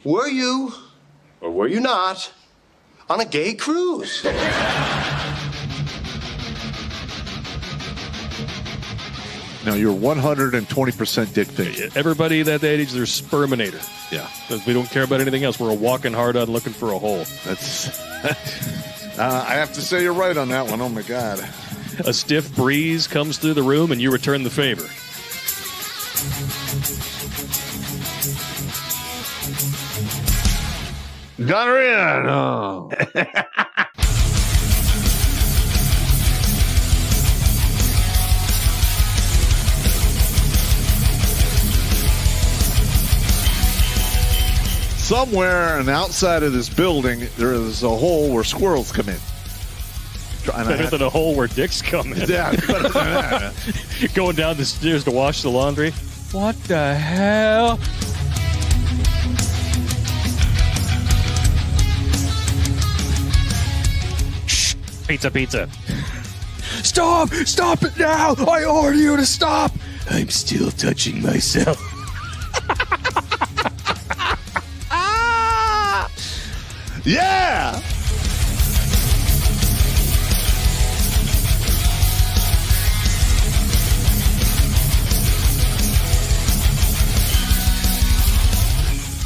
Were you, or were you not, on a gay cruise? No, you're 120% dick pic. Everybody that age, they're sperminator. Yeah. Because we don't care about anything else. We're a walking hard on looking for a hole. That's. I have to say you're right on that one. Oh, my God. A stiff breeze comes through the room and you return the favor. Gonorrhea. No. Somewhere on the outside of this building, there is a hole where squirrels come in. Better than a hole where dicks come in. Yeah, better than that. Going down the stairs to wash the laundry. What the hell? Shh. Pizza. Stop! Stop it now! I order you to stop! I'm still touching myself. Yeah!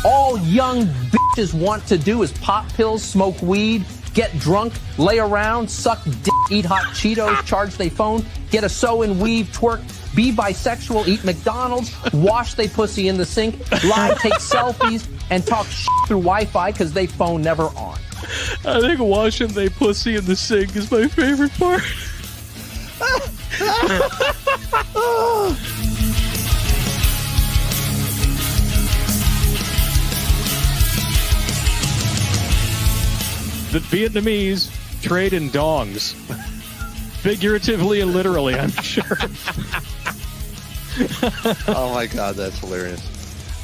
All young bitches want to do is pop pills, smoke weed, get drunk, lay around, suck dick, eat hot Cheetos, charge they phone, get a sew and weave, twerk, be bisexual, eat McDonald's, wash they pussy in the sink, lie, take selfies, and talk shit through Wi-Fi because they phone never on. I think washing they pussy in the sink is my favorite part. The Vietnamese trade in dongs. Figuratively and literally, I'm sure. Oh, my God, that's hilarious.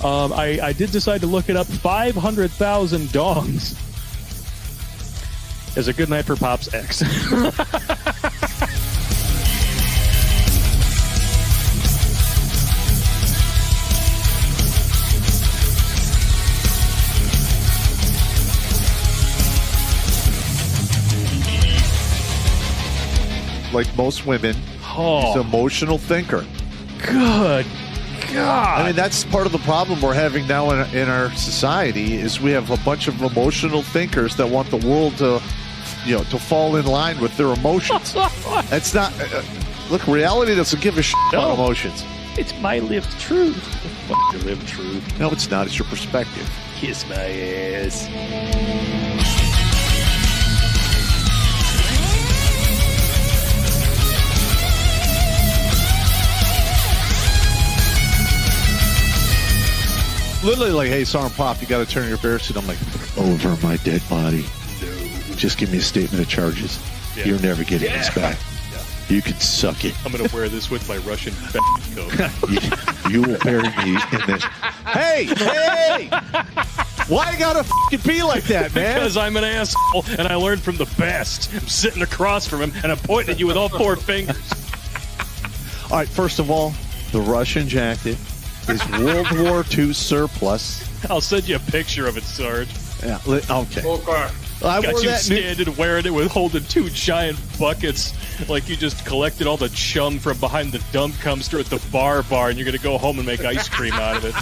I did decide to look it up. 500,000 dongs is a good night for Pop's ex. Like most women, he's an emotional thinker. Good God. I mean, that's part of the problem we're having now in our society is we have a bunch of emotional thinkers that want the world to, to fall in line with their emotions. That's not... look, reality doesn't give a shit about emotions. It's my lived truth. Fuck your lived truth. No, it's not. It's your perspective. Kiss my ass. Literally like, hey, Sergeant Pop, you got to turn your bear suit. I'm like, over my dead body. No. Just give me a statement of charges. Yeah. You're never getting this back. Yeah. You can suck it. I'm going to wear this with my Russian coat. you will bury me in this. Hey! Why you got to fucking be like that, man? Because I'm an asshole, and I learned from the best. I'm sitting across from him, and I'm pointing at you with all four fingers. All right, first of all, the Russian jacket is World War II surplus. I'll send you a picture of it, Sarge. Yeah, okay. I got you standing wearing it with holding two giant buckets like you just collected all the chum from behind the dump dumpster at the bar and you're going to go home and make ice cream out of it.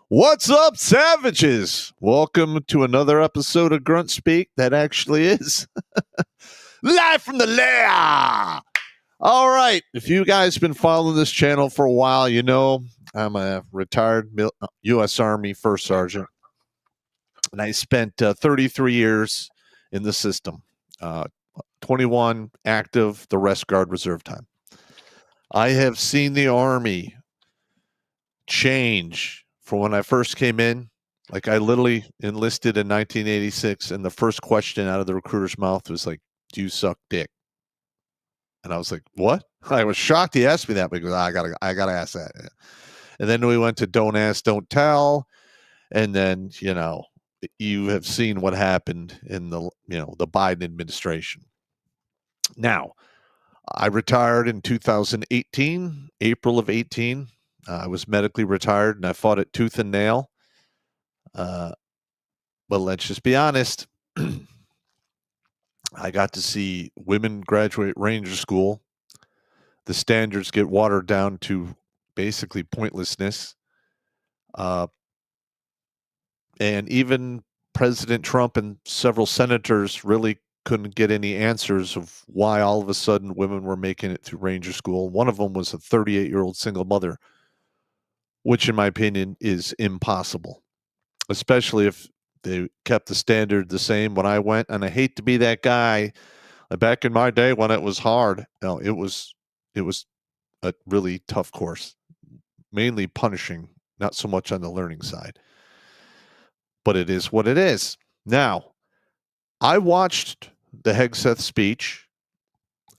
What's up, savages? Welcome to another episode of Grunt Speak that actually is live from the lair. All right. If you guys have been following this channel for a while, you know I'm a retired U.S. Army First Sergeant, and I spent 33 years in the system, 21 active, the rest Guard Reserve time. I have seen the Army change from when I first came in. Like, I literally enlisted in 1986, and the first question out of the recruiter's mouth was like, do you suck dick? And I was like, what? I was shocked he asked me that, because I gotta ask that. And then we went to Don't Ask, Don't Tell. And then, you have seen what happened in the Biden administration. Now, I retired in 2018, April of 18. I was medically retired and I fought it tooth and nail. But let's just be honest. I got to see women graduate Ranger School. The standards get watered down to basically pointlessness. And even President Trump and several senators really couldn't get any answers of why all of a sudden women were making it through Ranger School. One of them was a 38-year-old single mother, which in my opinion is impossible, especially if they kept the standard the same when I went. And I hate to be that guy. Back in my day when it was hard, it was a really tough course, mainly punishing, not so much on the learning side. But it is what it is. Now, I watched the Hegseth speech.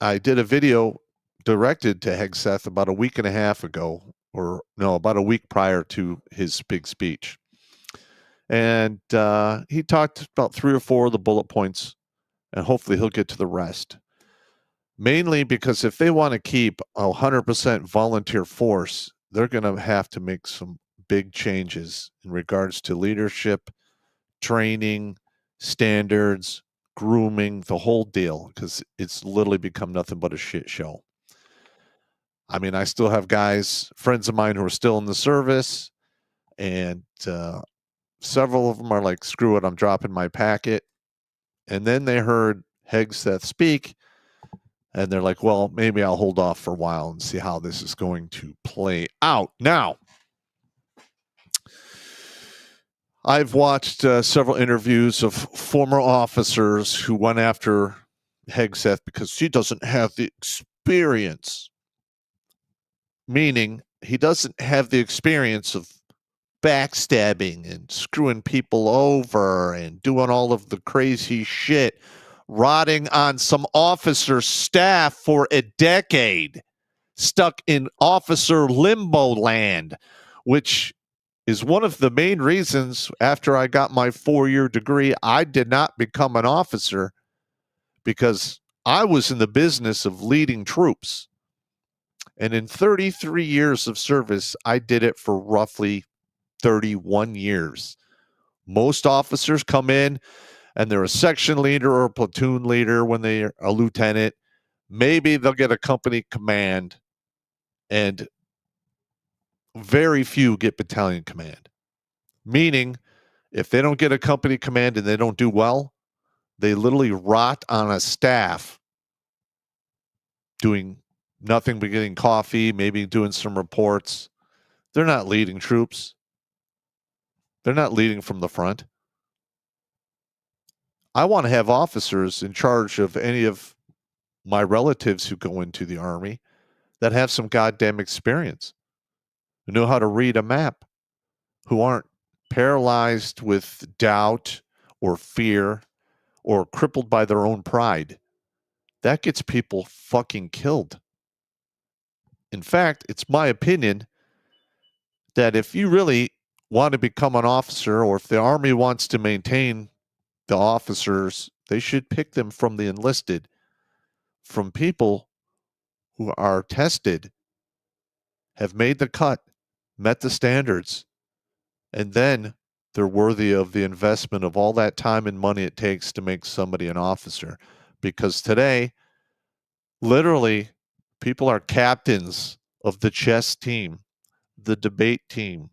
I did a video directed to Hegseth about a week and a half ago, about a week prior to his big speech. And he talked about 3 or 4 of the bullet points, and hopefully he'll get to the rest. Mainly because if they want to keep 100% volunteer force, they're going to have to make some big changes in regards to leadership, training, standards, grooming, the whole deal, because it's literally become nothing but a shit show. I mean, I still have friends of mine who are still in the service, and several of them are like, screw it, I'm dropping my packet. And then they heard Hegseth speak, and they're like, well, maybe I'll hold off for a while and see how this is going to play out. Now, I've watched several interviews of former officers who went after Hegseth because she doesn't have the experience. Meaning, he doesn't have the experience of backstabbing and screwing people over and doing all of the crazy shit, rotting on some officer staff for a decade, stuck in officer limbo land, which is one of the main reasons after I got my 4-year degree, I did not become an officer, because I was in the business of leading troops. And in 33 years of service, I did it for roughly 31 years. Most officers come in and they're a section leader or a platoon leader when they're a lieutenant. Maybe they'll get a company command, and very few get battalion command. Meaning, if they don't get a company command and they don't do well, they literally rot on a staff doing nothing but getting coffee, maybe doing some reports. They're not leading troops. They're not leading from the front. I want to have officers in charge of any of my relatives who go into the Army that have some goddamn experience, who know how to read a map, who aren't paralyzed with doubt or fear or crippled by their own pride. That gets people fucking killed. In fact, it's my opinion that if you really want to become an officer, or if the Army wants to maintain the officers, they should pick them from the enlisted, from people who are tested, have made the cut, met the standards, and then they're worthy of the investment of all that time and money it takes to make somebody an officer. Because today, literally, people are captains of the chess team, the debate team.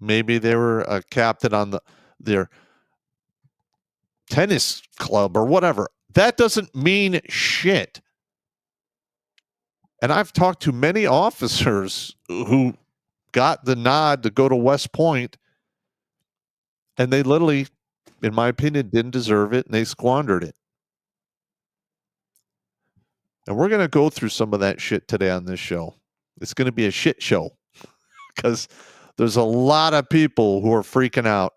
Maybe they were a captain on their tennis club or whatever. That doesn't mean shit. And I've talked to many officers who got the nod to go to West Point, and they literally, in my opinion, didn't deserve it, and they squandered it. And we're going to go through some of that shit today on this show. It's going to be a shit show because there's a lot of people who are freaking out.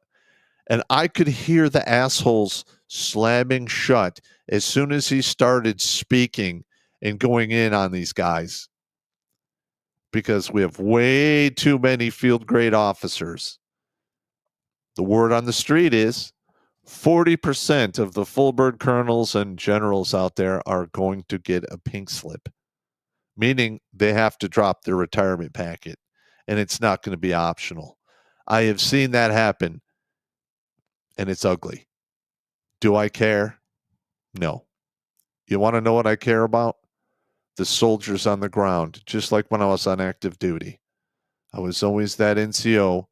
And I could hear the assholes slamming shut as soon as he started speaking and going in on these guys. because we have way too many field grade officers. The word on the street is 40% of the full bird colonels and generals out there are going to get a pink slip, meaning they have to drop their retirement packet, and it's not going to be optional. I have seen that happen, and it's ugly. Do I care? No. You want to know what I care about? The soldiers on the ground, just like when I was on active duty. I was always that NCO.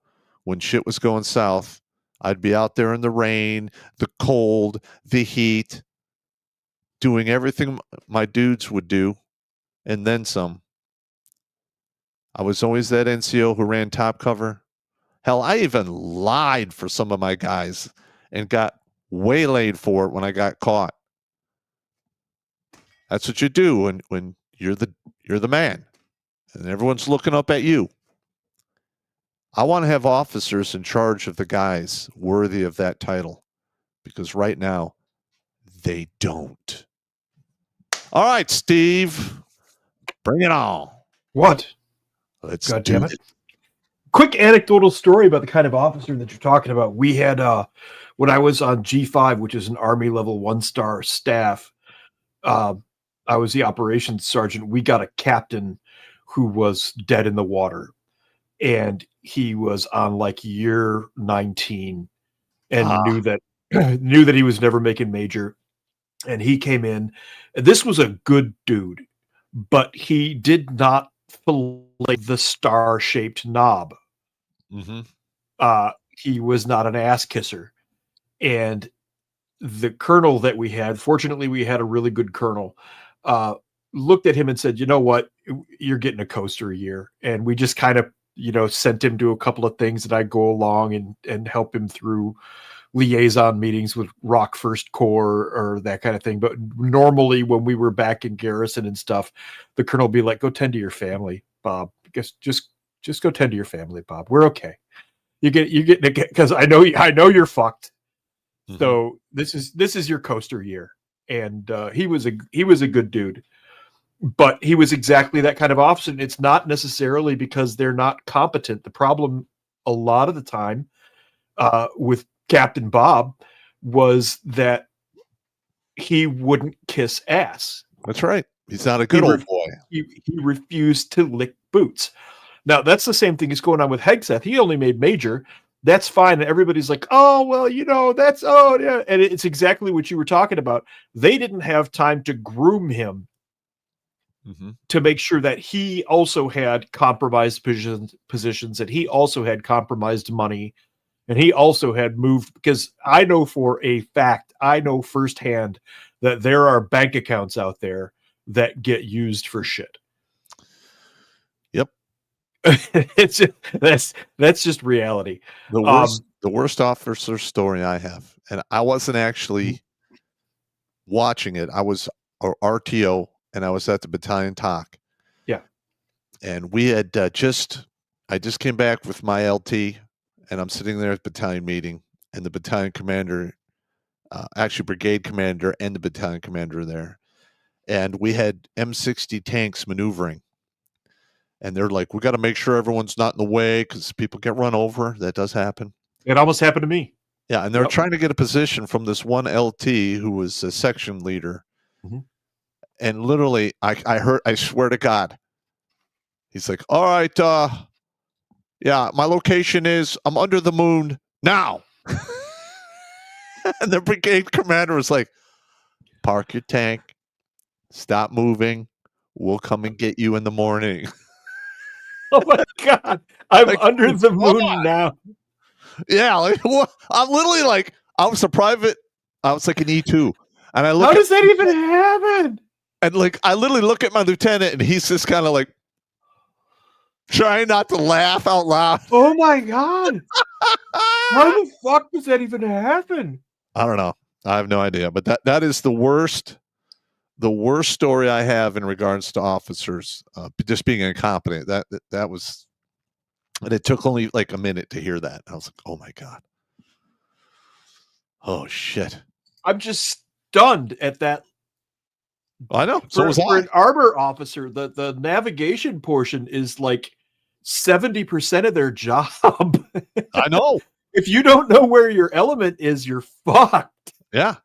When shit was going south, I'd be out there in the rain, the cold, the heat, doing everything my dudes would do, and then some. I was always that NCO who ran top cover. Hell, I even lied for some of my guys and got waylaid for it when I got caught. That's what you do when you're the man and everyone's looking up at you. I want to have officers in charge of the guys worthy of that title, because right now they don't. All right, Steve, bring it on. What? Let's God do damn it. it. Quick anecdotal story about the kind of officer that you're talking about. We had, when I was on G5, which is an Army level 1-star staff, I was the operations sergeant. We got a captain who was dead in the water, and he was on like year 19 and knew that he was never making major. And he came in. This was a good dude, but he did not fillet the star-shaped knob. Mm-hmm. He was not an ass kisser. And the colonel that we had, fortunately, we had a really good colonel, looked at him and said, you know what, you're getting a coaster a year. And we just kind of, sent him to a couple of things that I'd go along and help him through liaison meetings with Rock First Corps or that kind of thing. But normally when we were back in garrison and stuff, the colonel would be like, go tend to your family, Bob. Just go tend to your family, Bob. We're okay. You get because I know you're fucked. Mm-hmm. So this is your coaster year. And he was a good dude, but he was exactly that kind of officer. And it's not necessarily because they're not competent. The problem a lot of the time with Captain Bob was that he wouldn't kiss ass. That's right. He's not a good old boy. He refused to lick boots. Now, that's the same thing that's going on with Hegseth. He only made major. That's fine. And everybody's like, oh, well, that's, oh, yeah. And it's exactly what you were talking about. They didn't have time to groom him to make sure that he also had compromised positions, that he also had compromised money, and he also had moved, because I know for a fact, I know firsthand that there are bank accounts out there that get used for shit. Yep. That's just reality. The worst officer story I have, and I wasn't actually watching it. I was RTO, and I was at the battalion talk. Yeah. And we had I just came back with my LT, and I'm sitting there at the battalion meeting, and the battalion commander, actually brigade commander and the battalion commander there. And we had M60 tanks maneuvering. And they're like, we got to make sure everyone's not in the way because people get run over. That does happen. It almost happened to me. Yeah, and they're trying to get a position from this one LT who was a section leader. Mm-hmm. And literally, I swear to God, he's like, all right, yeah, my location is, I'm under the moon now. And the brigade commander was like, park your tank, stop moving, we'll come and get you in the morning. Oh my God, I'm like, under the moon now. Yeah, I'm literally like, I was like an E2. And I look, how does that even happen? And like, I literally look at my lieutenant, and he's just kind of like trying not to laugh out loud. Oh my God. How the fuck does that even happen? I don't know. I have no idea. But that is the worst story I have in regards to officers just being incompetent. That was, and it took only like a minute to hear that. I was like, oh my God. Oh shit. I'm just stunned at that I know. So was For I. an armor officer, the navigation portion is like 70% of their job. I know. If you don't know where your element is, you're fucked. Yeah.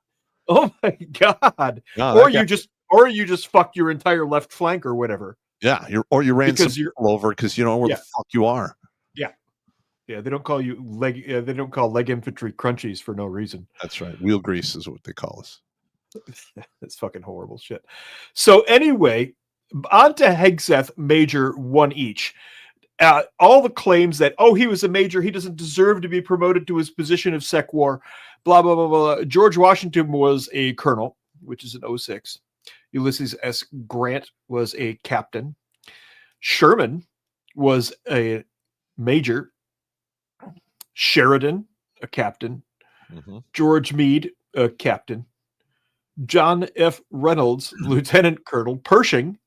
Oh my god. No, Or that guy- you just fucked your entire left flank or whatever. Yeah. You ran Because some people over because you don't know where Yeah. the fuck you are. Yeah, they don't call you they don't call leg infantry crunchies for no reason. That's right. Wheel grease is what they call us. That's fucking horrible shit. So anyway, on to Hegseth, Major, one each. All the claims that, he was a major, he doesn't deserve to be promoted to his position of sec war, blah, blah, blah, blah. George Washington was a colonel, which is an 06. Ulysses S. Grant was a captain. Sherman was a major. Sheridan, a captain. Mhm. George Meade, a captain. John F. Reynolds, lieutenant colonel. Pershing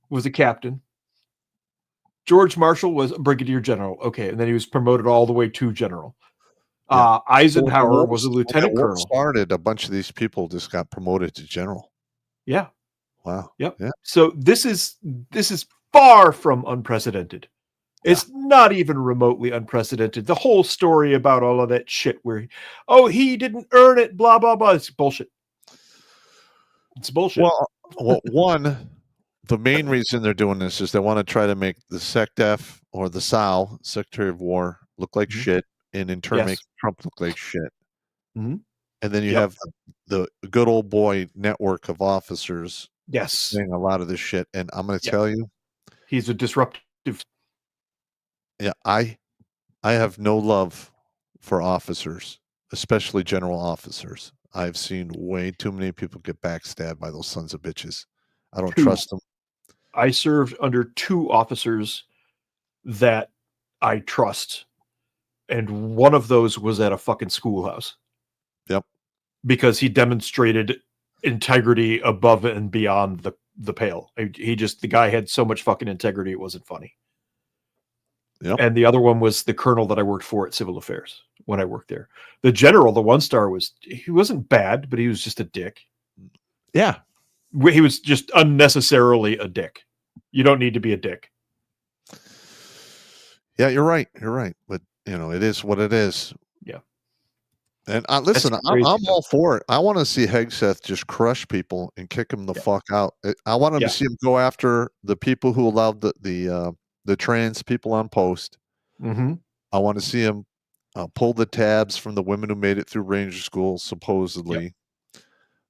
was a captain. George Marshall was a brigadier general. Okay, and then he was promoted all the way to general. Yeah. Eisenhower was a When lieutenant the war colonel. started, a bunch of these people just got promoted to general. Yeah. Wow. Yep. Yeah. So this is far from unprecedented. It's not even remotely unprecedented. The whole story about all of that shit where, he didn't earn it, blah, blah, blah. It's bullshit. It's bullshit. Well, one, the main reason they're doing this is they want to try to make the SecDef or the SAL, Secretary of War, look like shit, and in turn Yes. make Trump look like shit. Mhm. And then you Yep. have the good old boy network of officers Yes. saying a lot of this shit. And I'm going to Yep. tell you, He's a disruptive. yeah, I have no love for officers, especially general officers. I've seen way too many people get backstabbed by those sons of bitches. I don't Two. trust them. I served under 2 officers that I trust. And one of those was at a fucking schoolhouse. Yep. Because he demonstrated integrity above and beyond the pale. The guy had so much fucking integrity, it wasn't funny. Yep. And the other one was the colonel that I worked for at Civil Affairs when I worked there. The general, the 1-star, he wasn't bad, but he was just a dick. Yeah. He was just unnecessarily a dick. You don't need to be a dick. Yeah, you're right. You're right. But, it is what it is. Yeah. And listen, That's I'm crazy, all for it. I want to see Hegseth just crush people and kick them the fuck out. I want him to see him go after the people who allowed the trans people on post. Mm-hmm. I want to see him pull the tabs from the women who made it through Ranger School, supposedly. Yep.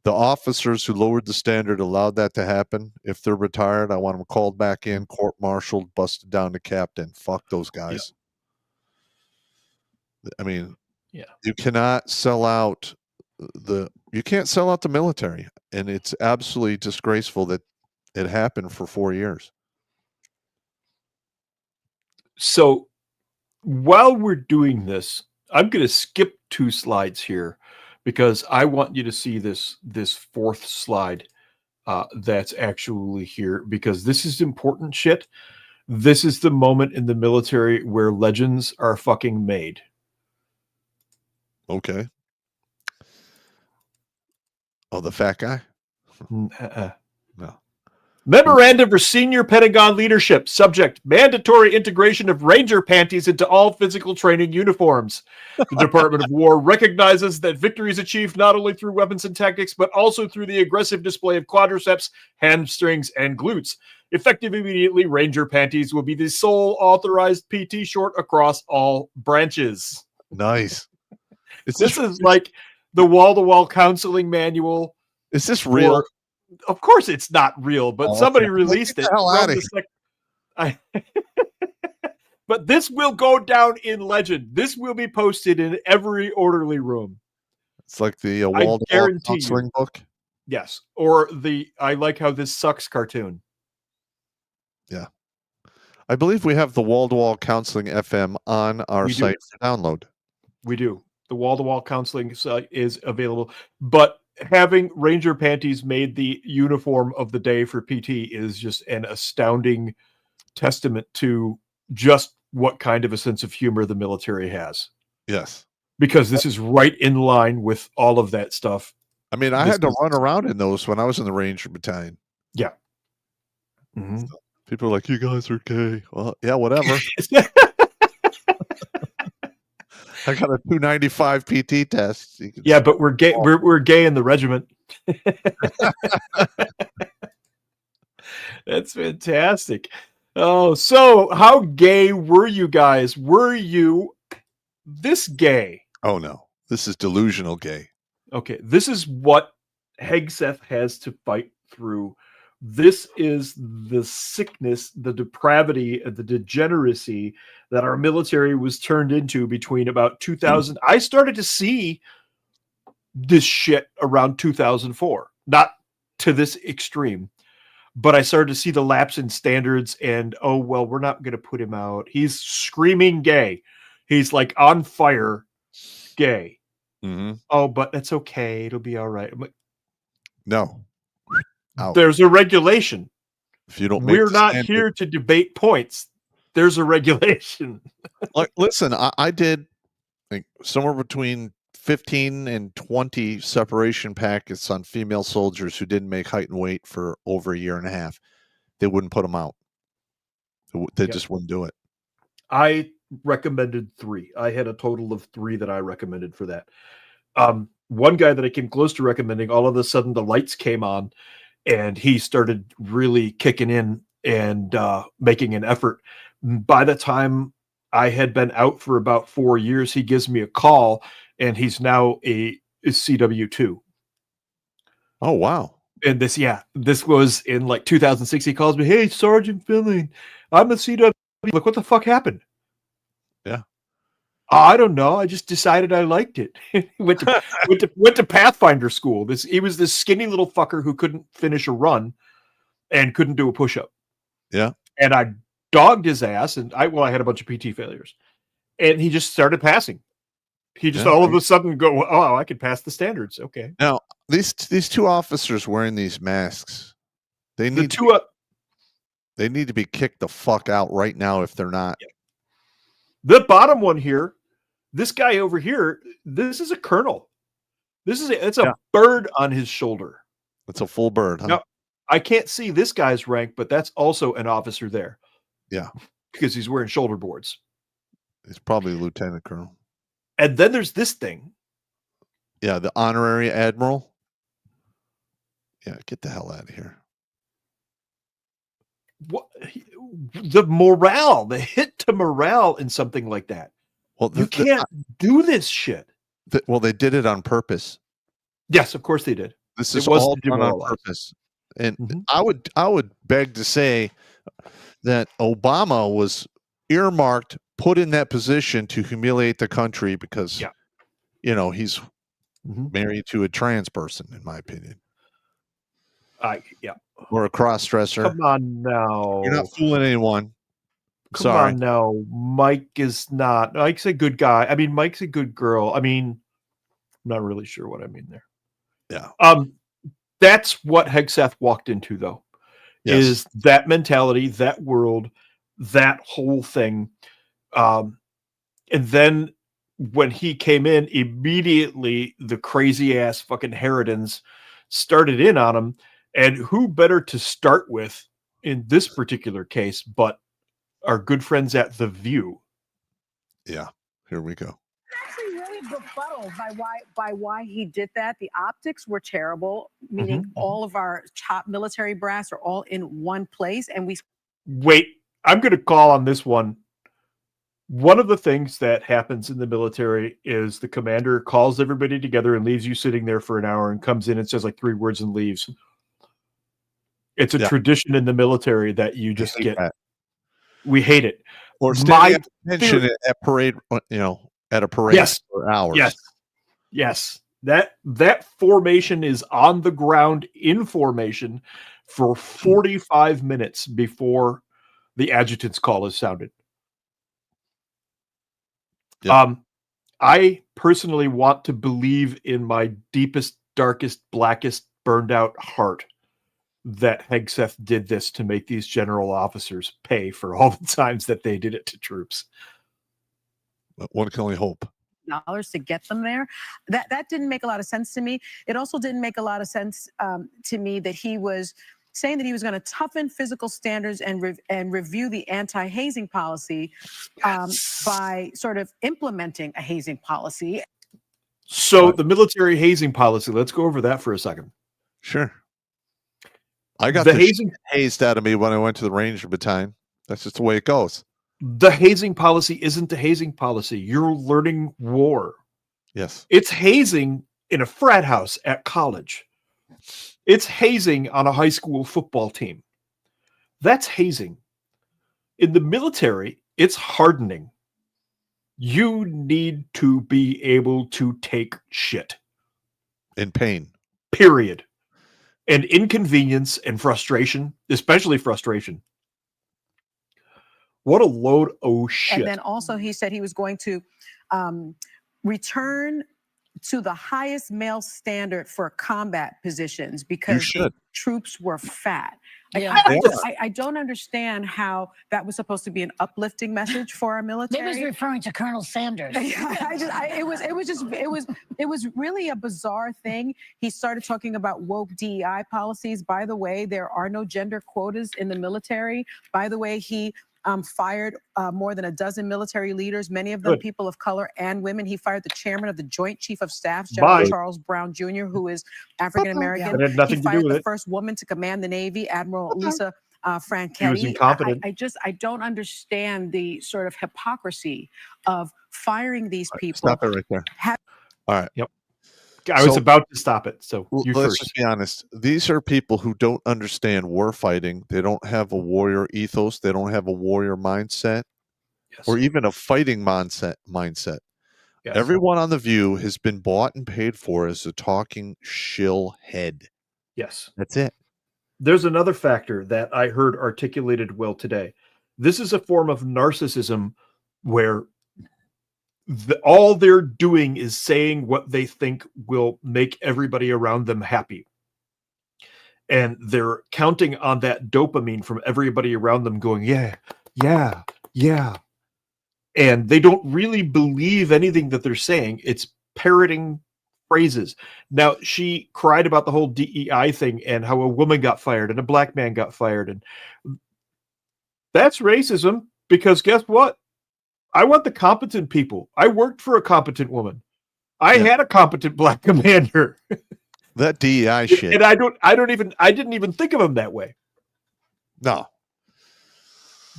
The officers who lowered the standard allowed that to happen. If they're retired, I want them called back in, court-martialed, busted down to captain. Fuck those guys. Yep. I mean, you cannot sell out the military, and it's absolutely disgraceful that it happened for 4 years. So while we're doing this, I'm going to skip 2 slides here because I want you to see this 4th slide that's actually here, because this is important shit. This is the moment in the military where legends are fucking made. Okay. Oh, the fat guy? No. Memorandum for senior Pentagon leadership. Subject: mandatory integration of Ranger panties into all physical training uniforms. The Department of War recognizes that victory is achieved not only through weapons and tactics, but also through the aggressive display of quadriceps, hamstrings, and glutes. Effective immediately, Ranger panties will be the sole authorized PT short across all branches. Nice. This is like the wall-to-wall counseling manual. Is this real? Of course it's not real, but somebody released it. But this will go down in legend. This will be posted in every orderly room. It's like the wall-to-wall counseling book? Yes. Or the I Like How This Sucks cartoon. Yeah. I believe we have the wall-to-wall counseling FM on our site for download. We do. The wall-to-wall counseling site is available, but having Ranger panties made the uniform of the day for PT is just an astounding testament to just what kind of a sense of humor the military has. Yes. Because this is right in line with all of that stuff I mean, I had to run around in those when I was in the Ranger Battalion. Yeah. Mm-hmm. People are like, "You guys are gay." Well, yeah, whatever. I got a 295 PT test. Yeah, but we're gay. We're gay in the regiment. That's fantastic. Oh, so how gay were you guys? Were you this gay? Oh no, this is delusional gay. Okay, this is what Hegseth has to fight through. This is the sickness, the depravity, and the degeneracy that our military was turned into between about 2000. I started to see this shit around 2004, not to this extreme, but I started to see the lapse in standards and, oh, well, we're not going to put him out. He's screaming gay. He's like on fire gay. Mm-hmm. Oh, but that's okay. It'll be all right. I'm like, no. Out. There's a regulation. If you don't, we're not here to debate points. There's a regulation. Like, listen, I did like somewhere between 15 and 20 separation packets on female soldiers who didn't make height and weight for over a year and a half. They wouldn't put them out. They just wouldn't do it. I recommended 3. I had a total of 3 that I recommended for that. One guy that I came close to recommending, all of a sudden the lights came on and he started really kicking in and making an effort. By the time I had been out for about 4 years, he gives me a call and he's now a CW2. Oh, wow. And this was in like 2006. He calls me, "Hey, Sergeant Filling, I'm a CW." Like, what the fuck happened? Yeah. I don't know. I just decided I liked it. went to Pathfinder school. He was this skinny little fucker who couldn't finish a run and couldn't do a push-up. Yeah. And I dogged his ass, and I had a bunch of PT failures. And he just started passing. He just all of a sudden go, "Oh, I can pass the standards." Okay. Now, these 2 officers wearing these masks, they need to be kicked the fuck out right now if they're not. Yeah. The bottom one here, this guy over here, this is a colonel. It's a bird on his shoulder. It's a full bird, huh? Now, I can't see this guy's rank, but that's also an officer there. Yeah. Because he's wearing shoulder boards. He's probably a lieutenant colonel. And then there's this thing. Yeah, the honorary admiral. Yeah, get the hell out of here. What the hit to morale in something like that. Well, you can't do this shit. They did it on purpose. Yes, of course they did. This is all done on purpose. And I would beg to say that Obama was earmarked, put in that position to humiliate the country because, he's married to a trans person, in my opinion. Or a cross-dresser. Come on now. You're not fooling anyone. Come on now. Mike is not. Mike's a good guy. I mean, Mike's a good girl. I mean, I'm not really sure what I mean there. Yeah. That's what Hegseth walked into, though. Yes. Is that mentality, that world, that whole thing. And then when he came in, immediately the crazy ass fucking Harridans started in on him. And who better to start with in this particular case but our good friends at The View? Yeah, here we go. Actually really befuddled by why he did that. The optics were terrible, meaning all of our top military brass are all in one place. And Wait, I'm going to call on this one. One of the things that happens in the military is the commander calls everybody together and leaves you sitting there for an hour and comes in and says like 3 words and leaves. It's a tradition in the military that you just get. We hate it. Or standing at attention at parade, at a parade for hours. Yes. That formation is on the ground in formation for 45 minutes before the adjutant's call is sounded. Yep. I personally want to believe in my deepest, darkest, blackest, burned out heart that Hegseth did this to make these general officers pay for all the times that they did it to troops. But one can only hope. to get them there. That didn't make a lot of sense to me. It also didn't make a lot of sense to me that he was saying that he was going to toughen physical standards and review the anti-hazing policy by sort of implementing a hazing policy. So the military hazing policy, let's go over that for a second. Sure. I got The the hazing hazed out of me when I went to the Ranger Battalion. That's just the way it goes. The hazing policy isn't the hazing policy. You're learning war. Yes. It's hazing in a frat house at college. It's hazing on a high school football team. That's hazing. In the military, it's hardening. You need to be able to take shit. In pain. Period. And inconvenience and frustration, especially frustration. What a load of shit. And then also he said he was going to return to the highest male standard for combat positions because the troops were fat. I don't understand how that was supposed to be an uplifting message for our military. Maybe he's referring to Colonel Sanders. It was really a bizarre thing. He started talking about woke DEI policies. By the way, there are no gender quotas in the military. By the way, he fired more than a dozen military leaders, many of them people of color and women. He fired the chairman of the Joint Chief of Staff, General Charles Brown Jr., who is African-American. He fired the first woman to command the Navy, Admiral Lisa Franchetti. He was incompetent. I don't understand the sort of hypocrisy of firing these people. Stop it right there. All right. Yep. I was about to stop it. So let's just be honest. These are people who don't understand war fighting. They don't have a warrior ethos. They don't have a warrior mindset or even a fighting mindset. Yes. Everyone on The View has been bought and paid for as a talking shill head. Yes. That's it. There's another factor that I heard articulated well today. This is a form of narcissism where all they're doing is saying what they think will make everybody around them happy. And they're counting on that dopamine from everybody around them going, yeah, yeah, yeah. And they don't really believe anything that they're saying. It's parroting phrases. Now, she cried about the whole DEI thing and how a woman got fired and a black man got fired. And that's racism because guess what? I want the competent people. I worked for a competent woman. I had a competent black commander. That DEI shit. And I didn't even think of them that way. No.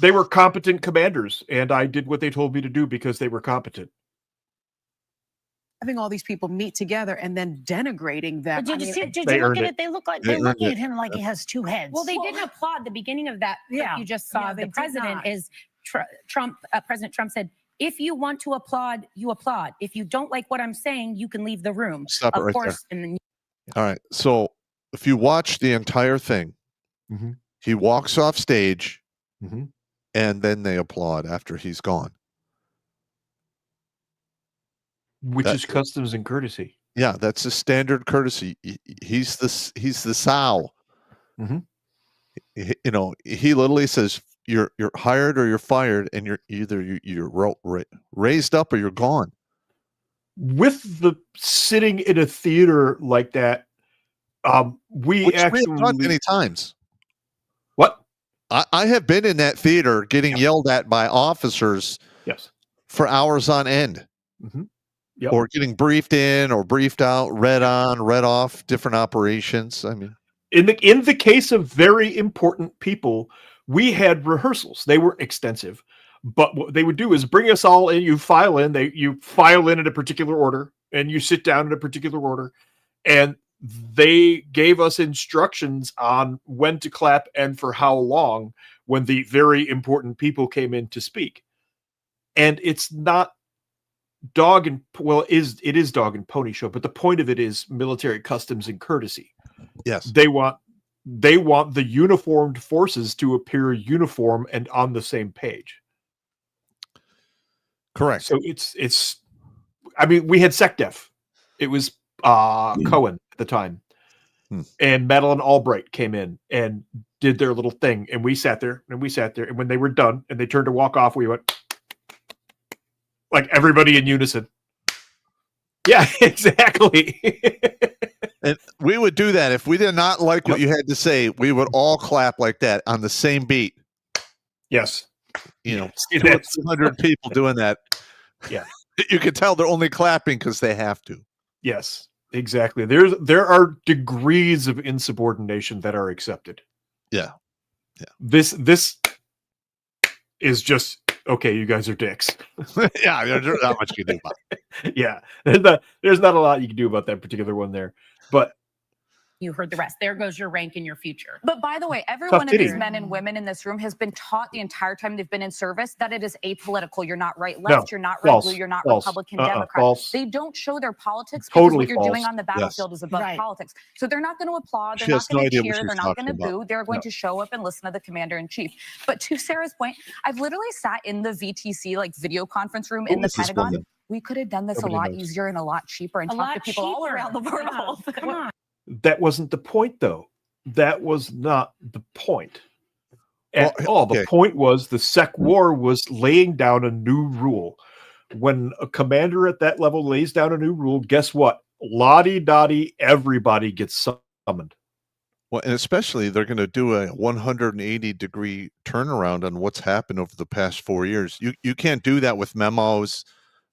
They were competent commanders, and I did what they told me to do because they were competent. Having all these people meet together and then denigrating them. But did you look at it? They look like they're looking at him like he has two heads. Well, they didn't applaud the beginning of that. Yeah. You just saw the president is Trump. President Trump said, "If you want to applaud, you applaud. If you don't like what I'm saying, you can leave the room." Stop it right there. And then all right. So if you watch the entire thing, he walks off stage and then they applaud after he's gone. Which is customs and courtesy. Yeah, that's a standard courtesy. He's the sow. You know, he literally says you're hired or you're fired, and you're either you're raised up or you're gone. With the sitting in a theater like that, we have actually done many times. What? I have been in that theater getting yelled at by officers for hours on end. Or getting briefed in or briefed out, read on, read off, different operations. I mean, in the case of very important people, we had rehearsals. They were extensive, but what they would do is bring us all in. You file in in a particular order, and you sit down in a particular order, and they gave us instructions on when to clap and for how long when the very important people came in to speak. And it's not it is dog and pony show, but the point of it is military customs and courtesy. Yes. They want the uniformed forces to appear uniform and on the same page. Correct. So it's I mean, we had SecDef. It was Cohen at the time. And Madeleine Albright came in and did their little thing, and we sat there and when they were done and they turned to walk off, we went like everybody in unison. Yeah, exactly. And we would do that if we did not like what you had to say. We would all clap like that on the same beat. Yes. You know, Yes. 200 people doing that. Yeah. You can tell they're only clapping because they have to. Yes, exactly. There are degrees of insubordination that are accepted. Yeah. This is just okay. You guys are dicks. Yeah, there's not much you can do about it. Yeah, there's not a lot you can do about that particular one there. But You heard the rest. There goes your rank in your future. But by the way, every Tough one of these titty. men and women in this room has been taught the entire time they've been in service that it is apolitical. You're not right, left. No, You're not red, false, blue. You're not false, Republican, uh-uh, Democrat. false. They don't show their politics because Totally what you're doing false. on the battlefield is above Right. politics. So they're not going to applaud. She They're has not going no to idea what cheer. she's They're not going to talking about. boo. They're going No. to show up and listen to the commander in chief. But to Sarah's point, I've literally sat in the VTC like video conference room in the is this Pentagon. woman? We could have done this Nobody a lot knows. easier and a lot cheaper and A talked to lot people all cheaper. around the world. Come on. that wasn't the point, though. That was not the point at Well, all. okay. The point was the Sec War was laying down a new rule. When a commander at that level lays down a new rule, guess what? Lottie dottie, everybody gets summoned. Well, and especially they're going to do a 180-degree turnaround on what's happened over the past 4 years. You can't do that with memos.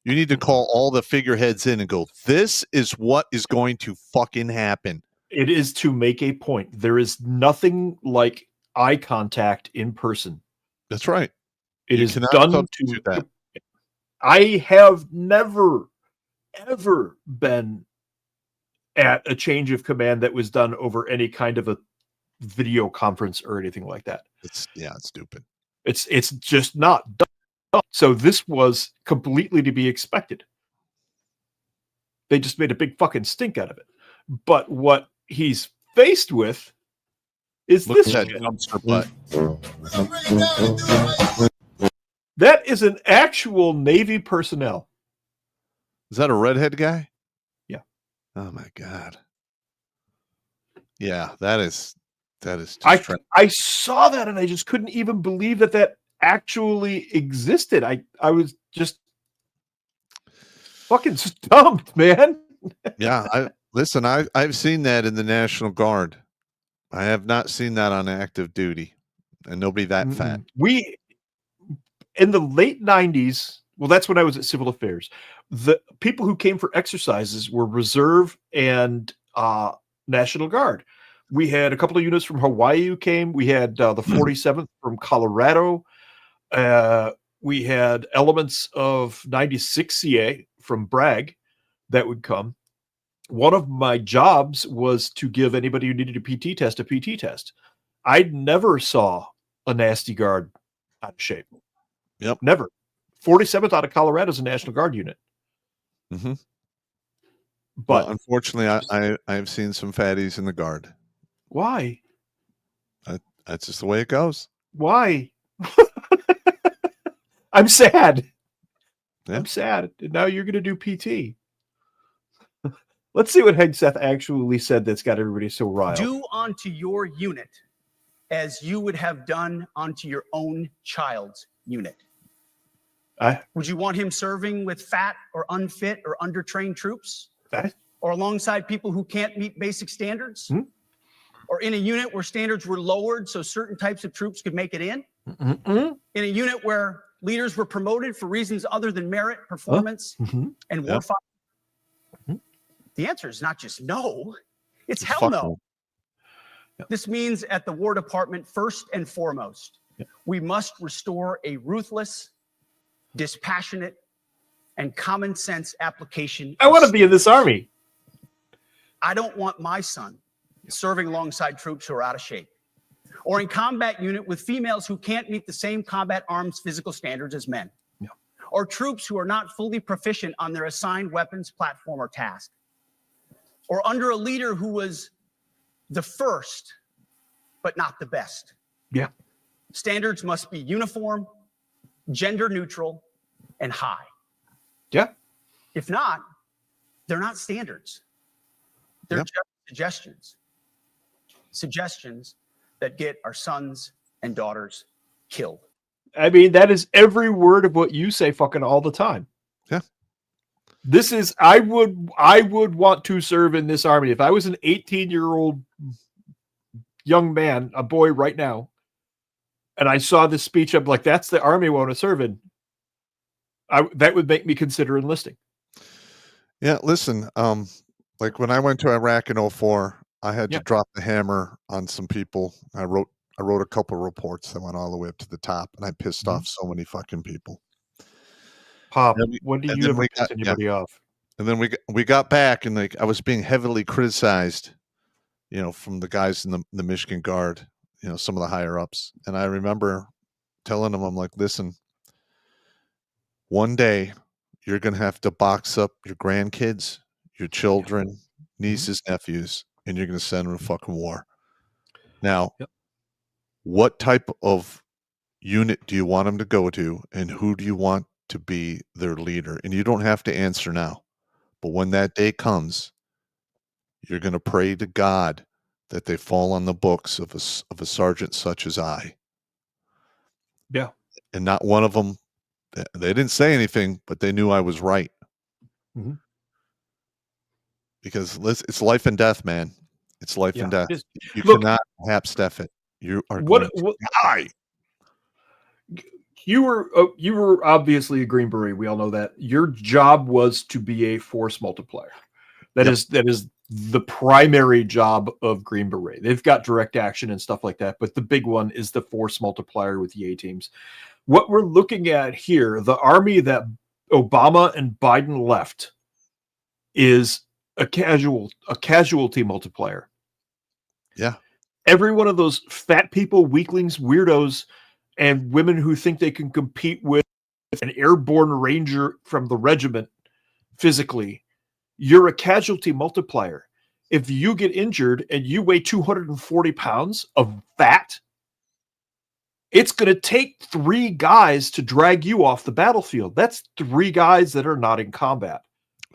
You need to call all the figureheads in and go, this is what is going to fucking happen. It is to make a point. There is nothing like eye contact in person. That's right. It You is cannot done substitute to that. I have never, ever been at a change of command that was done over any kind of a video conference or anything like that. It's stupid. It's just not done. So this was completely to be expected. They just made a big fucking stink out of it. But what he's faced with is Look this at that shit. dumpster butt. That is an actual Navy personnel. Is that a redhead guy? Yeah. Oh my God. Yeah, that is just I saw that and I just couldn't even believe that actually existed. I was just fucking stumped, man. yeah. I've seen that in the National Guard. I have not seen that on active duty, and nobody that fat. We in the late 90s, well, that's when I was at Civil Affairs. The people who came for exercises were Reserve and National Guard. We had a couple of units from Hawaii who came. We had the 47th from Colorado. We had elements of 96 CA from Bragg that would come. One of my jobs was to give anybody who needed a PT test a PT test. I never saw a nasty guard out of shape. Yep. Never. 47th out of Colorado is a National Guard unit. Mm-hmm. But well, unfortunately, I've seen some fatties in the Guard. why? That's just the way it goes. Why? I'm sad. Yeah. I'm sad. And now you're going to do PT. Let's see what Hegseth actually said that's got everybody so riled. Do onto your unit as you would have done onto your own child's unit. Would you want him serving with fat or unfit or undertrained troops? Or alongside people who can't meet basic standards? Or in a unit where standards were lowered so certain types of troops could make it in? In a unit where leaders were promoted for reasons other than merit, performance, and warfighting? The answer is not just no, it's hell no. This means at the War Department, first and foremost, we must restore a ruthless, dispassionate, and common sense application. I want to be in this army. I don't want my son serving alongside troops who are out of shape, or in combat unit with females who can't meet the same combat arms physical standards as men, or troops who are not fully proficient on their assigned weapons, platform, or task, or under a leader who was the first, but not the best. Yeah. Standards must be uniform, gender neutral, and high. Yeah. If not, they're not standards. They're just suggestions. Suggestions that get our sons and daughters killed. I mean, that is every word of what you say fucking all the time. Yeah. This is I would want to serve in this army. If I was an 18-year-old young man, a boy right now, and I saw this speech, I'm like, that's the army I want to serve in. That would make me consider enlisting. Yeah, listen, like when I went to Iraq in 2004, I had to drop the hammer on some people. I wrote a couple reports that went all the way up to the top, and I pissed off so many fucking people. Pop, when do you ever piss anybody off? And then we got back, and like I was being heavily criticized, from the guys in the Michigan Guard, some of the higher ups. And I remember telling them, I'm like, listen, one day you're going to have to box up your grandkids, your children, nieces, nephews, and you're going to send them to fucking war. Now, what type of unit do you want them to go to, and who do you want to be their leader? And you don't have to answer now. But when that day comes, you're going to pray to God that they fall on the books of a sergeant such as I. Yeah. And not one of them, they didn't say anything, but they knew I was right. Mm-hmm. Because it's life and death, man. It's life and death. You Look, cannot half-step it. You are going to die. You were obviously a Green Beret. We all know that. Your job was to be a force multiplier. That is the primary job of Green Beret. They've got direct action and stuff like that, but the big one is the force multiplier with the A-teams. What we're looking at here, the army that Obama and Biden left, is a casualty multiplier. Yeah. Every one of those fat people, weaklings, weirdos, and women who think they can compete with an airborne ranger from the regiment physically, you're a casualty multiplier. If you get injured and you weigh 240 pounds of fat, it's going to take 3 guys to drag you off the battlefield. That's 3 guys that are not in combat.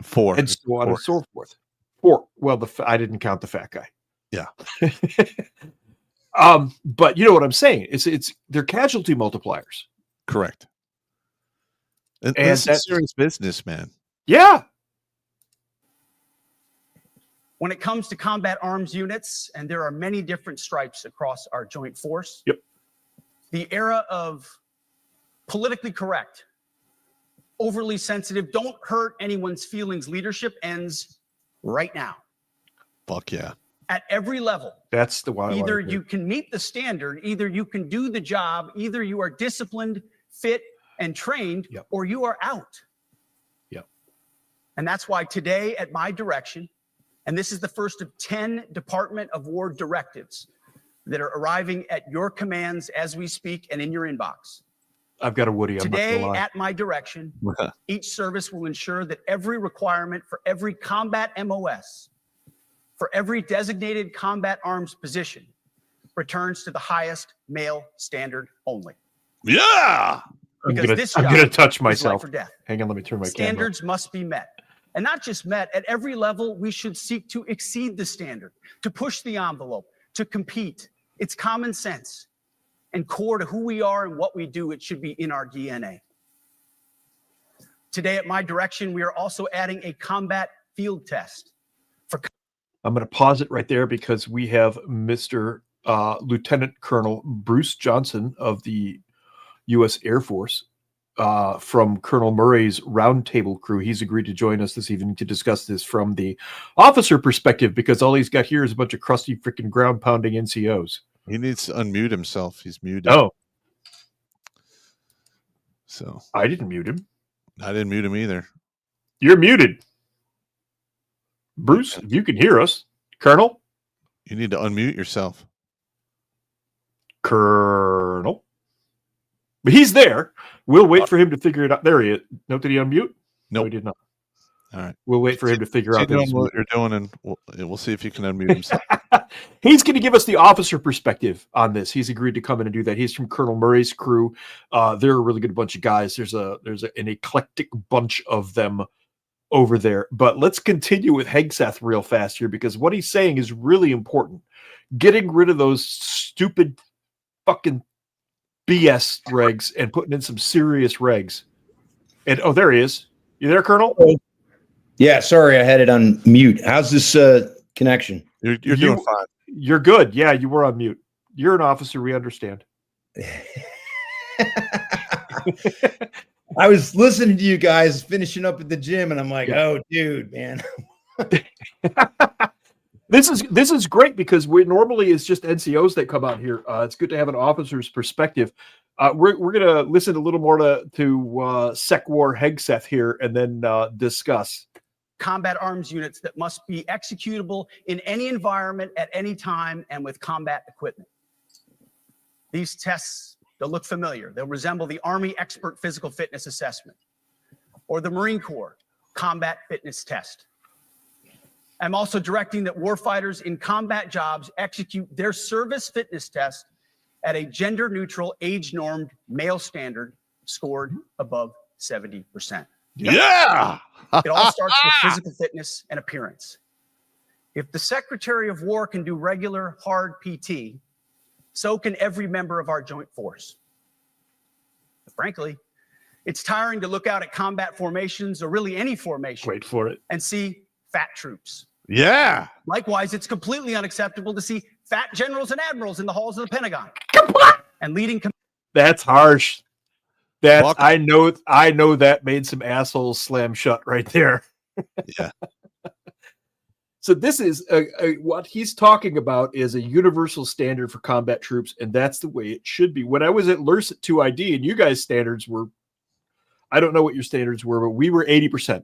4. And so on and so forth. 4. Well, I didn't count the fat guy. Yeah. But you know what I'm saying? They're casualty multipliers. Correct. And this is serious business, man. Yeah. When it comes to combat arms units, and there are many different stripes across our joint force, the era of politically correct, overly sensitive, don't hurt anyone's feelings leadership ends right now. Fuck yeah. At every level. That's the one. Either you can meet the standard, either you can do the job, either you are disciplined, fit, and trained, or you are out. Yep. And that's why today, at my direction, and this is the first of 10 Department of War directives that are arriving at your commands as we speak and in your inbox. I've got a Woody. Today, at my direction, each service will ensure that every requirement for every combat MOS, for every designated combat arms position, returns to the highest male standard only. Yeah. I'm going to touch myself. Life or death. Hang on, let me turn my Standards must be met. And not just met, at every level, we should seek to exceed the standard, to push the envelope, to compete. It's common sense and core to who we are and what we do. It should be in our DNA. Today, at my direction, we are also adding a combat field test. I'm going to pause it right there because we have Mr. Lieutenant Colonel Bruce Johnson of the U.S. Air Force from Colonel Murray's roundtable crew. He's agreed to join us this evening to discuss this from the officer perspective because all he's got here is a bunch of crusty freaking ground pounding NCOs. He needs to unmute himself. He's muted. Oh. So I didn't mute him. I didn't mute him either. You're muted. Bruce, if you can hear us, Colonel. You need to unmute yourself. Colonel. But he's there. We'll wait for him to figure it out. There he is. Note that he unmute? No, he did not. All right. We'll wait for him to figure out what you're doing, and we'll see if he can unmute himself. He's going to give us the officer perspective on this. He's agreed to come in and do that. He's from Colonel Murray's crew. They're a really good bunch of guys. There's an eclectic bunch of them over there. But let's continue with Hegseth real fast here because what he's saying is really important. Getting rid of those stupid fucking BS regs and putting in some serious regs. And oh, there he is. You there, Colonel? Yeah, sorry, I had it on mute. How's this connection? You're doing fine. You're good. Yeah, you were on mute. You're an officer. We understand. I was listening to you guys finishing up at the gym, and I'm like, oh, dude, man. This is great because we normally it's just NCOs that come out here. It's good to have an officer's perspective. We're gonna listen a little more to Sec War Hegseth here, and then discuss combat arms units that must be executable in any environment at any time and with combat equipment. These tests, they'll look familiar. They'll resemble the Army Expert Physical Fitness Assessment or the Marine Corps Combat Fitness Test. I'm also directing that warfighters in combat jobs execute their service fitness test at a gender-neutral, age-normed male standard scored above 70%. Yeah! It all starts with physical fitness and appearance. If the Secretary of War can do regular, hard PT, so can every member of our joint force. Frankly, it's tiring to look out at combat formations, or really any formation, wait for it, and see fat troops. Yeah. Likewise, it's completely unacceptable to see fat generals and admirals in the halls of the Pentagon and leading. That's harsh. That I know that made some assholes slam shut right there. Yeah. So this is what he's talking about is a universal standard for combat troops, and that's the way it should be. When I was at LURS 2ID, and you guys' standards were, I don't know what your standards were, but we were 80%.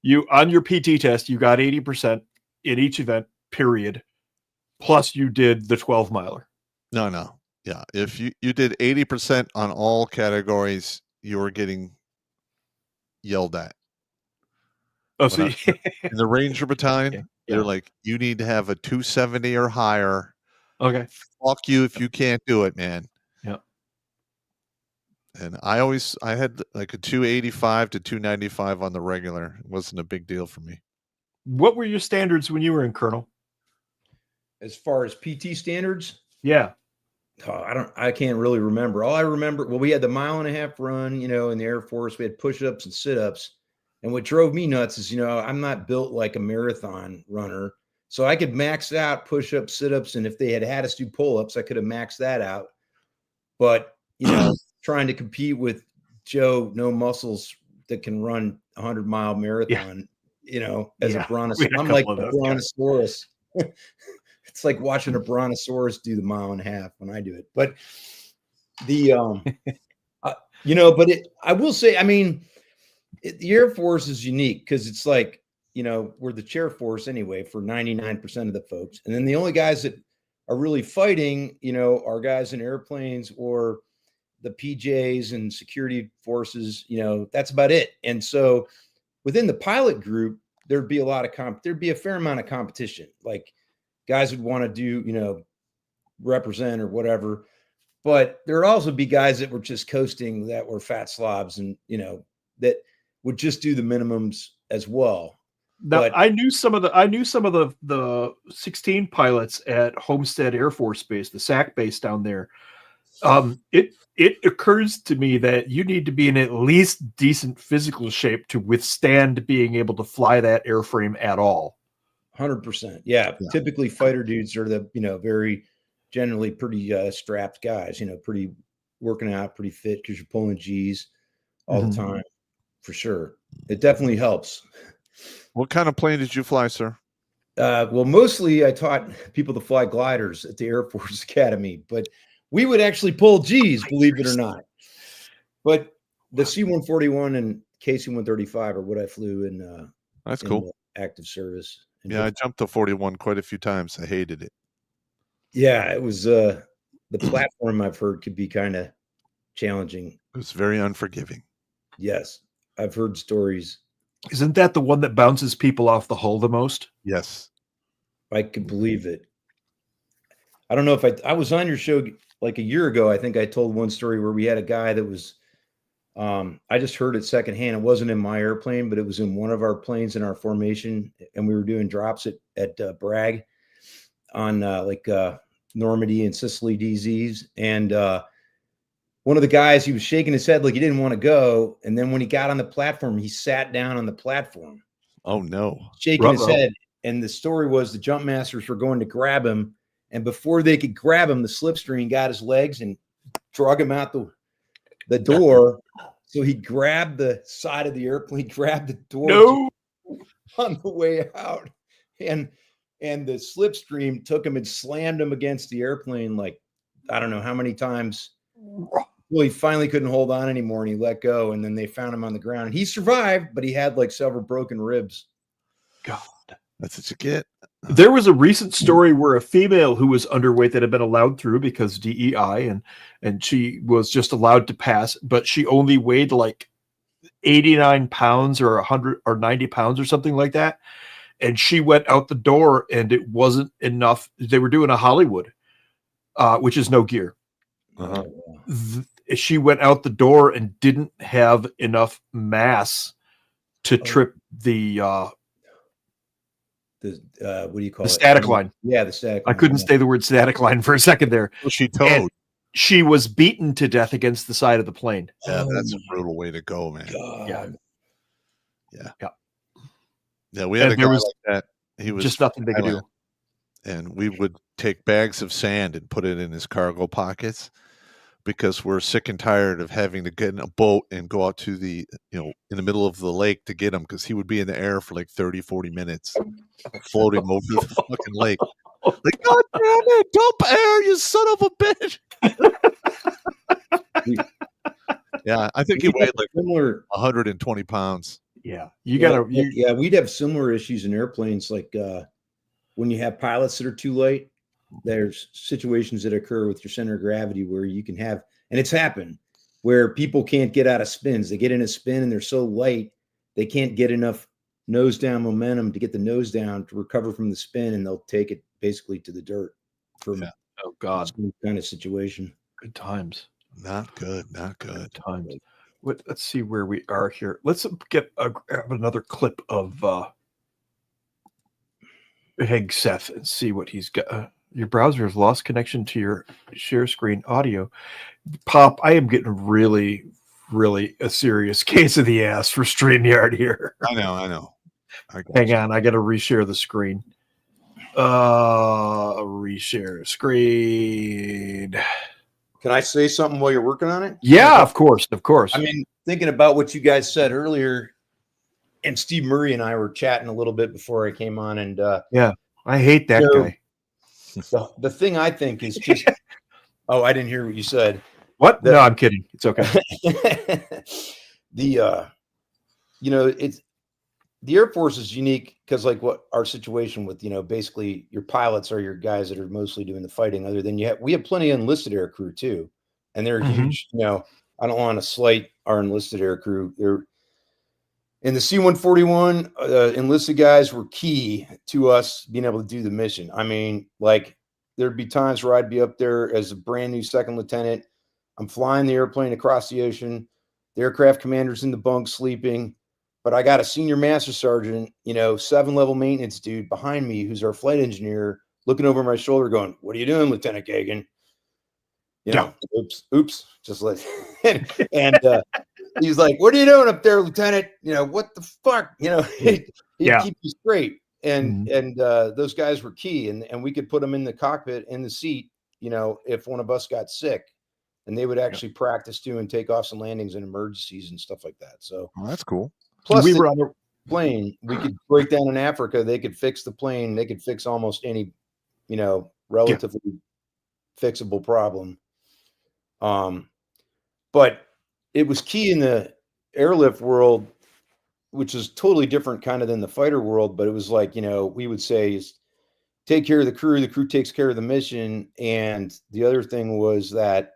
You on your PT test, you got 80% in each event, period. Plus you did the 12 miler. No. Yeah. If you did 80% on all categories, you were getting yelled at. Oh, see, in the Ranger Battalion, they're like, you need to have a 270 or higher. Okay. Fuck you if you can't do it, man. Yeah. And I had like a 285 to 295 on the regular. It wasn't a big deal for me. What were your standards when you were in Colonel? As far as PT standards? Yeah. Oh, I can't really remember. All I remember, well, we had the 1.5 mile run, in the Air Force. We had push-ups and sit-ups. And what drove me nuts is, I'm not built like a marathon runner. So I could max out push-ups, sit-ups, and if they had us do pull-ups, I could have maxed that out. But, trying to compete with Joe, no muscles, that can run 100-mile marathon, as a brontosaurus. I'm like a brontosaurus. It's like watching a brontosaurus do the 1.5 miles when I do it. But I will say, I mean, the Air Force is unique because it's like, we're the chair force anyway for 99% of the folks. And then the only guys that are really fighting, are guys in airplanes or the PJs and security forces, that's about it. And so within the pilot group, there'd be a fair amount of competition. Like guys would want to do, represent or whatever. But there'd also be guys that were just coasting, that were fat slobs and, that would just do the minimums as well. Now, I knew some of the 16 pilots at Homestead Air Force Base, the SAC base down there. It occurs to me that you need to be in at least decent physical shape to withstand being able to fly that airframe at all. 100%. Yeah. Typically fighter dudes are the, very generally pretty strapped guys, pretty working out, pretty fit because you're pulling G's all the time. For sure. It definitely helps. What kind of plane did you fly, sir? Well, mostly I taught people to fly gliders at the Air Force Academy, but we would actually pull G's, believe it or not. But the C-141 and KC-135 are what I flew in. That's cool. Active service. Yeah, I jumped to 41 quite a few times. I hated it. Yeah, it was the platform I've heard could be kind of challenging. It was very unforgiving. Yes, I've heard stories. Isn't that the one that bounces people off the hull the most? Yes. I could believe it. I don't know if I was on your show like a year ago. I think I told one story where we had a guy that was, I just heard it secondhand. It wasn't in my airplane, but it was in one of our planes in our formation. And we were doing drops at Bragg on Normandy and Sicily DZs. And one of the guys, he was shaking his head like he didn't want to go. And then when he got on the platform, he sat down on the platform. Oh no. Shaking his head. And the story was the jump masters were going to grab him, and before they could grab him, the slipstream got his legs and drug him out the door. So he grabbed the side of the airplane, grabbed the door on the way out, and the slipstream took him and slammed him against the airplane like I don't know how many times. Well, he finally couldn't hold on anymore, and he let go. And then they found him on the ground, and he survived, but he had like several broken ribs. God, that's what you get. There was a recent story where a female who was underweight that had been allowed through because DEI, and she was just allowed to pass, but she only weighed like 89 pounds or 100 or 90 pounds or something like that. And she went out the door, and it wasn't enough. They were doing a Hollywood, which is no gear. Uh-huh. She went out the door and didn't have enough mass to trip the what do you call the static line. Yeah, the static line. I couldn't say the word static line for a second there. Well, she towed. She was beaten to death against the side of the plane. Yeah, that's a brutal way to go, man. God. Yeah, we had a guy like that. He was just nothing they could do. And we would take bags of sand and put it in his cargo pockets because we're sick and tired of having to get in a boat and go out to the, in the middle of the lake to get him, because he would be in the air for like 30, 40 minutes floating over the fucking lake. Like, God damn it, dump air, you son of a bitch. Yeah, I think he weighed like similar 120 pounds. Yeah, we'd have similar issues in airplanes, like when you have pilots that are too light. There's situations that occur with your center of gravity where you can have, and it's happened, where people can't get out of spins. They get in a spin and they're so light they can't get enough nose down momentum to get the nose down to recover from the spin, and they'll take it basically to the dirt. Oh God, kind of situation. Good times. Not good. Good times. Let's see where we are here. Let's grab another clip of Heg Seth and see what he's got. Your browser has lost connection to your share screen audio. Pop, I am getting really, really a serious case of the ass for StreamYard here. I know. Hang on, I got to reshare the screen. Reshare screen. Can I say something while you're working on it? Yeah, of course. I mean, thinking about what you guys said earlier, and Steve Murray and I were chatting a little bit before I came on, and yeah, I hate that guy. The thing I think is just oh, I didn't hear what you said. What? No, I'm kidding. It's okay. It's the Air Force is unique because, like, what our situation with, basically your pilots are your guys that are mostly doing the fighting. Other than we have plenty of enlisted air crew too, and they're huge. I don't want to slight our enlisted air crew. They're in the C-141. Enlisted guys were key to us being able to do the mission. I mean, like, there'd be times where I'd be up there as a brand new second lieutenant. I'm flying the airplane across the ocean. The aircraft commander's in the bunk sleeping, but I got a senior master sergeant, 7-level maintenance dude behind me, who's our flight engineer, looking over my shoulder going, "What are you doing, Lieutenant Kagan?" Oops, just like, and he's like, "What are you doing up there, Lieutenant? What the fuck?" He'd keep you straight. And those guys were key, and we could put them in the cockpit, in the seat, if one of us got sick, and they would actually practice doing takeoffs and landings and emergencies and stuff like that. So that's cool. Plus, we were on the plane. We could break down in Africa. They could fix the plane. They could fix almost any, relatively fixable problem. But it was key in the airlift world, which is totally different kind of than the fighter world. But it was like, we would say is take care of the crew takes care of the mission. And the other thing was that,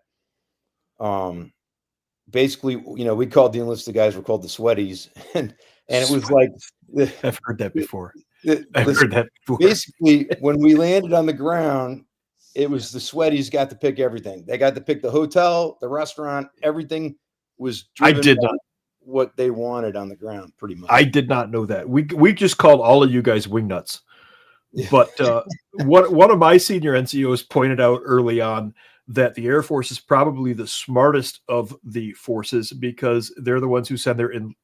basically, we called the enlisted guys, were called the sweaties. And it was like, I've heard that before. Basically, when we landed on the ground, it was the sweaties got to pick everything. They got to pick the hotel, the restaurant, everything was I did not what they wanted on the ground, pretty much. I did not know that. We just called all of you guys wingnuts. But one of my senior NCOs pointed out early on that the Air Force is probably the smartest of the forces because they're the ones who send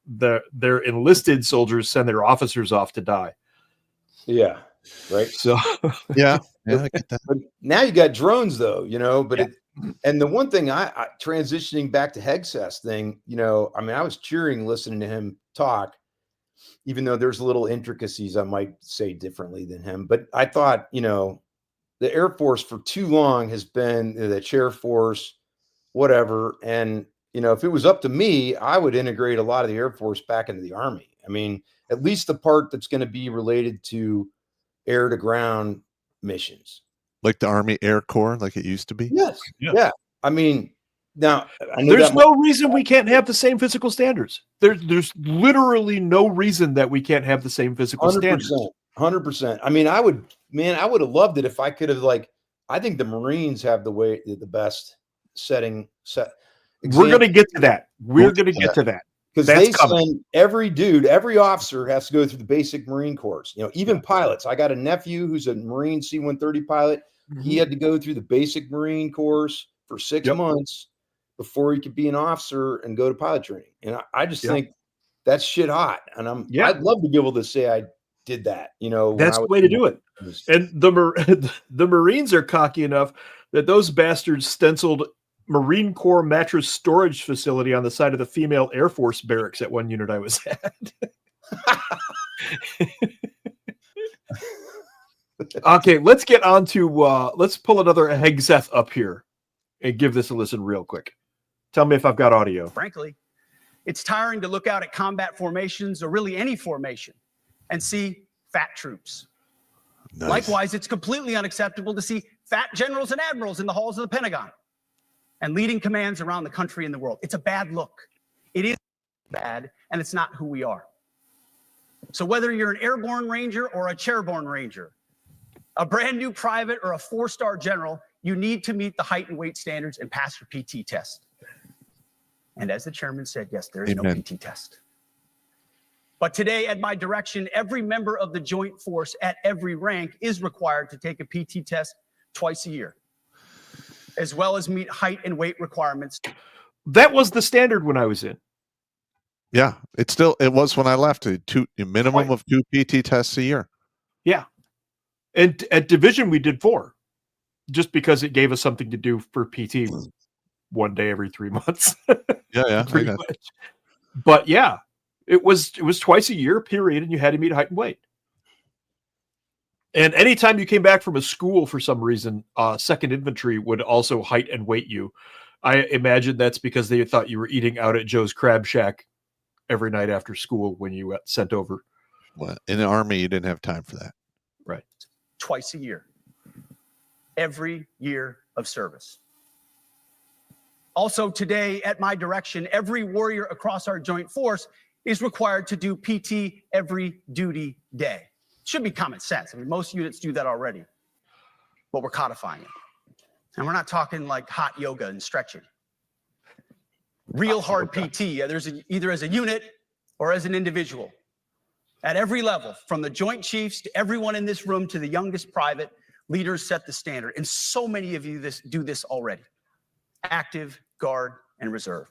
their enlisted soldiers send their officers off to die. Yeah. Right. So yeah, I get that. But now you got drones though, but and the one thing I transitioning back to Hegseth's thing, I mean, I was cheering listening to him talk, even though there's little intricacies I might say differently than him. But I thought, the Air Force for too long has been the chair force, whatever. And, if it was up to me, I would integrate a lot of the Air Force back into the Army. I mean, at least the part that's going to be related to air to ground missions. Like the Army Air Corps, like it used to be? Yes. Yeah. I mean, now there's no reason we can't have the same physical standards. There's literally no reason that we can't have the same physical 100%, standards. 100%. I mean, I would have loved it if I could have I think the Marines have the best set. We're going to get to that. We're going to get to that. Because they send every officer has to go through the basic Marine course. Even pilots. I got a nephew who's a Marine C-130 pilot. Mm-hmm. He had to go through the basic Marine course for 6 months before he could be an officer and go to pilot training. And I just think that's shit hot. And I'd love to be able to say I did that. That's the way to do it. And the Marines are cocky enough that those bastards stenciled Marine Corps mattress storage facility on the side of the female Air Force barracks at one unit I was at. Okay, let's get on to let's pull another Hegseth up here and give this a listen real quick. Tell me if I've got audio. Frankly, it's tiring to look out at combat formations or really any formation and see fat troops. Nice. Likewise, it's completely unacceptable to see fat generals and admirals in the halls of the Pentagon and leading commands around the country and the world. It's a bad look. It is bad, and it's not who we are. So whether you're an airborne ranger or a chairborne ranger, a brand new private or a 4-star general, you need to meet the height and weight standards and pass your PT test. And as the chairman said, yes, there is no PT test. But today, at my direction, every member of the Joint Force at every rank is required to take a PT test twice a year, as well as meet height and weight requirements. That was the standard when I was in. Yeah, it was when I left. A minimum of 2 PT tests a year. Yeah. And at division, we did 4, just because it gave us something to do for PT one day every 3 months. Yeah. Pretty much. But yeah, it was twice a year period, and you had to meet height and weight. And anytime you came back from a school for some reason, 2nd Infantry would also height and weight you. I imagine that's because they thought you were eating out at Joe's Crab Shack every night after school when you got sent over. Well, in the Army, you didn't have time for that. Right. Twice a year. Every year of service. Also today, at my direction, every warrior across our Joint Force is required to do PT every duty day. Should be common sense. I mean, most units do that already, but we're codifying it. And we're not talking like hot yoga and stretching. Real hard PT, either as a unit or as an individual. At every level, from the Joint Chiefs to everyone in this room to the youngest private, leaders set the standard. And so many of you do this already. Active, Guard, and Reserve.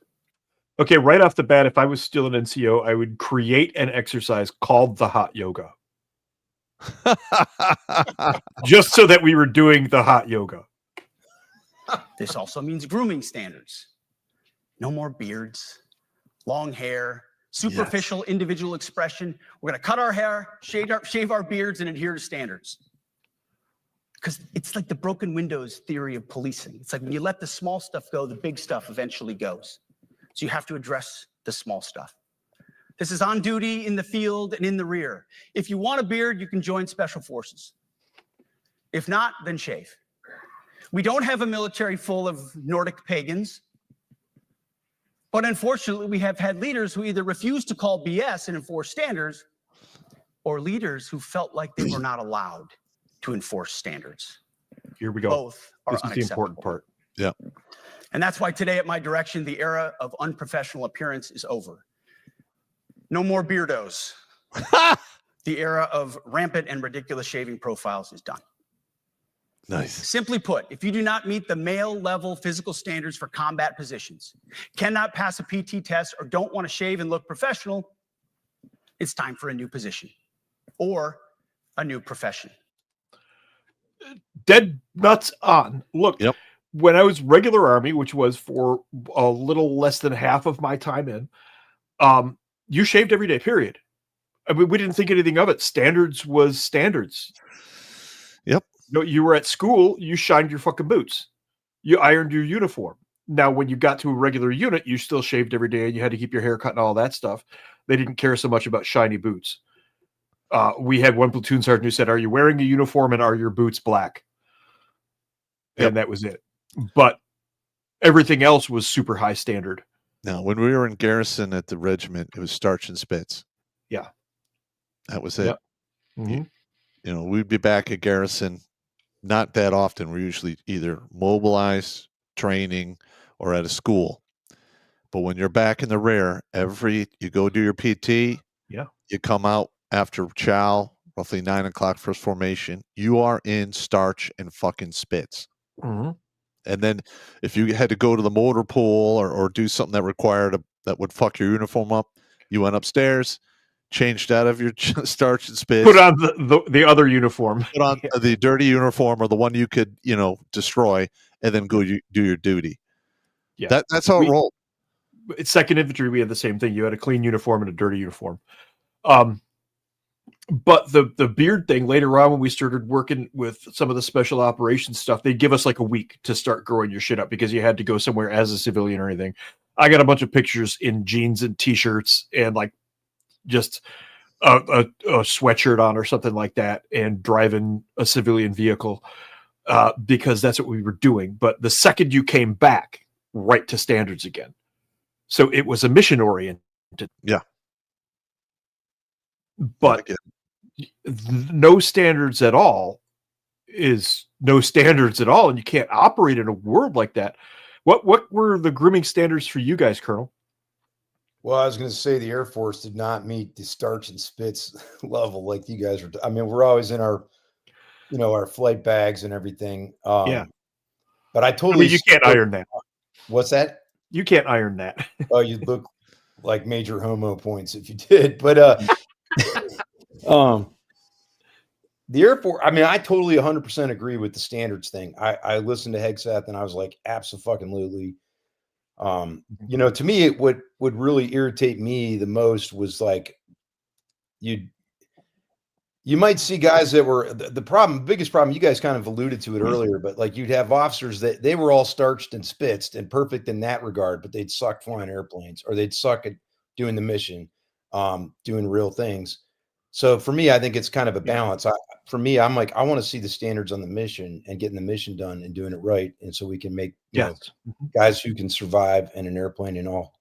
Okay, right off the bat, if I was still an NCO, I would create an exercise called the hot yoga. Just so that we were doing the hot yoga. This also means grooming standards. No more beards, long hair, superficial individual expression. We're going to cut our hair, shave our beards, and adhere to standards. Because it's like the broken windows theory of policing. It's like when you let the small stuff go, the big stuff eventually goes. So you have to address the small stuff. This is on duty, in the field, and in the rear. If you want a beard, you can join Special Forces. If not, then shave. We don't have a military full of Nordic pagans. But unfortunately, we have had leaders who either refuse to call BS and enforce standards, or leaders who felt like they were not allowed to enforce standards. Here we go. Both are This is the important part. Yeah. And that's why today, at my direction, the era of unprofessional appearance is over. No more beardos. the era of rampant and ridiculous shaving profiles is done. Nice. Simply put, if you do not meet the male level physical standards for combat positions, cannot pass a PT test, or don't want to shave and look professional, it's time for a new position or a new profession. Dead nuts on. Look, when I was regular Army, which was for a little less than half of my time in, you shaved every day, period. I mean, we didn't think anything of it. Standards was standards. Yep. You were at school, you shined your fucking boots. You ironed your uniform. Now, when you got to a regular unit, you still shaved every day and you had to keep your hair cut and all that stuff. They didn't care so much about shiny boots. We had one platoon sergeant who said, "Are you wearing a uniform and are your boots black?" And that was it. But everything else was super high standard. Now, when we were in garrison at the regiment, it was starch and spits. Yeah. That was it. Yep. Mm-hmm. You know, we'd be back at garrison not that often. We're usually either mobilized, training, or at a school. But when you're back in the rear, you go do your PT, you come out after chow, roughly 9 o'clock first formation, you are in starch and fucking spits. Mm-hmm. And then if you had to go to the motor pool or do something that would fuck your uniform up, you went upstairs, changed out of your starch and spits, put on the other uniform, put on the dirty uniform or the one you could destroy, and then go do your duty. Yeah, that's how it rolled. It's 2nd Infantry. We had the same thing. You had a clean uniform and a dirty uniform. But the beard thing later on, when we started working with some of the special operations stuff, they'd give us like a week to start growing your shit up because you had to go somewhere as a civilian or anything. I got a bunch of pictures in jeans and t-shirts and like just a sweatshirt on or something like that and driving a civilian vehicle because that's what we were doing. But the second you came back, right to standards again. So it was a mission oriented. Yeah. But no standards at all is no standards at all. And you can't operate in a world like that. What were the grooming standards for you guys, Colonel? Well, I was going to say the Air Force did not meet the starch and spits level like you guys were. I mean, we're always in our, our flight bags and everything. Yeah. But I totally. You can't iron that. What's that? You can't iron that. Oh, you'd look like major homo points if you did. But the Air Force, I mean, I totally 100% agree with the standards thing. I listened to Hegseth and I was like, absolutely. To me, what would really irritate me the most was like, you might see guys that were the biggest problem, you guys kind of alluded to it earlier, but like you'd have officers that they were all starched and spitzed and perfect in that regard, but they'd suck flying airplanes or they'd suck at doing the mission, doing real things. So for me, I think it's kind of a balance. I'm like, I want to see the standards on the mission and getting the mission done and doing it right. And so we can make guys who can survive in an airplane in all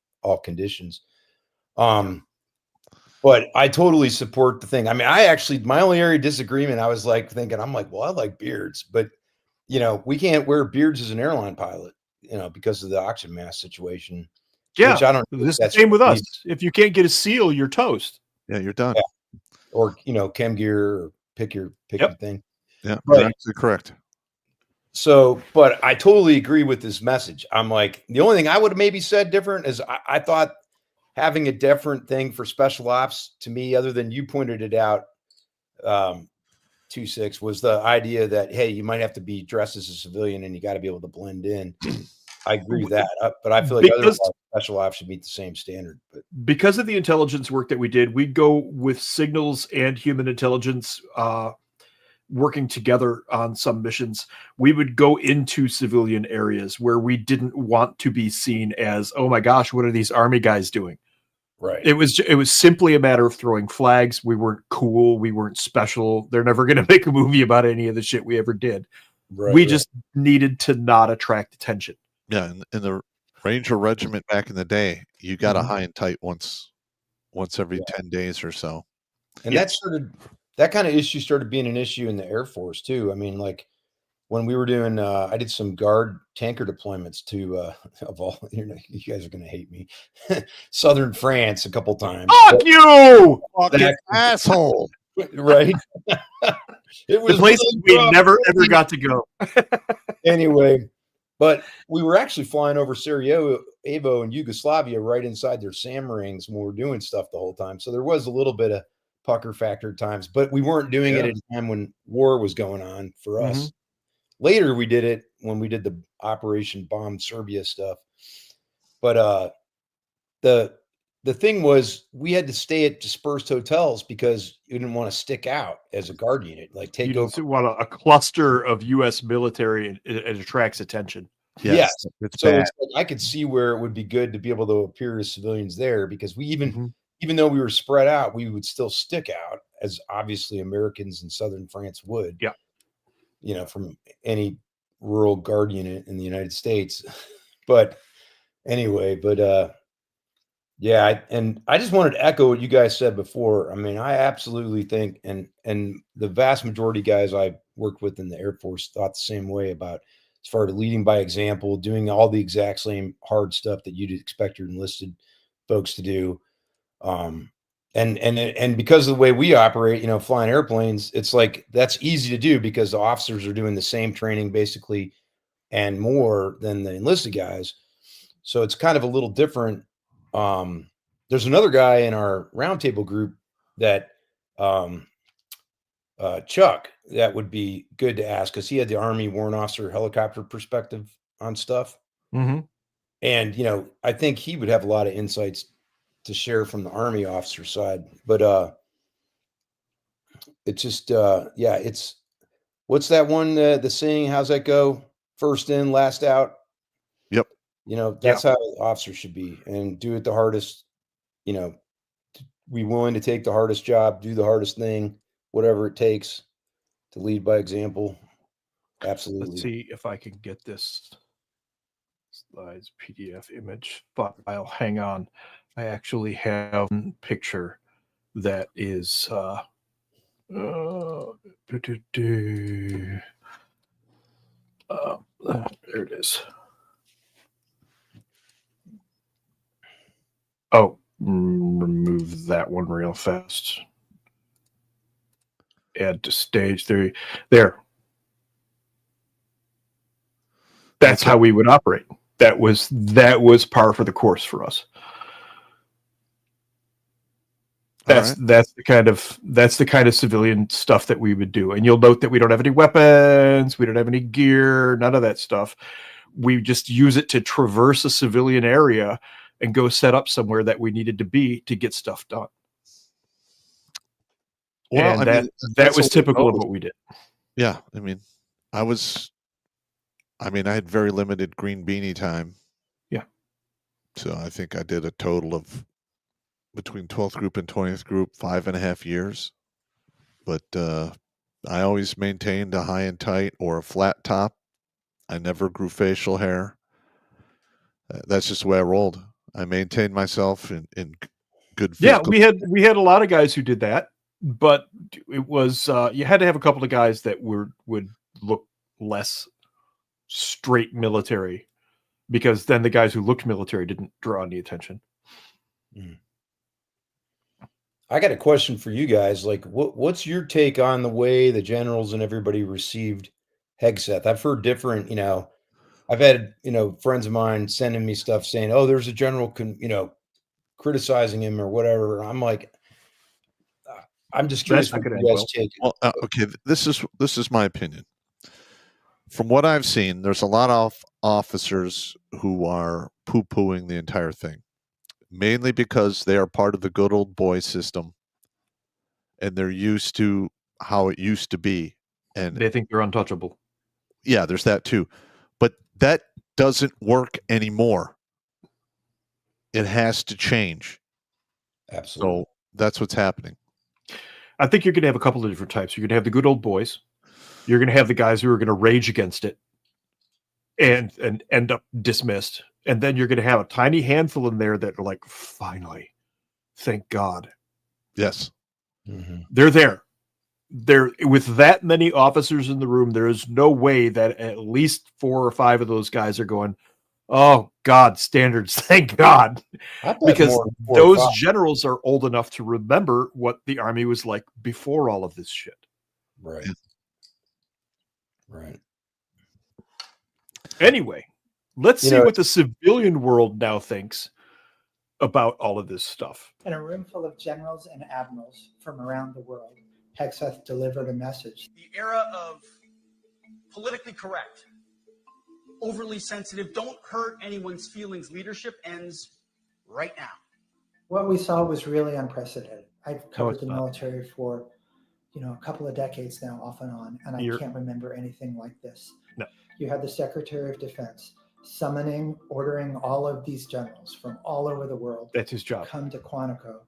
conditions. But I totally support the thing. I mean, my only area of disagreement, I was like thinking, I'm like, well, I like beards, but we can't wear beards as an airline pilot, because of the oxygen mask situation. Yeah. Which I don't know. This is the same with us. If you can't get a SEAL, you're toast. Yeah, you're done. Yeah. Or, chem gear or pick your thing. Yeah, you're actually correct. So, but I totally agree with this message. I'm like, the only thing I would have maybe said different is I thought having a different thing for special ops to me, other than you pointed it out, 2-6, was the idea that, hey, you might have to be dressed as a civilian and you got to be able to blend in. I agree with that, but I feel like other special ops should meet the same standard. But because of the intelligence work that we did, we'd go with signals and human intelligence working together on some missions. We would go into civilian areas where we didn't want to be seen as, oh my gosh, what are these Army guys doing? Right. It was simply a matter of throwing flags. We weren't cool. We weren't special. They're never going to make a movie about any of the shit we ever did. Right, we just needed to not attract attention. Yeah, in the Ranger Regiment back in the day, you got a high and tight once every 10 days or so. And that kind of issue started being an issue in the Air Force too. I mean, like when we were doing, I did some guard tanker deployments to, of all, you guys are going to hate me, Southern France a couple times. Fuck you! Fucking asshole. Right. It was the places really we rough. never ever got to go. Anyway, but we were actually flying over Sarajevo and Yugoslavia right inside their SAM rings when we were doing stuff the whole time. So there was a little bit of pucker factor at times, but we weren't doing it at a time when war was going on for us. Later, we did it when we did the Operation Bomb Serbia stuff. But the thing was, we had to stay at dispersed hotels because you didn't want to stick out as a guard unit. Like take You over. didn't want a cluster of U.S. military, and it attracts attention. Yes. It's So bad. it's like, I could see where it would be good to be able to appear as civilians there, because we even though we were spread out, we would still stick out, as obviously Americans in southern France would. Yeah. You know, from any rural guard unit in the United States. But anyway, yeah, I just wanted to echo what you guys said before. I mean, I absolutely think, and the vast majority of guys I worked with in the Air Force thought the same way about, as far as leading by example, doing all the exact same hard stuff that you'd expect your enlisted folks to do. And because of the way we operate, you know, flying airplanes, it's like that's easy to do because the officers are doing the same training basically and more than the enlisted guys. So it's kind of a little different. There's another guy in our roundtable group that Chuck, that would be good to ask, because he had the Army warrant officer helicopter perspective on stuff. And, you know, I think he would have a lot of insights to share from the Army officer side. But it's just, yeah, it's, what's that one, the saying, how's that go? First in, last out. Yep. You know, that's how the officer should be, and do it the hardest, you know, be willing to take the hardest job, do the hardest thing, whatever it takes to lead by example. Absolutely. Let's see if I can get this slides PDF image file. Hang on. I actually have a picture that is there it is. Oh, remove that one real fast. Add to stage 3. There. That's how we would operate. That was par for the course for us. That's the kind of civilian stuff that we would do. And you'll note that we don't have any weapons, we don't have any gear, none of that stuff. We just use it to traverse a civilian area and go set up somewhere that we needed to be to get stuff done. Well, and that was typical of what we did. Yeah, I mean, I had very limited green beanie time. Yeah. So I think I did a total of, between 12th group and 20th group, 5.5 years. But I always maintained a high and tight or a flat top. I never grew facial hair. That's just the way I rolled. I maintained myself in good physical. Yeah, we had a lot of guys who did that, but it was you had to have a couple of guys that would look less straight military, because then the guys who looked military didn't draw any attention. I got a question for you guys. Like, what's your take on the way the generals and everybody received Hegseth? I've heard different, you know, I've had, you know, friends of mine sending me stuff saying, oh, there's a general, criticizing him or whatever. I'm like, I'm just curious what you guys take. Well, okay, this is my opinion. From what I've seen, there's a lot of officers who are poo-pooing the entire thing, mainly because they are part of the good old boy system, and they're used to how it used to be, and they think they're untouchable. Yeah, there's that too, but that doesn't work anymore. It has to change. Absolutely. So that's what's happening. I think you're going to have a couple of different types. You're going to have the good old boys. You're going to have the guys who are going to rage against it and end up dismissed. And then you're going to have a tiny handful in there that are like, finally, thank God. Yes. They're there. There, with that many officers in the room, there is no way that at least 4 or 5 of those guys are going, Oh God, standards! Thank God, because more than 4 or those 5. generals are old enough to remember what the army was like before all of this shit. Right. Right. Anyway, let's see what the civilian world now thinks about all of this stuff. In a room full of generals and admirals from around the world, Hegseth delivered a message. The era of politically correct, overly sensitive, don't hurt anyone's feelings leadership ends right now. What we saw was really unprecedented. I've covered the not. military for, a couple of decades now, off and on, and I can't remember anything like this. No. You had the Secretary of Defense ordering all of these generals from all over the world. That's his job. Come to Quantico,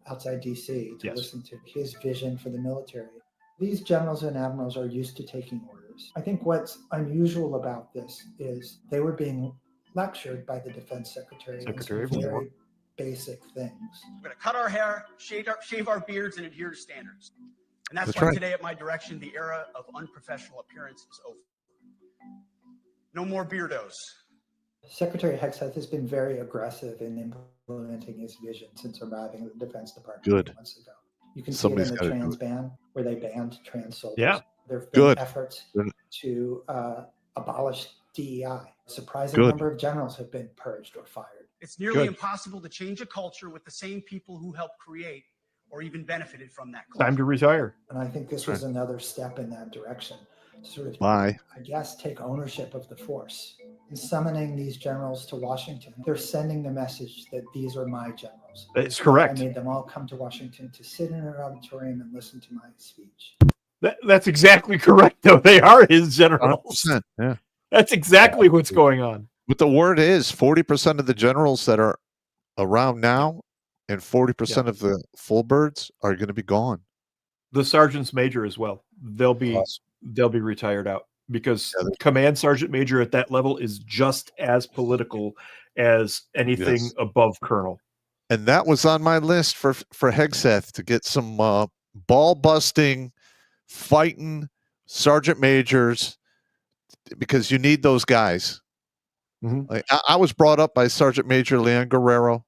outside DC, to listen to his vision for the military. These generals and admirals are used to taking orders. I think what's unusual about this is they were being lectured by the Defense Secretary on some very basic things. We're going to cut our hair, shave our beards, and adhere to standards. And that's why today, at my direction, the era of unprofessional appearance is over. No more beardos. Secretary Hegseth has been very aggressive in implementing his vision since arriving at the Defense Department Good. months ago. You can see it in the trans ban, where they banned trans soldiers. Yeah. There have been efforts to abolish DEI. A surprising number of generals have been purged or fired. It's nearly impossible to change a culture with the same people who helped create or even benefited from that culture. Time to retire. And I think this was another step in that direction. To sort of, I guess, take ownership of the force. In summoning these generals to Washington, they're sending the message that these are my generals. That's correct. I made them all come to Washington to sit in an auditorium and listen to my speech. That's exactly correct, though. They are his generals. 100%, yeah. That's exactly what's going on. But the word is 40% of the generals that are around now and 40% of the full birds are going to be gone. The sergeants major as well. They'll be retired out because command sergeant major at that level is just as political as anything above colonel. And that was on my list for Hegseth to get some ball busting, fighting sergeant majors, because you need those guys. Mm-hmm. Like I was brought up by Sergeant Major Leon Guerrero,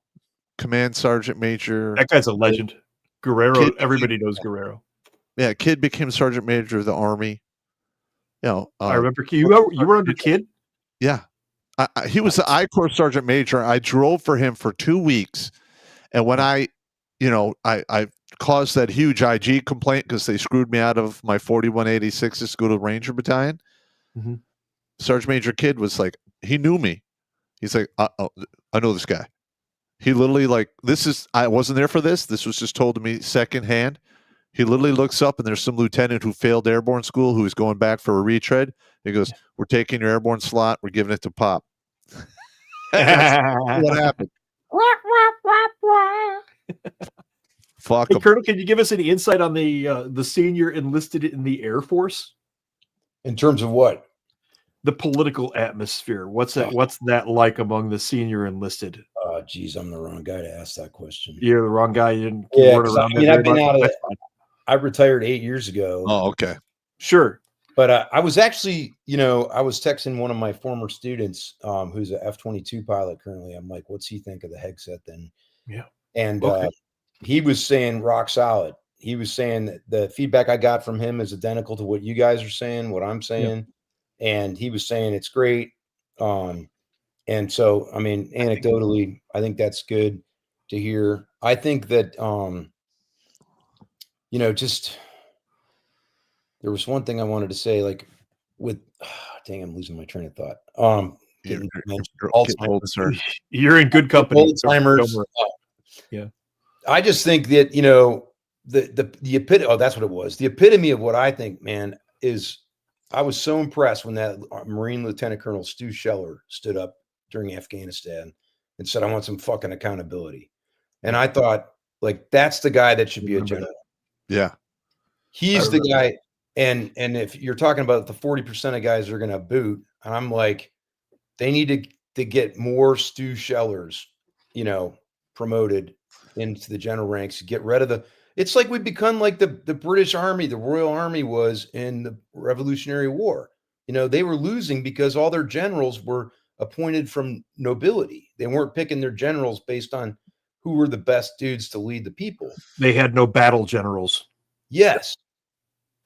Command Sergeant Major. That guy's a legend. Guerrero, everybody knows Guerrero. Yeah, Kid became Sergeant Major of the Army. I remember you were under Kid. Yeah, he was the I Corps Sergeant Major. I drove for him for 2 weeks, and when I caused that huge IG complaint because they screwed me out of my 4186 to go to Ranger Battalion. Mm-hmm. Sergeant Major Kid was like, he knew me. He's like, I know this guy. He literally I wasn't there for this. This was just told to me secondhand. He literally looks up and there's some lieutenant who failed airborne school who is going back for a retread. He goes, "We're taking your airborne slot. We're giving it to Pop." What happened? Fuck. Hey, Colonel, can you give us any insight on the senior enlisted in the Air Force? In terms of what? The political atmosphere. What's that like among the senior enlisted? Geez, I'm the wrong guy to ask that question. You're the wrong guy. You didn't. I've been out of it. I retired 8 years ago. Oh, okay. Sure. But I was actually, I was texting one of my former students, who's an F-22 pilot currently. I'm like, what's he think of the Hegseth thing? Yeah. And he was saying rock solid. He was saying that the feedback I got from him is identical to what you guys are saying, what I'm saying. Yeah. And he was saying it's great. And so, I mean, anecdotally, I think that's good to hear. I think that, just there was one thing I wanted to say, like with, dang, I'm losing my train of thought. Alzheimer's. You're in good company. Alzheimer's. Yeah. I just think that, the epitome, that's what it was. The epitome of what I think, man, is I was so impressed when that Marine Lieutenant Colonel Stu Scheller stood up during Afghanistan and said, I want some fucking accountability. And I thought, like, that's the guy that should be a general. Yeah. He's the guy. And if you're talking about the 40% of guys that are going to boot, I'm like, they need to get more Stu Schellers, promoted into the general ranks, get rid of it's like we've become like the British Army, the Royal Army was in the Revolutionary War. They were losing because all their generals were appointed from nobility. They weren't picking their generals based on who were the best dudes to lead the people. They had no battle generals. Yes.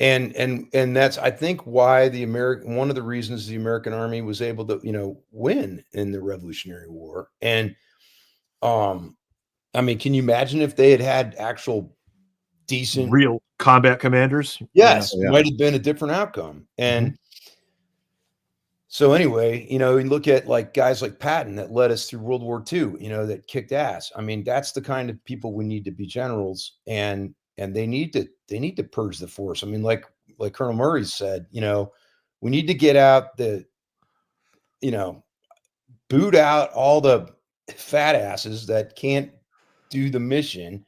And that's, I think, why one of the reasons the American army was able to, win in the Revolutionary War. And, I mean, can you imagine if they had actual decent real combat commanders? Yes, might have been a different outcome. And so anyway, you look at like guys like Patton that led us through World War II, that kicked ass. I mean, that's the kind of people we need to be generals, and they need to purge the force. I mean, like Colonel Murray said, we need to get out boot out all the fat asses that can't do the mission.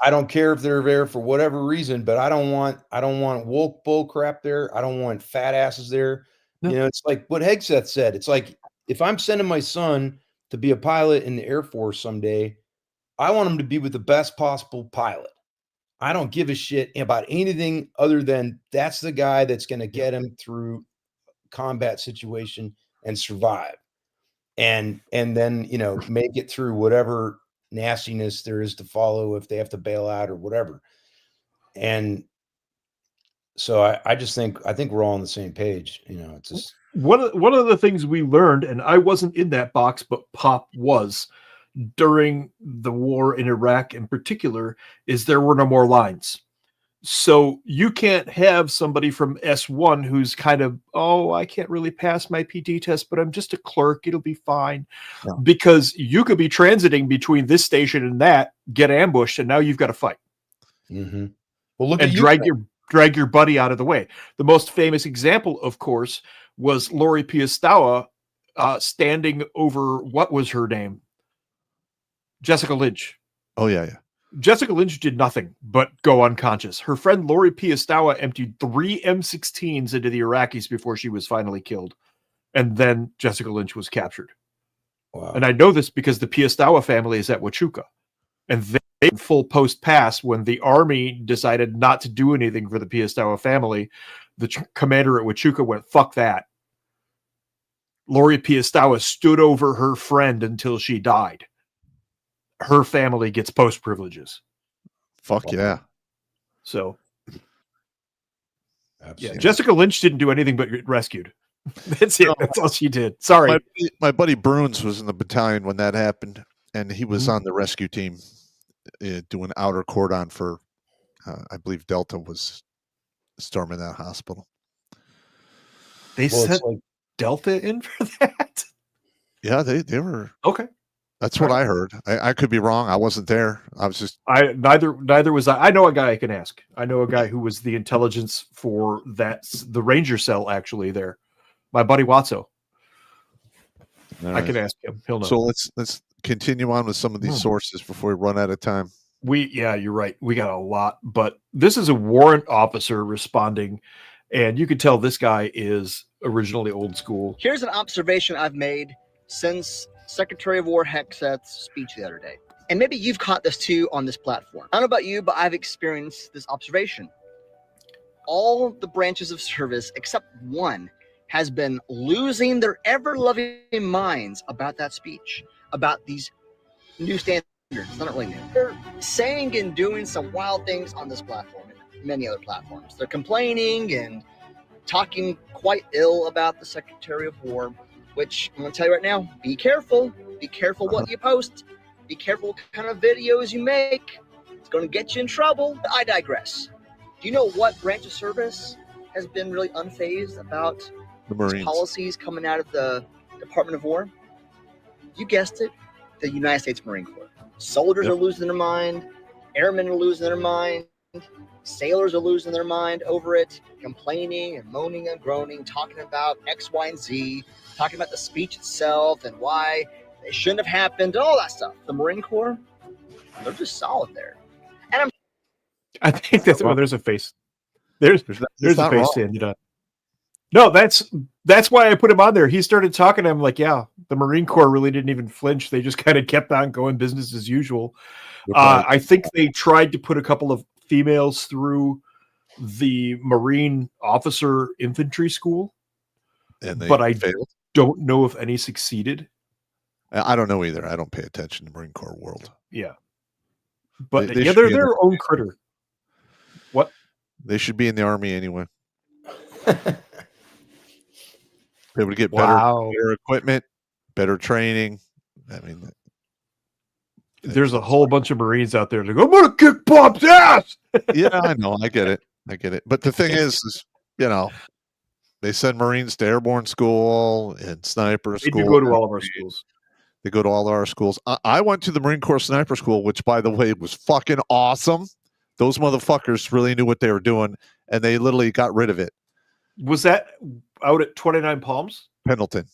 I don't care if they're there for whatever reason, but I don't want woke bull crap there. I don't want fat asses there. No. It's like what Hegseth said. It's like, if I'm sending my son to be a pilot in the Air Force someday, I want him to be with the best possible pilot. I don't give a shit about anything other than that's the guy that's going to get him through combat situation and survive. And then, make it through whatever nastiness there is to follow if they have to bail out or whatever. And so I think we're all on the same page. It's just one of the things we learned, and I wasn't in that box, but Pop was during the war in Iraq in particular, is there were no more lines. So you can't have somebody from S1 who's kind of, I can't really pass my PT test, but I'm just a clerk. It'll be fine. Yeah. Because you could be transiting between this station and that, get ambushed, and now you've got to fight. Mm-hmm. Well, look and drag your buddy out of the way. The most famous example, of course, was Lori Piastawa standing over, what was her name? Jessica Lynch. Oh, yeah. Jessica Lynch did nothing but go unconscious. Her friend Lori Piastawa emptied 3 M16s into the Iraqis before she was finally killed. And then Jessica Lynch was captured. Wow. And I know this because the Piastawa family is at Huachuca. And they had full post pass when the army decided not to do anything for the Piastawa family. The commander at Huachuca went, fuck that. Lori Piastawa stood over her friend until she died. Her family gets post privileges. Fuck yeah. So, absolutely. Yeah, Jessica Lynch didn't do anything but get rescued. That's it. That's all she did. Sorry. My buddy Bruins was in the battalion when that happened, and he was on the rescue team doing outer cordon for, I believe Delta was storming that hospital. They sent Delta in for that? Yeah, they were. Okay. That's what I heard. I could be wrong. I wasn't there. I was just neither was I. I know a guy I can ask. I know a guy who was the intelligence for the Ranger cell actually there. My buddy Watso. I can ask him. He'll know. So let's continue on with some of these sources before we run out of time. You're right. We got a lot, but this is a warrant officer responding, and you could tell this guy is originally old school. Here's an observation I've made since Secretary of War Hegseth's speech the other day. And maybe you've caught this too on this platform. I don't know about you, but I've experienced this observation. All the branches of service, except one, has been losing their ever-loving minds about that speech, about these new standards. It's not really new. They're saying and doing some wild things on this platform and many other platforms. They're complaining and talking quite ill about the Secretary of War, which I'm going to tell you right now, be careful. Be careful what you post. Be careful what kind of videos you make. It's going to get you in trouble. I digress. Do you know what branch of service has been really unfazed about the Marines policies coming out of the Department of War? You guessed it, the United States Marine Corps. Soldiers are losing their mind. Airmen are losing their mind. Sailors are losing their mind over it, complaining and moaning and groaning, talking about X, Y, and Z, talking about the speech itself and why it shouldn't have happened, all that stuff. The Marine Corps, they're just solid there. And I think that's there's a face. There's a face to end it on. No, that's why I put him on there. He started talking. I'm like, yeah, the Marine Corps really didn't even flinch. They just kind of kept on going business as usual. I think they tried to put a couple of females through the Marine Officer Infantry School, and they but I failed. don't know if any succeeded. I don't know either. I don't pay attention to Marine Corps world. Yeah. But They they're their own critter. What? They should be in the Army anyway. They would get better equipment, better training. I mean, there's a whole bunch of Marines out there that go, I'm going to kick Bob's ass. Yeah, I know. I get it. But the thing is, they send Marines to airborne school and sniper school. They do go to all of our schools. They go to all of our schools. I went to the Marine Corps sniper school, which, by the way, was fucking awesome. Those motherfuckers really knew what they were doing, and they literally got rid of it. Was that out at 29 Palms? Pendleton.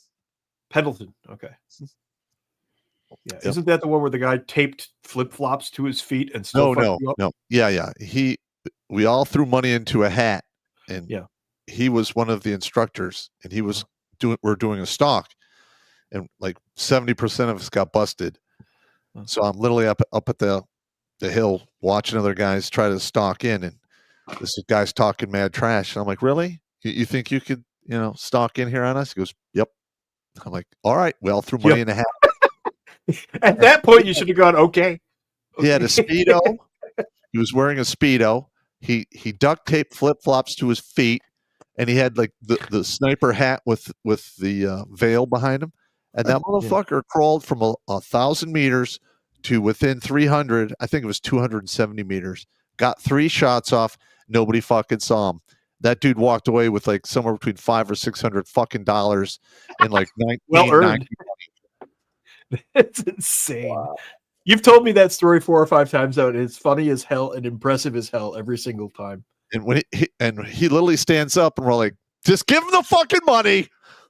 Okay. Yeah. Yep. Isn't that the one where the guy taped flip-flops to his feet and still No. Yeah. We all threw money into a hat, and he was one of the instructors, and he was we're doing a stalk, and like 70% of us got busted. So I'm literally up at the hill watching other guys try to stalk in, and this guy's talking mad trash. And I'm like, really? You think you could, stalk in here on us? He goes, yep. I'm like, all right, we all threw money in a hat. At that point, you should have gone, okay. He had a Speedo. He was wearing a Speedo. He duct taped flip-flops to his feet, and he had like the sniper hat with the veil behind him. And that motherfucker crawled from 1,000 meters to within 300. I think it was 270 meters. Got 3 shots off. Nobody fucking saw him. That dude walked away with like somewhere between $500 or $600 fucking dollars in like 1990. It's insane. Wow. You've told me that story 4 or 5 times out. It's funny as hell and impressive as hell every single time. And when he literally stands up, and we're like, just give him the fucking money.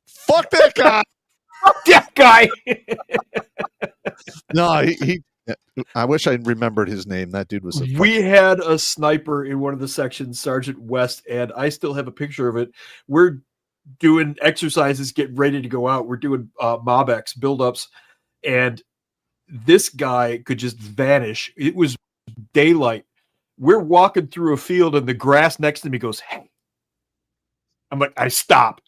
Fuck that guy. Fuck that guy. No, he I wish I remembered his name. That dude was. We had a sniper in one of the sections, Sergeant West, and I still have a picture of it. We're doing exercises, getting ready to go out. We're doing MobX build-ups, and this guy could just vanish. It was daylight. We're walking through a field, and the grass next to me goes, hey. I'm like, I stop.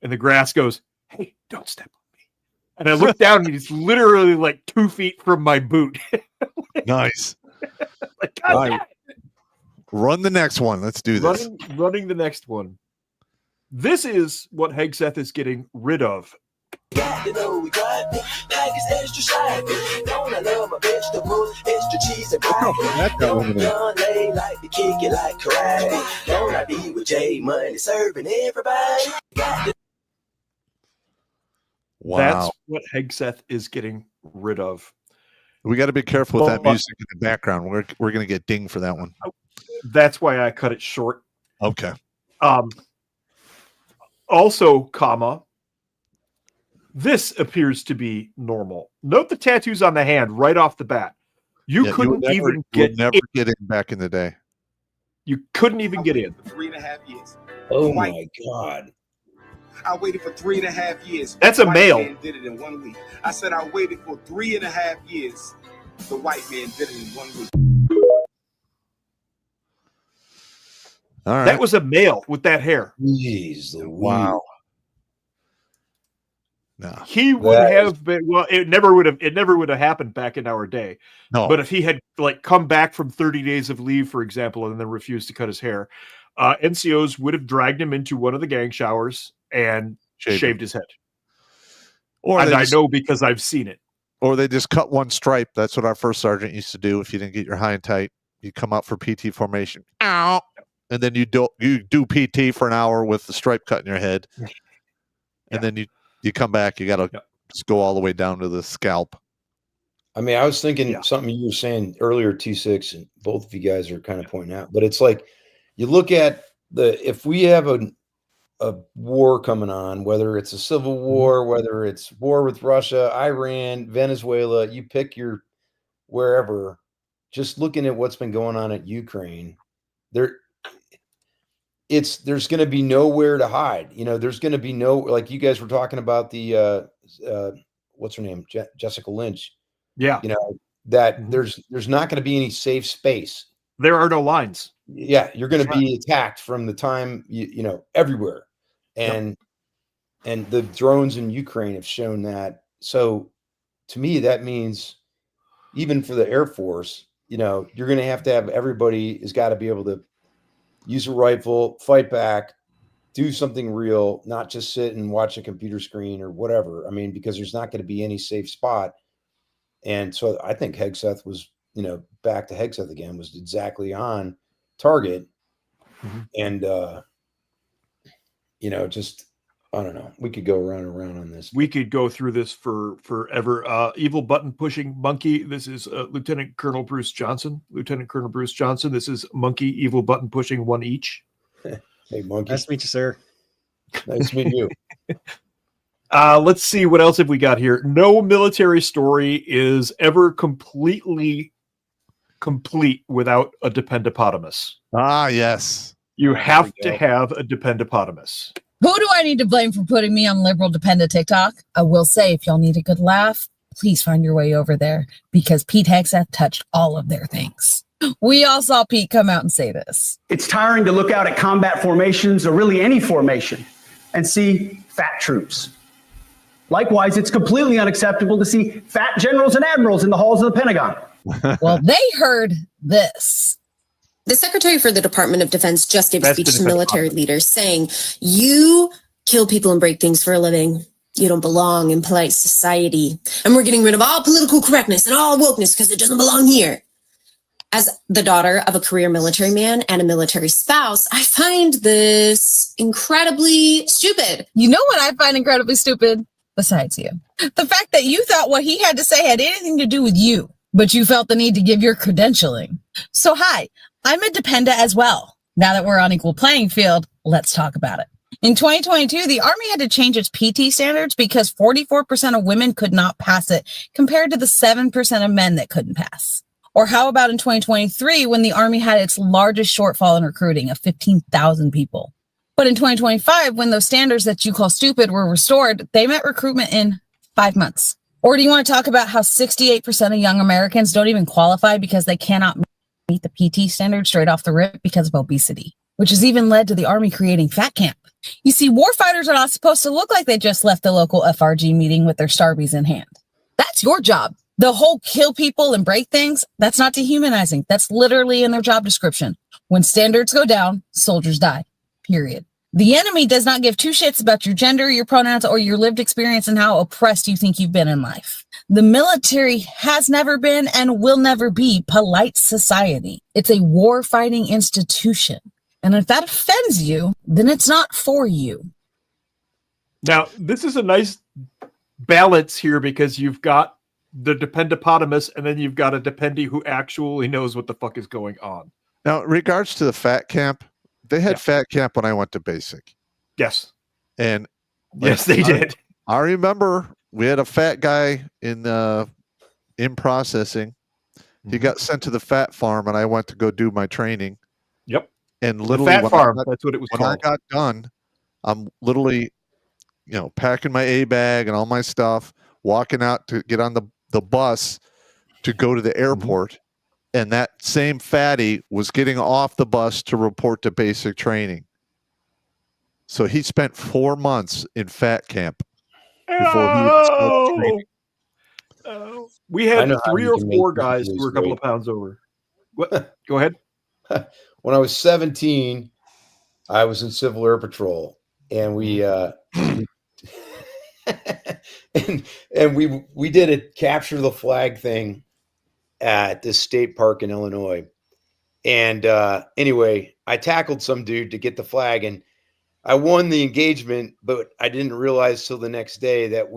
And the grass goes, hey, don't step on me. And I look down, and he's literally like 2 feet from my boot. Nice. Like, God, run the next one. Let's do this. Running the next one. This is what Hegseth is getting rid of. We got package extra side. Don't I love my vegetables, extra cheese and lay like to kick it like karate. Don't I be with J Money serving everybody? Wow. That's what Hegseth is getting rid of. We got to be careful with that music in the background. We're going to get dinged for that one. That's why I cut it short. Okay. Also, this appears to be normal. Note the tattoos on the hand right off the bat. You couldn't even get in back in the day. You couldn't even get in. 3.5 years. Oh my God. I waited for 3.5 years. That's a male. Man did it in 1 week. I said I waited for 3.5 years. The white man did it in 1 week. All right. That was a male with that hair. Jeez, wow. No. He would have been it never would have happened back in our day. No. But if he had like come back from 30 days of leave, for example, and then refused to cut his hair, NCOs would have dragged him into one of the gang showers and shaved his head. And I know because I've seen it. Or they just cut one stripe. That's what our first sergeant used to do. If you didn't get your high and tight, you come out for PT formation. Ow. And then you do PT for an hour with the stripe cut in your head. And then you come back, you got to just go all the way down to the scalp. I mean, I was thinking something you were saying earlier, T6, and both of you guys are kind of pointing out, but it's like you look at if we have a war coming on, whether it's a civil war, whether it's war with Russia, Iran, Venezuela, you pick your wherever, just looking at what's been going on at Ukraine, there's going to be nowhere to hide. There's going to be like you guys were talking about the what's her name, Jessica Lynch. Yeah. There's not going to be any safe space. There are no lines. Yeah, you're going to be attacked from the time you everywhere. And And the drones in Ukraine have shown that. So to me, that means even for the Air Force, you're going to have everybody has got to be able to use a rifle, fight back, do something real, not just sit and watch a computer screen or whatever. I mean, because there's not going to be any safe spot. And so I think Hegseth was, back to Hegseth again, was exactly on target. And, just, I don't know. We could go around and around on this. We could go through this for forever. Evil button pushing monkey. This is Lieutenant Colonel Bruce Johnson. Lieutenant Colonel Bruce Johnson. This is monkey evil button pushing one each. Hey, monkey. Nice to meet you, sir. Nice to meet you. Let's see what else have we got here. No military story is ever completely complete without a dependopotamus. Ah, yes. You have to have a dependopotamus. Who do I need to blame for putting me on liberal dependent TikTok? I will say, if y'all need a good laugh, please find your way over there because Pete Hegseth touched all of their things. We all saw Pete come out and say this. It's tiring to look out at combat formations or really any formation and see fat troops. Likewise, it's completely unacceptable to see fat generals and admirals in the halls of the Pentagon. Well, they heard this. The Secretary for the Department of Defense just gave a speech to military leaders saying, you kill people and break things for a living. You don't belong in polite society. And we're getting rid of all political correctness and all wokeness because it doesn't belong here. As the daughter of a career military man and a military spouse, I find this incredibly stupid. You know what I find incredibly stupid? Besides you. The fact that you thought what he had to say had anything to do with you, but you felt the need to give your credentialing. So hi, I'm a dependa as well. Now that we're on equal playing field, let's talk about it. In 2022, the Army had to change its PT standards because 44% of women could not pass it compared to the 7% of men that couldn't pass. Or how about in 2023 when the Army had its largest shortfall in recruiting of 15,000 people? But in 2025, when those standards that you call stupid were restored, they met recruitment in 5 months. Or do you want to talk about how 68% of young Americans don't even qualify because they cannot meet the PT standard straight off the rip because of obesity, which has even led to the Army creating Fat Camp. You see, warfighters are not supposed to look like they just left the local FRG meeting with their Starbies in hand. That's your job. The whole kill people and break things, that's not dehumanizing. That's literally in their job description. When standards go down, soldiers die. Period. The enemy does not give two shits about your gender, your pronouns, or your lived experience and how oppressed you think you've been in life. The military has never been and will never be polite society. It's a war-fighting institution. And if that offends you, then it's not for you. Now, this is a nice balance here because you've got the dependopotamus and then you've got a dependi who actually knows what the fuck is going on. Now, in regards to the fat camp, they had fat camp when I went to basic. Yes. And yes, they did. I remember we had a fat guy in processing. He got sent to the fat farm and I went to go do my training. Yep. And literally fat farm, that's what it was when called. I got done, I'm literally, packing my A bag and all my stuff, walking out to get on the bus to go to the airport. And that same fatty was getting off the bus to report to basic training. So he spent 4 months in fat camp before he started training. We had 3 or 4 guys who were a couple of pounds over. What? Go ahead. When I was 17, I was in Civil Air Patrol, and we and we did a capture the flag thing at this state park in Illinois. And anyway, I tackled some dude to get the flag, and I won the engagement, but I didn't realize till the next day that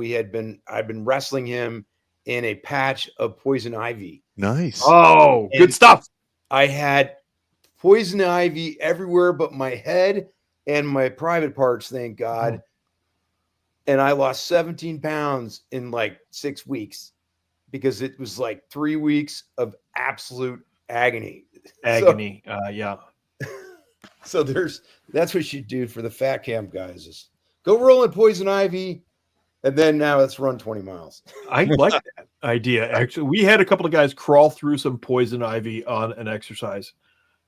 I'd been wrestling him in a patch of poison ivy. Nice. Oh, And good stuff. I had poison ivy everywhere but my head and my private parts, thank God. And I lost 17 pounds in like 6 weeks because it was like 3 weeks of absolute agony. Agony. Yeah. So that's what you do for the fat camp guys is go roll in poison ivy. And then now let's run 20 miles. I like that idea. Actually, we had a couple of guys crawl through some poison ivy on an exercise.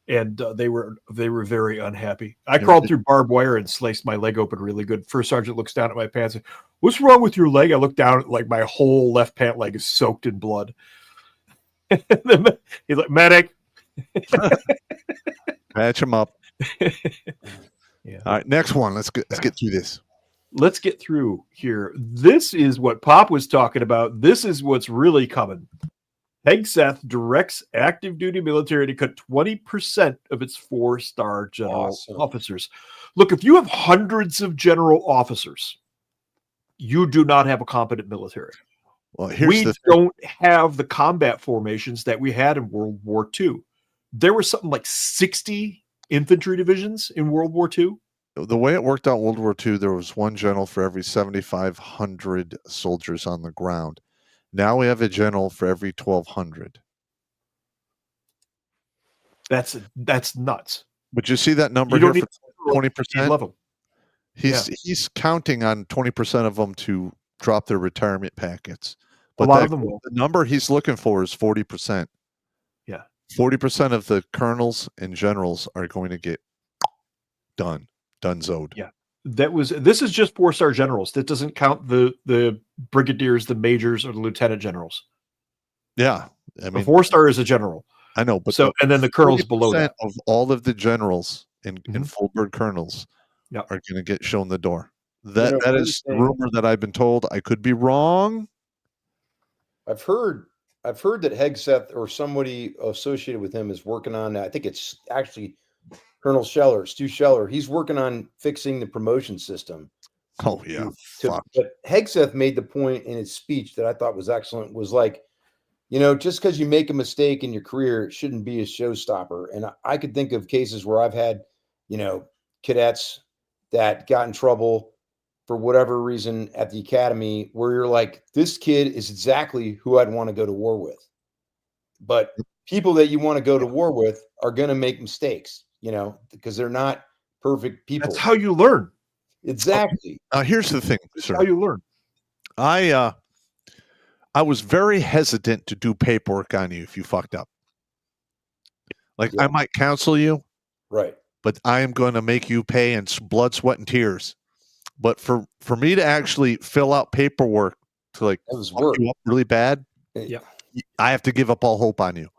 and they were very unhappy. I crawled through barbed wire and sliced my leg open really good. First sergeant looks down at my pants and, "What's wrong with your leg?" I look down at like my whole left pant leg is soaked in blood. He's like, "Medic." Patch him up. Yeah. All right, next one. Let's get through this. Let's get through here. This is what Pop was talking about. This is what's really coming. Hegseth directs active duty military to cut 20% of its 4-star general officers. Look, if you have hundreds of general officers, you do not have a competent military. Well, we don't have the combat formations that we had in World War II. There were something like 60 infantry divisions in World War II. The way it worked out in World War II, there was one general for every 7,500 soldiers on the ground. Now we have a general for every 1,200. That's nuts. But you see that number here for 20%? He's counting on 20% of them to drop their retirement packets. But a lot of them will. The number he's looking for is 40%. Yeah. 40% of the colonels and generals are going to get donezoed. Yeah. This is just 4-star generals. That doesn't count the brigadiers, the majors, or the lieutenant generals. Yeah. I mean, a 4-star is a general. I know, but and then the colonels below that. Of all of the generals and full bird colonels are going to get shown the door. That is the rumor that I've been told. I could be wrong. I've heard that Hegseth or somebody associated with him is working on. I think it's actually Colonel Scheller, Stu Scheller. He's working on fixing the promotion system. Oh yeah. But Hegseth made the point in his speech that I thought was excellent. Was like, just because you make a mistake in your career, it shouldn't be a showstopper. And I could think of cases where I've had, cadets that got in trouble for whatever reason at the academy, where you're like, this kid is exactly who I'd want to go to war with. But people that you want to go to war with are going to make mistakes, because they're not perfect people. That's how you learn. Exactly. Here's the thing, sir. How you learn. I was very hesitant to do paperwork on you if you fucked up. Like, I might counsel you. Right. But I am going to make you pay in blood, sweat, and tears. But for me to actually fill out paperwork to fuck you up really bad, I have to give up all hope on you.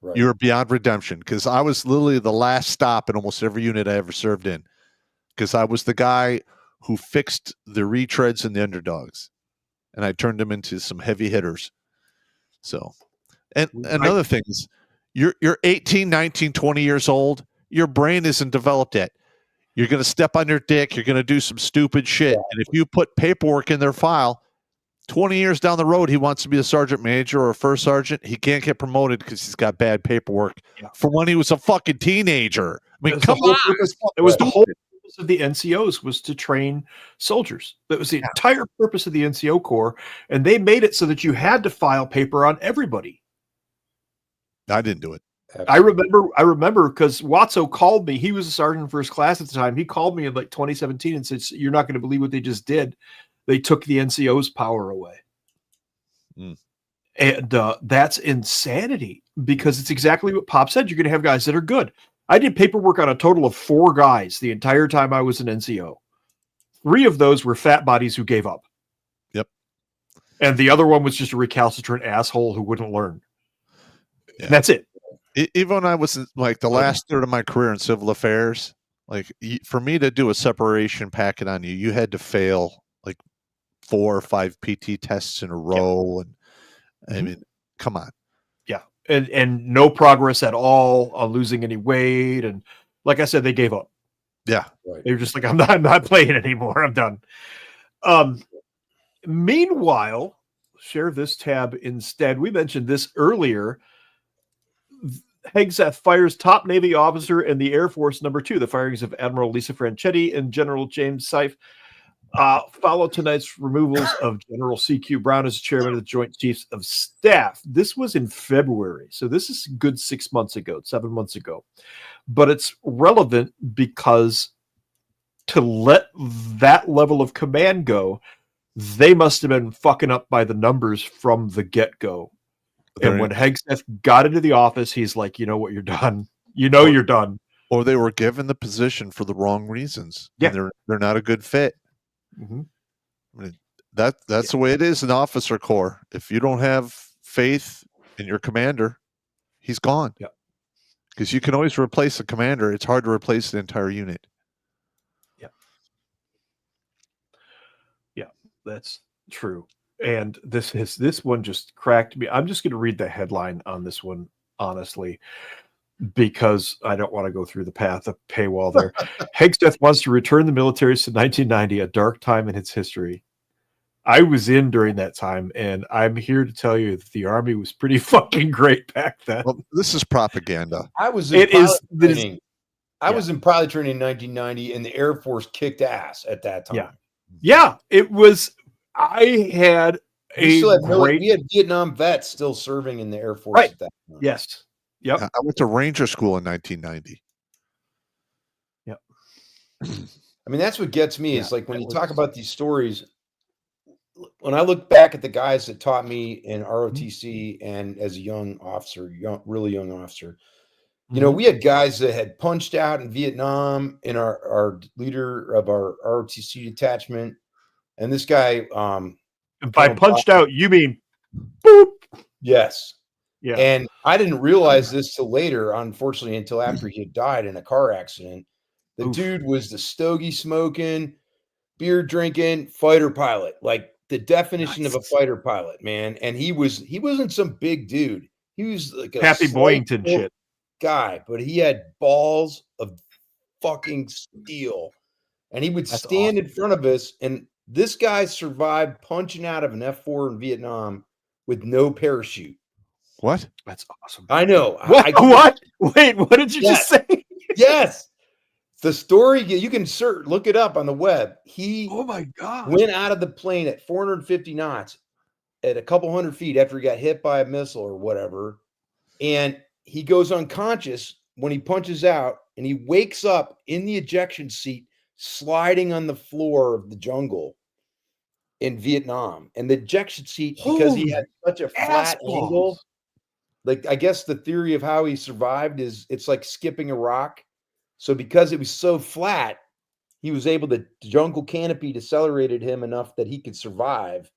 Right. You're beyond redemption, because I was literally the last stop in almost every unit I ever served in, because I was the guy who fixed the retreads and the underdogs, and I turned them into some heavy hitters. So, and another thing is, you're 18, 19, 20 years old. Your brain isn't developed yet. You're going to step on your dick. You're going to do some stupid shit. And if you put paperwork in their file, 20 years down the road, he wants to be a sergeant major or a first sergeant. He can't get promoted because he's got bad paperwork from when he was a fucking teenager. I mean, come on. It was the whole purpose of the NCOs was to train soldiers. That was the entire purpose of the NCO Corps. And they made it so that you had to file paper on everybody. I didn't do it. I remember because Watso called me. He was a sergeant first class at the time. He called me in like 2017 and said, "You're not going to believe what they just did. They took the NCO's power away." And that's insanity, because it's exactly what Pop said. You're going to have guys that are good. I did paperwork on a total of 4 guys the entire time I was an NCO. 3 of those were fat bodies who gave up. Yep. And the other one was just a recalcitrant asshole who wouldn't learn. Yeah. That's it. Even when I was like the last third of my career in civil affairs, like for me to do a separation packet on you, you had to fail like 4 or 5 PT tests in a row. And I mean, come on. Yeah. And no progress at all on losing any weight. And like I said, they gave up. Yeah. They were just like, I'm not playing anymore. I'm done. Meanwhile, share this tab instead. We mentioned this earlier. Hegseth fires top Navy officer in the Air Force number 2. The firings of Admiral Lisa Franchetti and General James Seif follow tonight's removals of General C.Q. Brown as chairman of the Joint Chiefs of Staff. This was in February, so this is a good 7 months ago. But it's relevant because to let that level of command go, they must have been fucking up by the numbers from the get-go. And when Hegseth got into the office, he's like, you know what, you're done. you know you're done. Or they were given the position for the wrong reasons. Yeah. And they're not a good fit. Mm-hmm. I mean, that's the way it is in officer corps. If you don't have faith in your commander, he's gone. Yeah. Because you can always replace a commander. It's hard to replace the entire unit. Yeah. Yeah, that's true. And this one just cracked me. I'm just going to read the headline on this one, honestly, because I don't want to go through the path of paywall there. Hegseth wants to return the militaries to 1990, a dark time in its history. I was in during that time, and I'm here to tell you that the Army was pretty fucking great back then. Well, this is propaganda. I was in pilot training in 1990, and the Air Force kicked ass at that time. Yeah, it was. I had we had Vietnam vets still serving in the Air Force right. at that time. Yes. Yep. I went to Ranger School in 1990. Yep. I mean, that's what gets me is like when you talk about these stories. When I look back at the guys that taught me in ROTC and as a young officer, really young officer, you know, we had guys that had punched out in Vietnam in our leader of our ROTC detachment. And this guy, and by punched out, you mean boop. Yes. Yeah. And I didn't realize this till later, unfortunately, until after he had died in a car accident. The dude was the stogie smoking, beer drinking fighter pilot, like the definition of a fighter pilot, man. And he wasn't some big dude. He was like a Happy Boyington shit guy, but he had balls of fucking steel. And he would stand in front of us, and this guy survived punching out of an F4 in Vietnam with no parachute. What? That's awesome. I know. What? Wait, what did you just say? Yes. The story, you can look it up on the web. He oh my God. Went out of the plane at 450 knots at a couple hundred feet after he got hit by a missile or whatever. And he goes unconscious when he punches out, and he wakes up in the ejection seat, sliding on the floor of the jungle in Vietnam. And the ejection seat, because he had such a flat angle, like I guess the theory of how he survived is it's like skipping a rock. So because it was so flat, he was able to, the jungle canopy decelerated him enough that he could survive.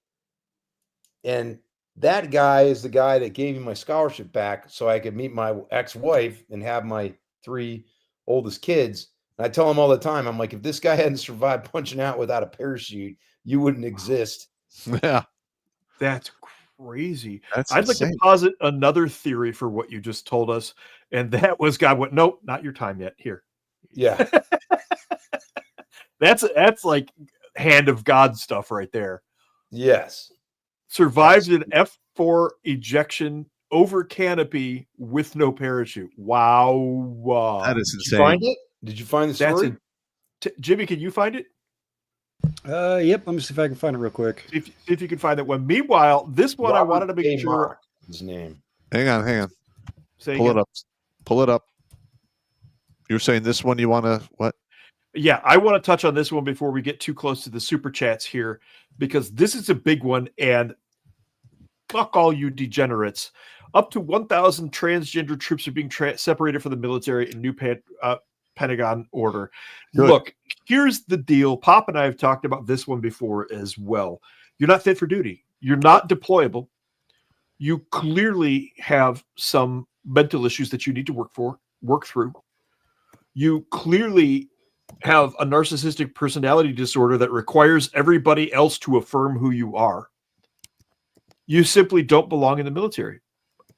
And that guy is the guy that gave me my scholarship back so I could meet my ex-wife and have my 3 oldest kids. And I tell him all the time, I'm like, if this guy hadn't survived punching out without a parachute, you wouldn't exist. Yeah. That's crazy. That's I'd like to posit another theory for what you just told us. And that was God went, nope, not your time yet. Here. Yeah. That's like hand of God stuff right there. Yes. Survived an F4 ejection over canopy with no parachute. Wow. That is insane. Did you find it? Did you find the story? Jimmy, can you find it? Yep. Let me see if I can find it real quick. See if you can find that one. Meanwhile, this one Robert I wanted to make sure. His name. Hang on. Say Pull again. it up. Pull it up. You're saying this one you want to what? Yeah, I want to touch on this one before we get too close to the super chats here, because this is a big one, and fuck all you degenerates. Up to 1,000 transgender troops are being separated from the military in new Pentagon order. Good. Look, here's the deal. Pop and I have talked about this one before as well. You're not fit for duty. You're not deployable. You clearly have some mental issues that you need to work through. You clearly have a narcissistic personality disorder that requires everybody else to affirm who you are. You simply don't belong in the military.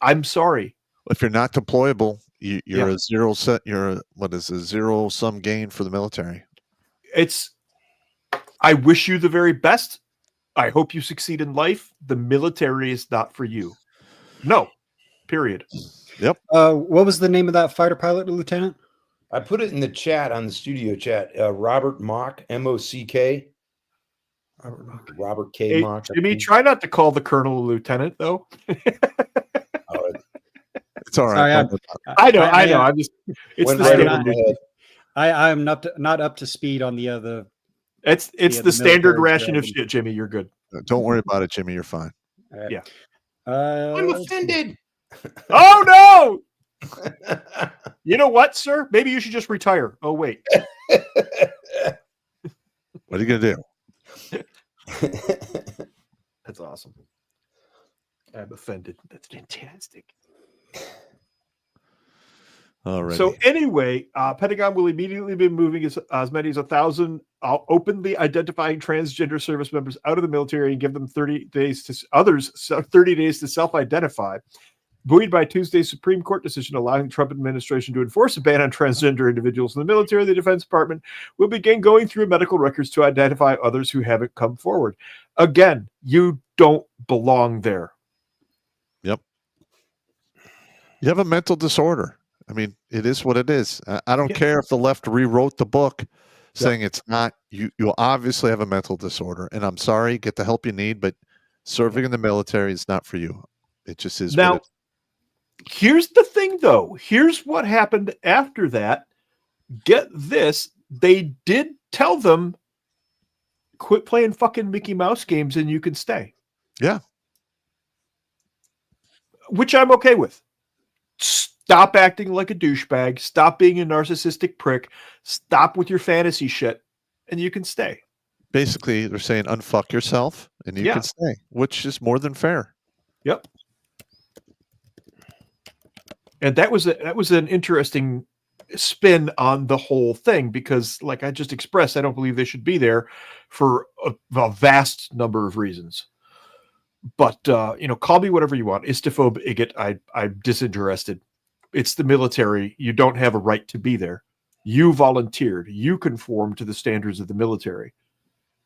I'm sorry. If you're not deployable, you're a zero set. You're a zero sum gain for the military. I wish you the very best. I hope you succeed in life. The military is not for you. No, period. Yep. What was the name of that fighter pilot, Lieutenant? I put it in the chat on the studio chat. Robert Mock, M-O-C-K. Robert K. Hey, Mock. Jimmy, try not to call the colonel a lieutenant, though. It's all right. Sorry, I know. I'm just. It's the standard. I'm not up to speed on the other. It's the standard ration of shit, Jimmy. You're good. Don't worry about it, Jimmy. You're fine. Right. Yeah. I'm offended. Oh You know what, sir? Maybe you should just retire. Oh, wait. What are you going to do? That's awesome. I'm offended. That's fantastic. All right. So anyway, Pentagon will immediately be moving as many as 1,000 openly identifying transgender service members out of the military and give them 30 days to self-identify. Buoyed by Tuesday's Supreme Court decision allowing the Trump administration to enforce a ban on transgender individuals in the military, the Defense Department will begin going through medical records to identify others who haven't come forward. Again, you don't belong there. Yep. You have a mental disorder. I mean, it is what it is. I don't care if the left rewrote the book saying it's not. You obviously have a mental disorder. And I'm sorry, get the help you need, but serving in the military is not for you. It just is. Now, here's the thing, though. Here's what happened after that. Get this. They did tell them, quit playing fucking Mickey Mouse games and you can stay. Yeah. Which I'm okay with. Stop acting like a douchebag. Stop being a narcissistic prick. Stop with your fantasy shit and you can stay. Basically, they're saying unfuck yourself and you can stay, which is more than fair. Yep. And that was an interesting spin on the whole thing because, like I just expressed, I don't believe they should be there for a vast number of reasons. But call me whatever you want, istophobe, igot. I'm disinterested. It's the military. You don't have a right to be there. You volunteered. You conform to the standards of the military.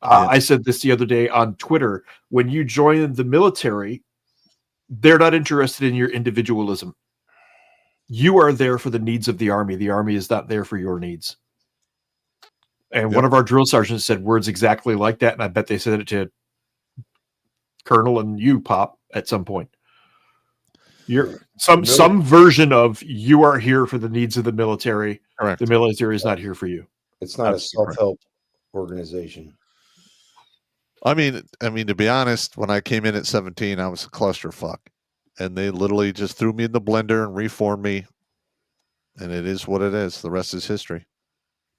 I said this the other day on Twitter. When you join the military, they're not interested in your individualism. You are there for the needs of the Army. The Army is not there for your needs. And one of our drill sergeants said words exactly like that, and I bet they said it to Colonel and you, Pop, at some point. You're some version of you are here for the needs of the military. Correct. The military is not here for you. It's not a self-help organization. I mean, to be honest, when I came in at 17, I was a clusterfuck. And they literally just threw me in the blender and reformed me. And it is what it is. The rest is history.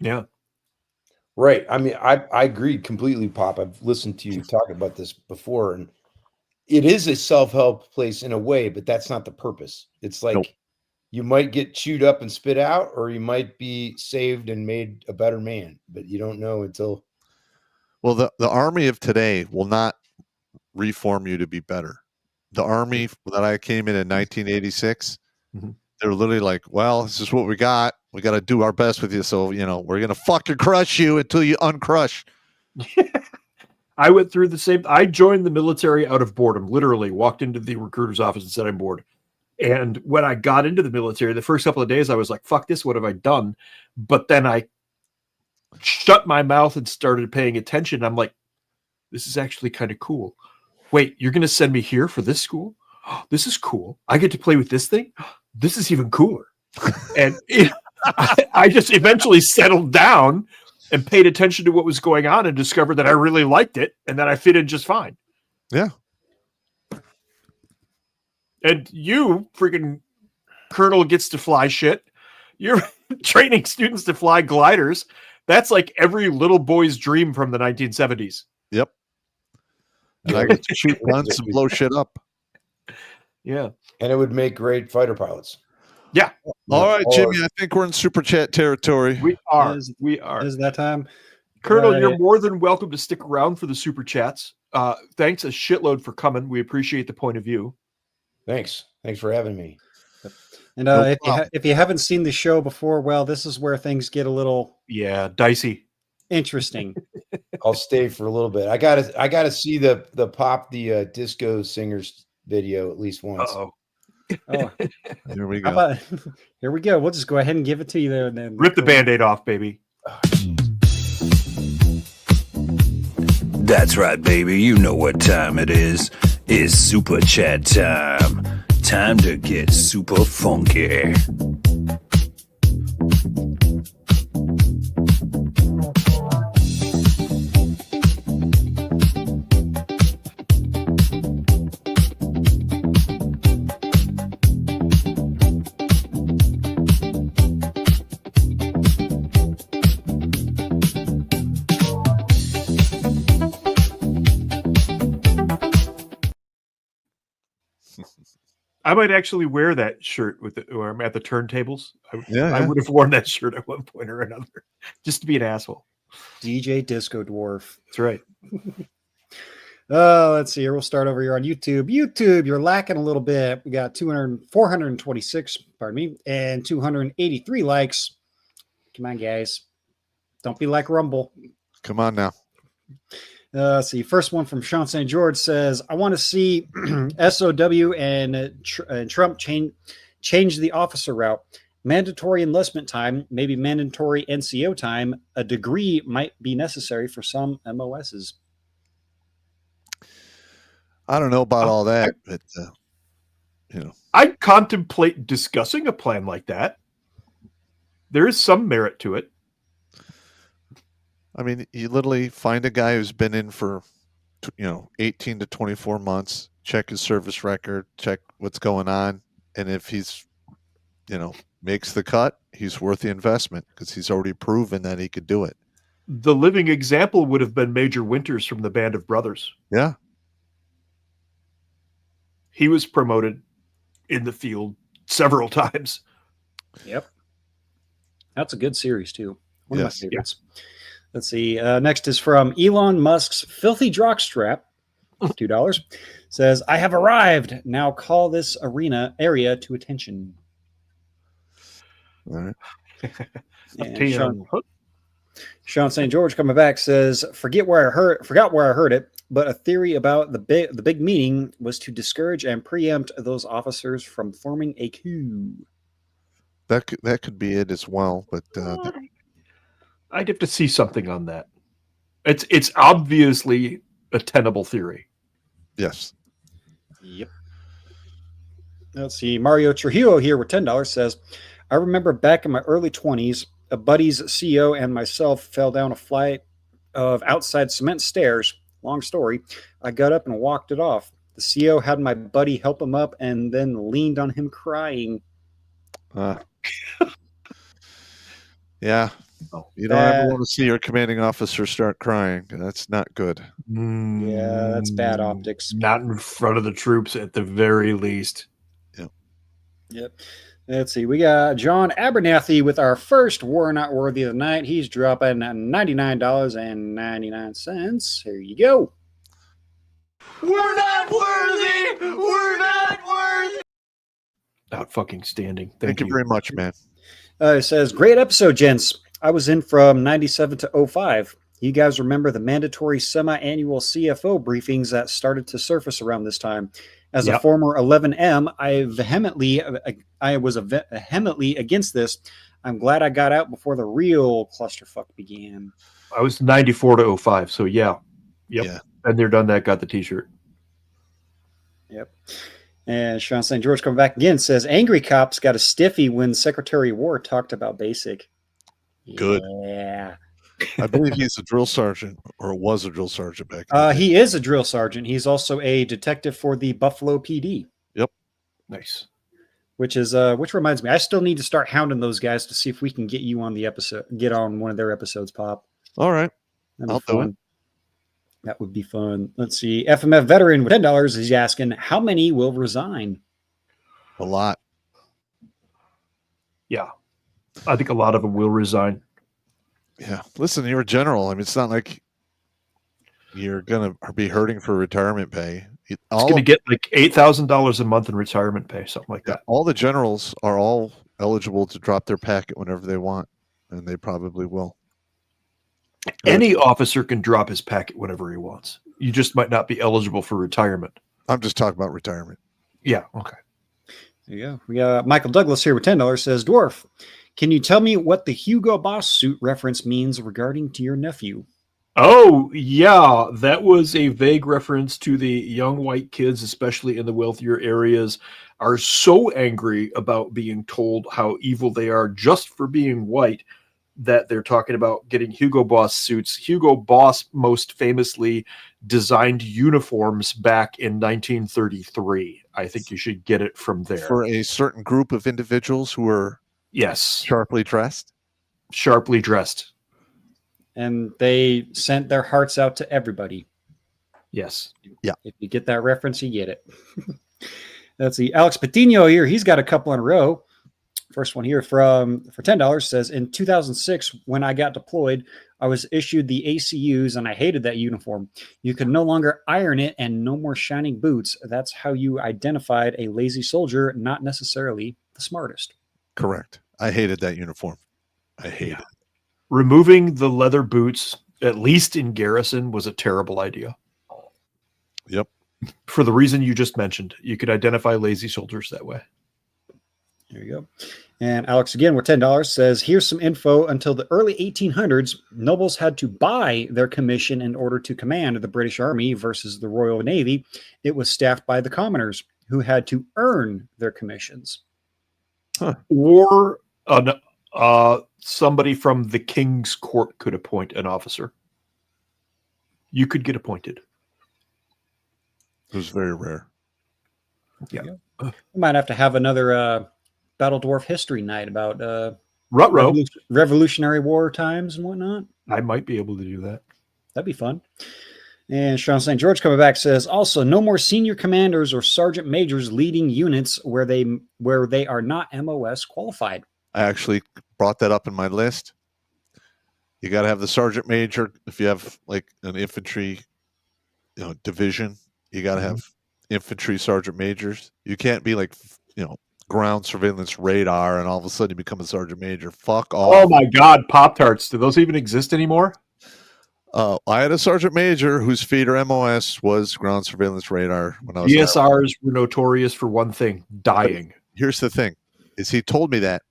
Yeah. Right. I mean, I agree completely, Pop. I've listened to you talk about this before, and it is a self-help place in a way, but that's not the purpose. It's like you might get chewed up and spit out, or you might be saved and made a better man, but you don't know until. Well, the Army of today will not reform you to be better. The Army that I came in 1986, they're literally like, well, this is what we got. We got to do our best with you. So, we're going to fucking crush you until you uncrush. I went through the same. I joined the military out of boredom, literally walked into the recruiter's office and said, I'm bored. And when I got into the military, the first couple of days, I was like, fuck this. What have I done? But then I shut my mouth and started paying attention. I'm like, this is actually kind of cool. Wait, you're going to send me here for this school? Oh, this is cool. I get to play with this thing? This is even cooler. And I just eventually settled down and paid attention to what was going on and discovered that I really liked it and that I fit in just fine. Yeah. And you, freaking Colonel, gets to fly shit. You're training students to fly gliders. That's like every little boy's dream from the 1970s. Yep. And I get to shoot guns and blow shit up. Yeah. And it would make great fighter pilots. Yeah. All right, Jimmy, I think we're in super chat territory. We are. Is that time? Colonel, you're more than welcome to stick around for the super chats. Thanks a shitload for coming. We appreciate the point of view. Thanks for having me. And if you haven't seen the show before, well, this is where things get a little dicey, interesting. I'll stay for a little bit. I gotta see the Pop the Disco Singers video at least once. Oh, here we go. Here we go. We'll just go ahead and give it to you there, and then rip the Band-Aid off, baby. That's right, baby. You know what time it is. It's super chat time. Time to get super funky. I might actually wear that shirt where I'm at the turntables. Yeah, I would have worn that shirt at one point or another, just to be an asshole. DJ Disco Dwarf. That's right. Let's see here. We'll start over here on YouTube. YouTube, you're lacking a little bit. We got 426, pardon me, and 283 likes. Come on, guys. Don't be like Rumble. Come on now. Let's see. First one from Sean St. George says, I want to see SOW and Trump change the officer route. Mandatory enlistment time, maybe mandatory NCO time. A degree might be necessary for some MOSs. I don't know about all that, but I'd contemplate discussing a plan like that. There is some merit to it. I mean, you literally find a guy who's been in for 18 to 24 months, check his service record, check what's going on, and if he's makes the cut, he's worth the investment because he's already proven that he could do it. The living example would have been Major Winters from the Band of Brothers. Yeah. He was promoted in the field several times. Yep. That's a good series, too. One of my favorites. Yeah. Let's see. Next is from Elon Musk's Filthy Jockstrap, $2. Says, I have arrived. Now call this area to attention. All right. And Sean St. George coming back says, forgot where I heard it, but a theory about the big meeting was to discourage and preempt those officers from forming a coup. That could be it as well, but I'd have to see something on that. It's obviously a tenable theory. Yes. Yep. Let's see. Mario Trujillo here with $10 says, I remember back in my early 20s, a buddy's CEO and myself fell down a flight of outside cement stairs. Long story. I got up and walked it off. The CEO had my buddy help him up and then leaned on him crying. Yeah. You don't ever want to see your commanding officer start crying. That's not good. Yeah, that's bad optics. Not in front of the troops at the very least. Yep. Let's see. We got John Abernathy with our first War Not Worthy of the night. He's dropping $99.99. Here you go. We're not worthy. We're not worthy. Out fucking standing. Thank you very much, man. It says, great episode, gents. I was in from 97 to 05. You guys remember the mandatory semi-annual CFO briefings that started to surface around this time. As a former 11M, I was vehemently against this. I'm glad I got out before the real clusterfuck began. I was 94 to 05, so yeah. And they're done that, got the t-shirt. Yep. And Sean St. George coming back again says, angry cops got a stiffy when Secretary of War talked about basic. Good. Yeah. I believe he's a drill sergeant, or was a drill sergeant back then. He is a drill sergeant. He's also a detective for the Buffalo PD. Yep. Nice. Which reminds me, I still need to start hounding those guys to see if we can get you on the episode, get on one of their episodes, Pop. All right. I'll do it. That would be fun. Let's see. FMF veteran with $10 is asking, how many will resign? A lot. Yeah. I think a lot of them will resign. Yeah. Listen, you're a general. I mean, it's not like you're going to be hurting for retirement pay. It's going to get like $8,000 a month in retirement pay, something like that. All the generals are all eligible to drop their packet whenever they want, and they probably will. Any officer can drop his packet whenever he wants. You just might not be eligible for retirement. I'm just talking about retirement. Yeah. Okay. There you go. We got Michael Douglas here with $10 says, Dwarf, can you tell me what the Hugo Boss suit reference means regarding to your nephew? Oh, yeah. That was a vague reference to the young white kids, especially in the wealthier areas, are so angry about being told how evil they are just for being white that they're talking about getting Hugo Boss suits. Hugo Boss most famously designed uniforms back in 1933. I think you should get it from there. For a certain group of individuals who are sharply dressed? Sharply dressed. And they sent their hearts out to everybody. Yes. Yeah. If you get that reference, you get it. Let's see. Alex Patino here. He's got a couple in a row. First one here for $10 says, in 2006, when I got deployed, I was issued the ACUs and I hated that uniform. You could no longer iron it and no more shining boots. That's how you identified a lazy soldier, not necessarily the smartest. Correct. I hated that uniform. I hate it. Removing the leather boots, at least in garrison, was a terrible idea. Yep. For the reason you just mentioned, you could identify lazy soldiers that way. There you go. And Alex, again, with $10 says, here's some info. Until the early 1800s, nobles had to buy their commission in order to command the British Army versus the Royal Navy. It was staffed by the commoners who had to earn their commissions. Or somebody from the king's court could appoint an officer. You could get appointed. It was very rare. Yeah. We might have to have another Battle Dwarf history night about Revolutionary War times and whatnot. I might be able to do that. That'd be fun. And Sean St. George coming back says, also, no more senior commanders or sergeant majors leading units where they are not MOS qualified. I actually brought that up in my list. You got to have the sergeant major. If you have like an infantry, division, you got to have infantry sergeant majors. You can't be like, ground surveillance radar and all of a sudden you become a sergeant major. Fuck off. Oh my God, Pop-Tarts. Do those even exist anymore? I had a sergeant major whose feeder MOS was ground surveillance radar when I was GSRs were notorious for one thing, dying. Here's the thing, is he told me that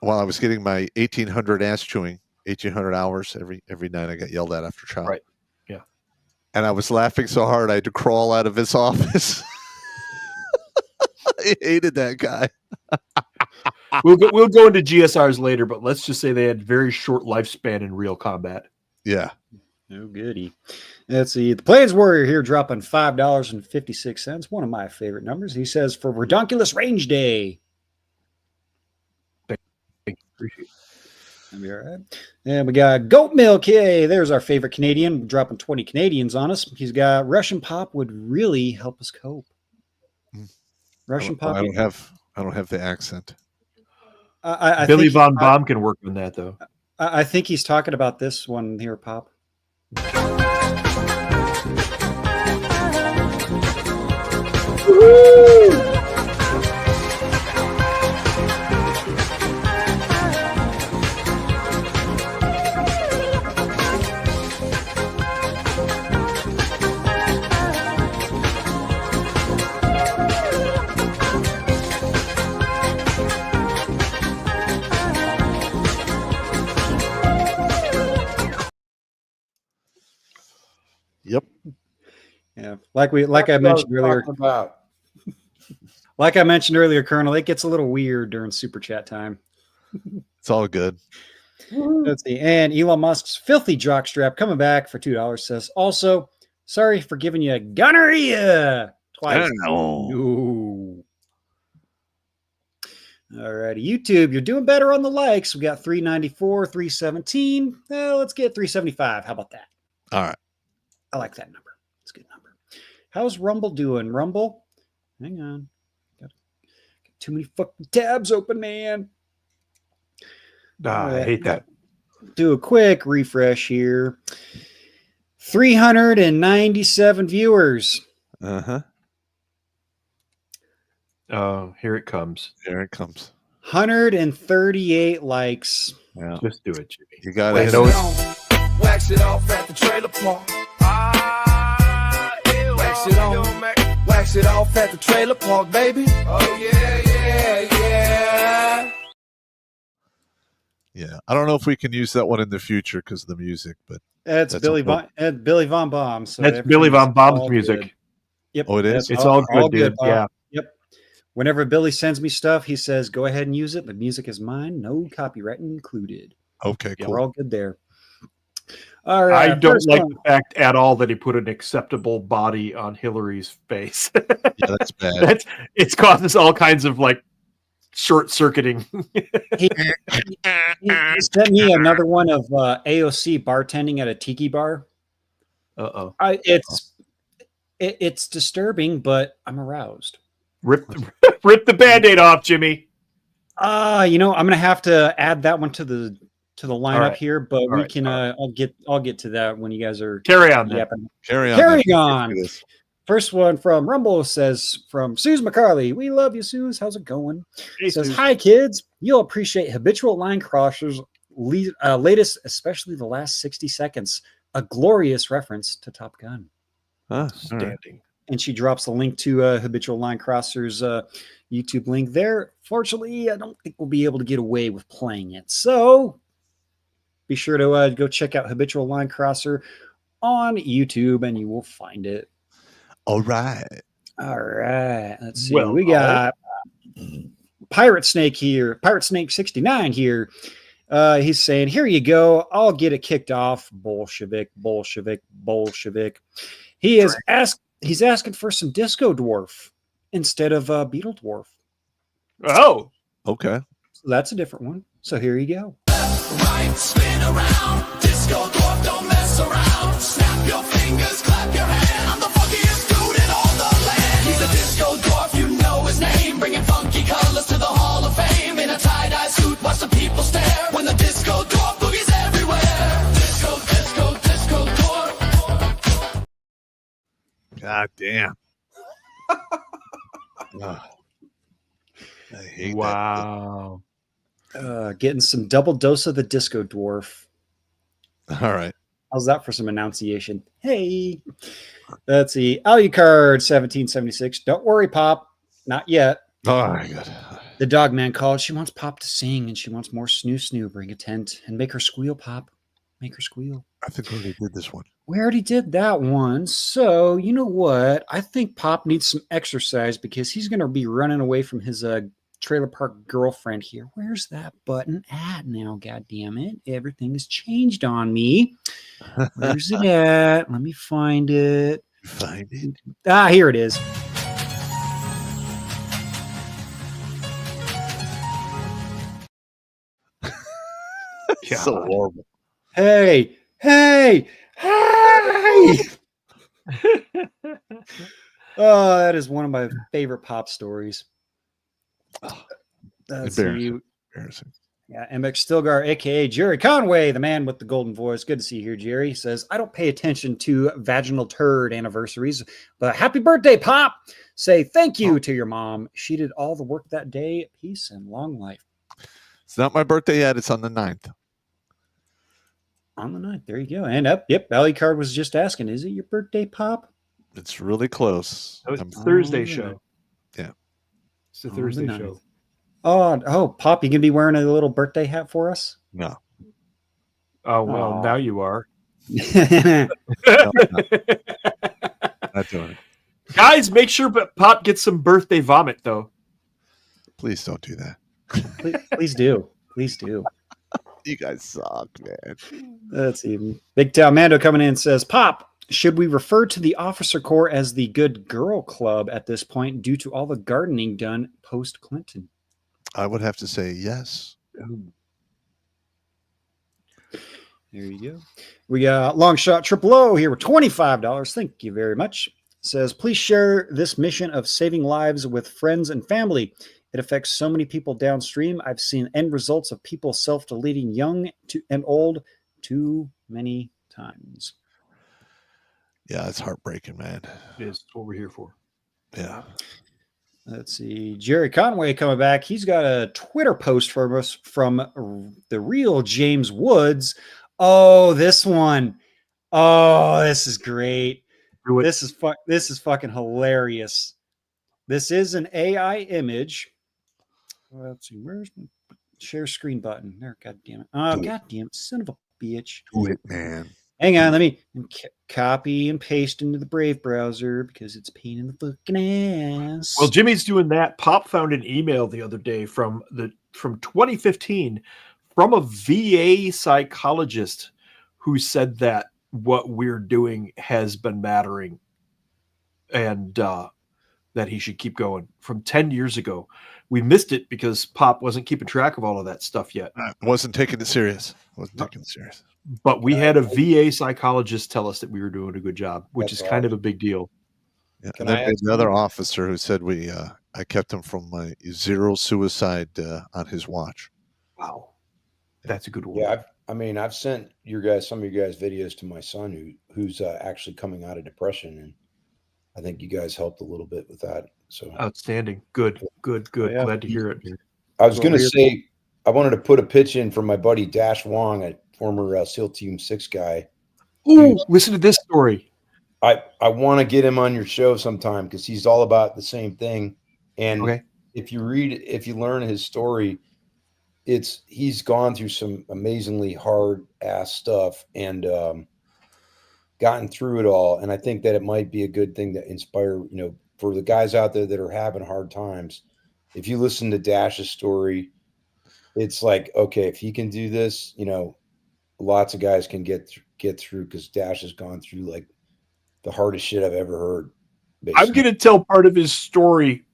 while I was getting my 1800 ass chewing, 1800 hours every night. I got yelled at after trial. Right. Yeah. And I was laughing so hard I had to crawl out of his office. I hated that guy. We'll go into GSRs later, but let's just say they had very short lifespan in real combat. Yeah. No goody. Let's see. The Plains Warrior here dropping $5.56. One of my favorite numbers. He says, for Redonkulas Range Day. Appreciate it. That'll be all right. And we got Goat Milk. Hey, there's our favorite Canadian, dropping 20 Canadians on us. He's got Russian pop would really help us cope. Russian pop. I don't have the accent. I Billy think Von Baum can work on that though. I think he's talking about this one here, Pop. Woo! Yep. Yeah, like I mentioned earlier. Like I mentioned earlier, Colonel, it gets a little weird during super chat time. It's all good. Let's see. And Elon Musk's filthy jockstrap coming back for $2 says, also, sorry for giving you gonorrhea twice. Ooh. All righty, YouTube, you're doing better on the likes. We got 394, 317. Let's get 375. How about that? All right. I like that number. It's a good number. How's Rumble doing? Rumble? Hang on. Got too many fucking tabs open, man. I hate that. Do a quick refresh here. 397 viewers. Uh-huh. Oh, here it comes. Here it comes. 138 likes. Yeah. Just do it, Jimmy. You got it. Wax it off at the trailer park. Wax it on. Wax it off at the trailer park, baby. Oh yeah, yeah, yeah. Yeah. I don't know if we can use that one in the future because of the music, but That's Billy Von Baum. So that's Billy Von Baum's music. Good. Yep. Oh, it is? It's all good, dude. Yeah. Yep. Whenever Billy sends me stuff, he says, go ahead and use it. The music is mine. No copyright included. Okay, Yeah, cool. we're all good there. All right. I don't like the fact at all that he put an acceptable body on Hillary's face. Yeah, that's bad. It causes all kinds of like short circuiting. He sent me another one of AOC bartending at a tiki bar. Uh-oh. It's disturbing, but I'm aroused. Rip the Band-Aid off, Jimmy. I'm gonna have to add that one to the lineup right. here, but All we right. can I'll get to that when you guys are Carry on then. yapping. Carry on. Carrying then. on. First one from Rumble says, from Suze McCarley. We love you, Suze. How's it going? Hey, Says, Suze. hi, kids. You'll appreciate habitual line crossers latest, especially the last 60 seconds. A glorious reference to Top Gun. Standing. And she drops the link to Habitual Line Crossers YouTube link there. Fortunately, I don't think we'll be able to get away with playing it. So be sure to go check out Habitual Line Crosser on YouTube and you will find it. All right. Let's see. Well, we got Pirate Snake here. Pirate Snake 69 here. He's saying, here you go. I'll get it kicked off. Bolshevik. He's asking for some Disco Dwarf instead of Beetle Dwarf. Oh. Okay. So that's a different one. So here you go. Right, spin around. Disco Dwarf, don't mess around. Snap your fingers, clap your hands. I'm the funkiest dude in all the land. He's a Disco Dwarf, you know his name. Bringing funky colors to the Hall of Fame. In a tie-dye suit, watch the people stare. When the Disco Dwarf boogie's everywhere. Disco Dwarf. God damn. I hate wow. Getting some double dose of the Disco Dwarf. that. All right. How's that for some enunciation? Hey. Let's see. Alucard 1776. Don't worry, Pop. Not yet. Oh, my God. The dog man called. She wants Pop to sing and she wants more snoo. Bring a tent and make her squeal, Pop. Make her squeal. I think we already did this one. We already did that one. So, you know what? I think Pop needs some exercise because he's going to be running away from his trailer park girlfriend here. Where's that button at now? God damn it. Everything has changed on me. Where's it at? Let me find it. Find it. Ah, here it is. So horrible. Hey. Oh, that is one of my favorite Pop stories. That's Embarrassing. Yeah, MX Stilgar, aka Jerry Conway, the man with the golden voice. Good to see you here, Jerry. He says, I don't pay attention to vaginal turd anniversaries, but happy birthday, Pop. Say thank you to your mom. She did all the work that day. Peace and long life. It's not my birthday yet. It's on the 9th. On the 9th. There you go. And Alucard was just asking, is it your birthday, Pop? It's really close. It's a Thursday show. Yeah. It's a Thursday show. Oh, Pop, you gonna be wearing a little birthday hat for us? No. Oh, well, now you are. No, not doing it. Guys, make sure Pop gets some birthday vomit, though. Please don't do that. Please do. Please do. You guys suck, man. Let's see. Big Town Mando coming in says, Pop, should we refer to the officer corps as the Good Girl Club at this point due to all the gardening done post-Clinton? I would have to say yes. There you go. We got Long Shot Triple O here with $25. Thank you very much. Says, please share this mission of saving lives with friends and family. It affects so many people downstream. I've seen end results of people self-deleting young and old too many times. Yeah, it's heartbreaking, man. It is what we're here for. Yeah. Let's see. Jerry Conway coming back. He's got a Twitter post for us from the real James Woods. Oh, this one. Oh, this is great. This is fucking hilarious. This is an AI image. Let's see. Where's my share screen button? There, god damn it. Oh, god damn it. Son of a bitch. Do it, man. Hang on, let me copy and paste into the Brave browser because it's a pain in the fucking ass. Well, Jimmy's doing that. Pop found an email the other day from 2015 from a VA psychologist who said that what we're doing has been mattering and that he should keep going from 10 years ago. We missed it because Pop wasn't keeping track of all of that stuff yet. Wasn't taking it serious. But we had a VA psychologist tell us that we were doing a good job, which is kind of a big deal. Yeah, and then we had another officer who said we I kept him from my 0 suicide on his watch. Wow, that's a good one. Yeah, I've sent some of you guys videos to my son who's actually coming out of depression, and I think you guys helped a little bit with that. So outstanding, good. Yeah. Glad to hear it. I was going to say I wanted to put a pitch in for my buddy Dash Wong, a former SEAL Team 6 guy. Ooh, listen to this story. I want to get him on your show sometime because he's all about the same thing. And if you learn his story, he's gone through some amazingly hard ass stuff and gotten through it all. And I think that it might be a good thing to inspire, for the guys out there that are having hard times. If you listen to Dash's story, it's like, okay, if he can do this, lots of guys can get through because Dash has gone through like the hardest shit I've ever heard. Basically. I'm going to tell part of his story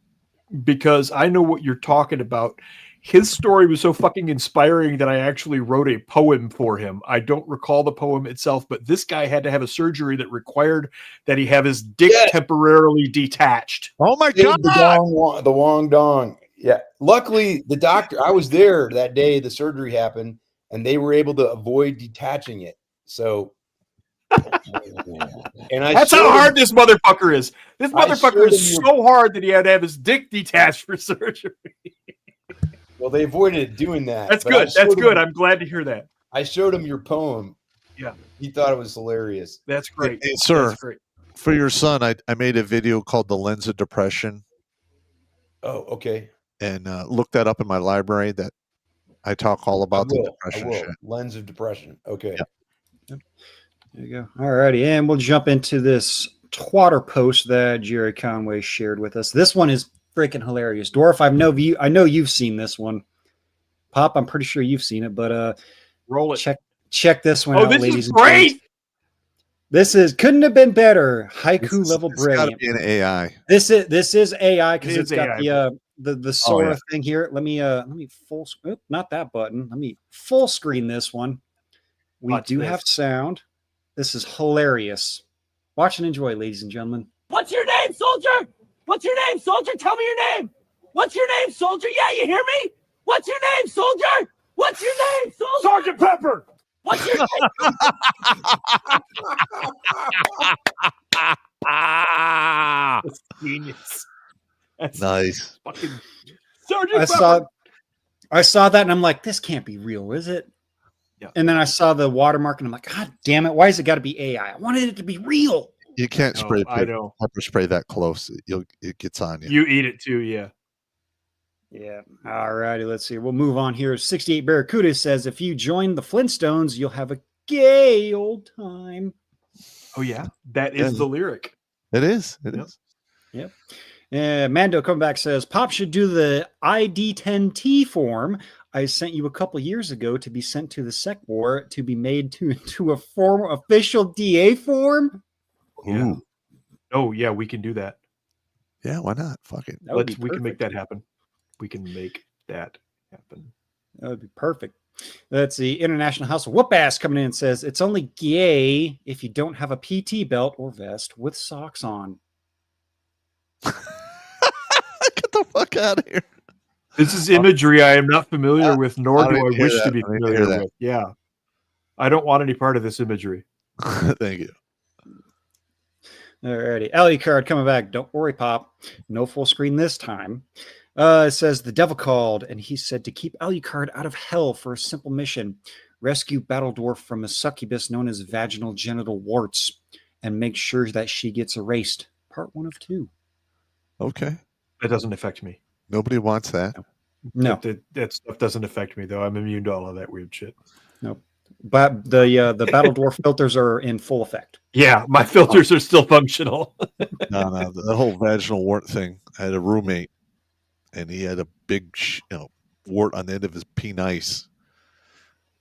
because I know what you're talking about. His story was so fucking inspiring that I actually wrote a poem for him. I don't recall the poem itself, but this guy had to have a surgery that required that he have his dick temporarily detached. Oh my God. The Wong Dong. Yeah. Luckily, the doctor, I was there that day the surgery happened, and they were able to avoid detaching it. So, and that's how hard this motherfucker is. This motherfucker is so hard that he had to have his dick detached for surgery. Well, they avoided doing that. That's good. That's good. I'm glad to hear that. I showed him your poem. Yeah. He thought it was hilarious. That's great. Hey, sir, That's great. For your son, I made a video called The Lens of Depression. Oh, okay. And look that up in my library that I talk all about the depression shit. Lens of Depression. Okay. Yeah. There you go. All righty. And we'll jump into this Twitter post that Jerry Conway shared with us. This one is freaking hilarious. Dwarf, I know you've seen this one. Pop, I'm pretty sure you've seen it, but roll it. Check this one out, this ladies is and great. gents. This couldn't have been better. Haiku level brilliant. It's gotta be an AI. This is AI because it's got AI, the Sora thing here. Let me not that button. Let me full screen this one. We have sound. This is hilarious. Watch and enjoy, ladies and gentlemen. What's your name, soldier? What's your name, soldier? Tell me your name. What's your name, soldier? Yeah, you hear me? What's your name, soldier? What's your name, soldier? Sergeant Pepper. What's your name? That's genius. That's nice. Fucking Sergeant I saw that and I'm like, this can't be real, is it? Yeah. And then I saw the watermark and I'm like, God damn it, why has it got to be AI? I wanted it to be real. You can't spray I know. pepper spray that close. It gets on you. You eat it too, yeah. Yeah. All righty. Let's see. We'll move on here. 68 Barracuda says, if you join the Flintstones, you'll have a gay old time. Oh, yeah. That is the lyric. It is. It is. Yep. Mando coming back says, Pop should do the ID10T form I sent you a couple years ago to be sent to the Sec War to be made to a form official DA form. Yeah. Oh, yeah. We can do that. Yeah. Why not? Fuck it. We can make that happen. We can make that happen. That would be perfect. That's the International House of Whoop Ass coming in and says, it's only gay if you don't have a PT belt or vest with socks on. Get the fuck out of here. This is imagery I am not familiar with, nor do I wish to be familiar with. Yeah. I don't want any part of this imagery. Thank you. Alrighty. Ellie card coming back. Don't worry, Pop. No full screen this time. It says the devil called, and he said to keep Alucard out of hell for a simple mission. Rescue Battle Dwarf from a succubus known as vaginal genital warts and make sure that she gets erased. Part 1 of 2. Okay. That doesn't affect me. Nobody wants that. No. That stuff doesn't affect me, though. I'm immune to all of that weird shit. Nope. But the Battle Dwarf filters are in full effect. Yeah, my filters are still functional. No, the whole vaginal wart thing. I had a roommate, and he had a big wart on the end of his penis.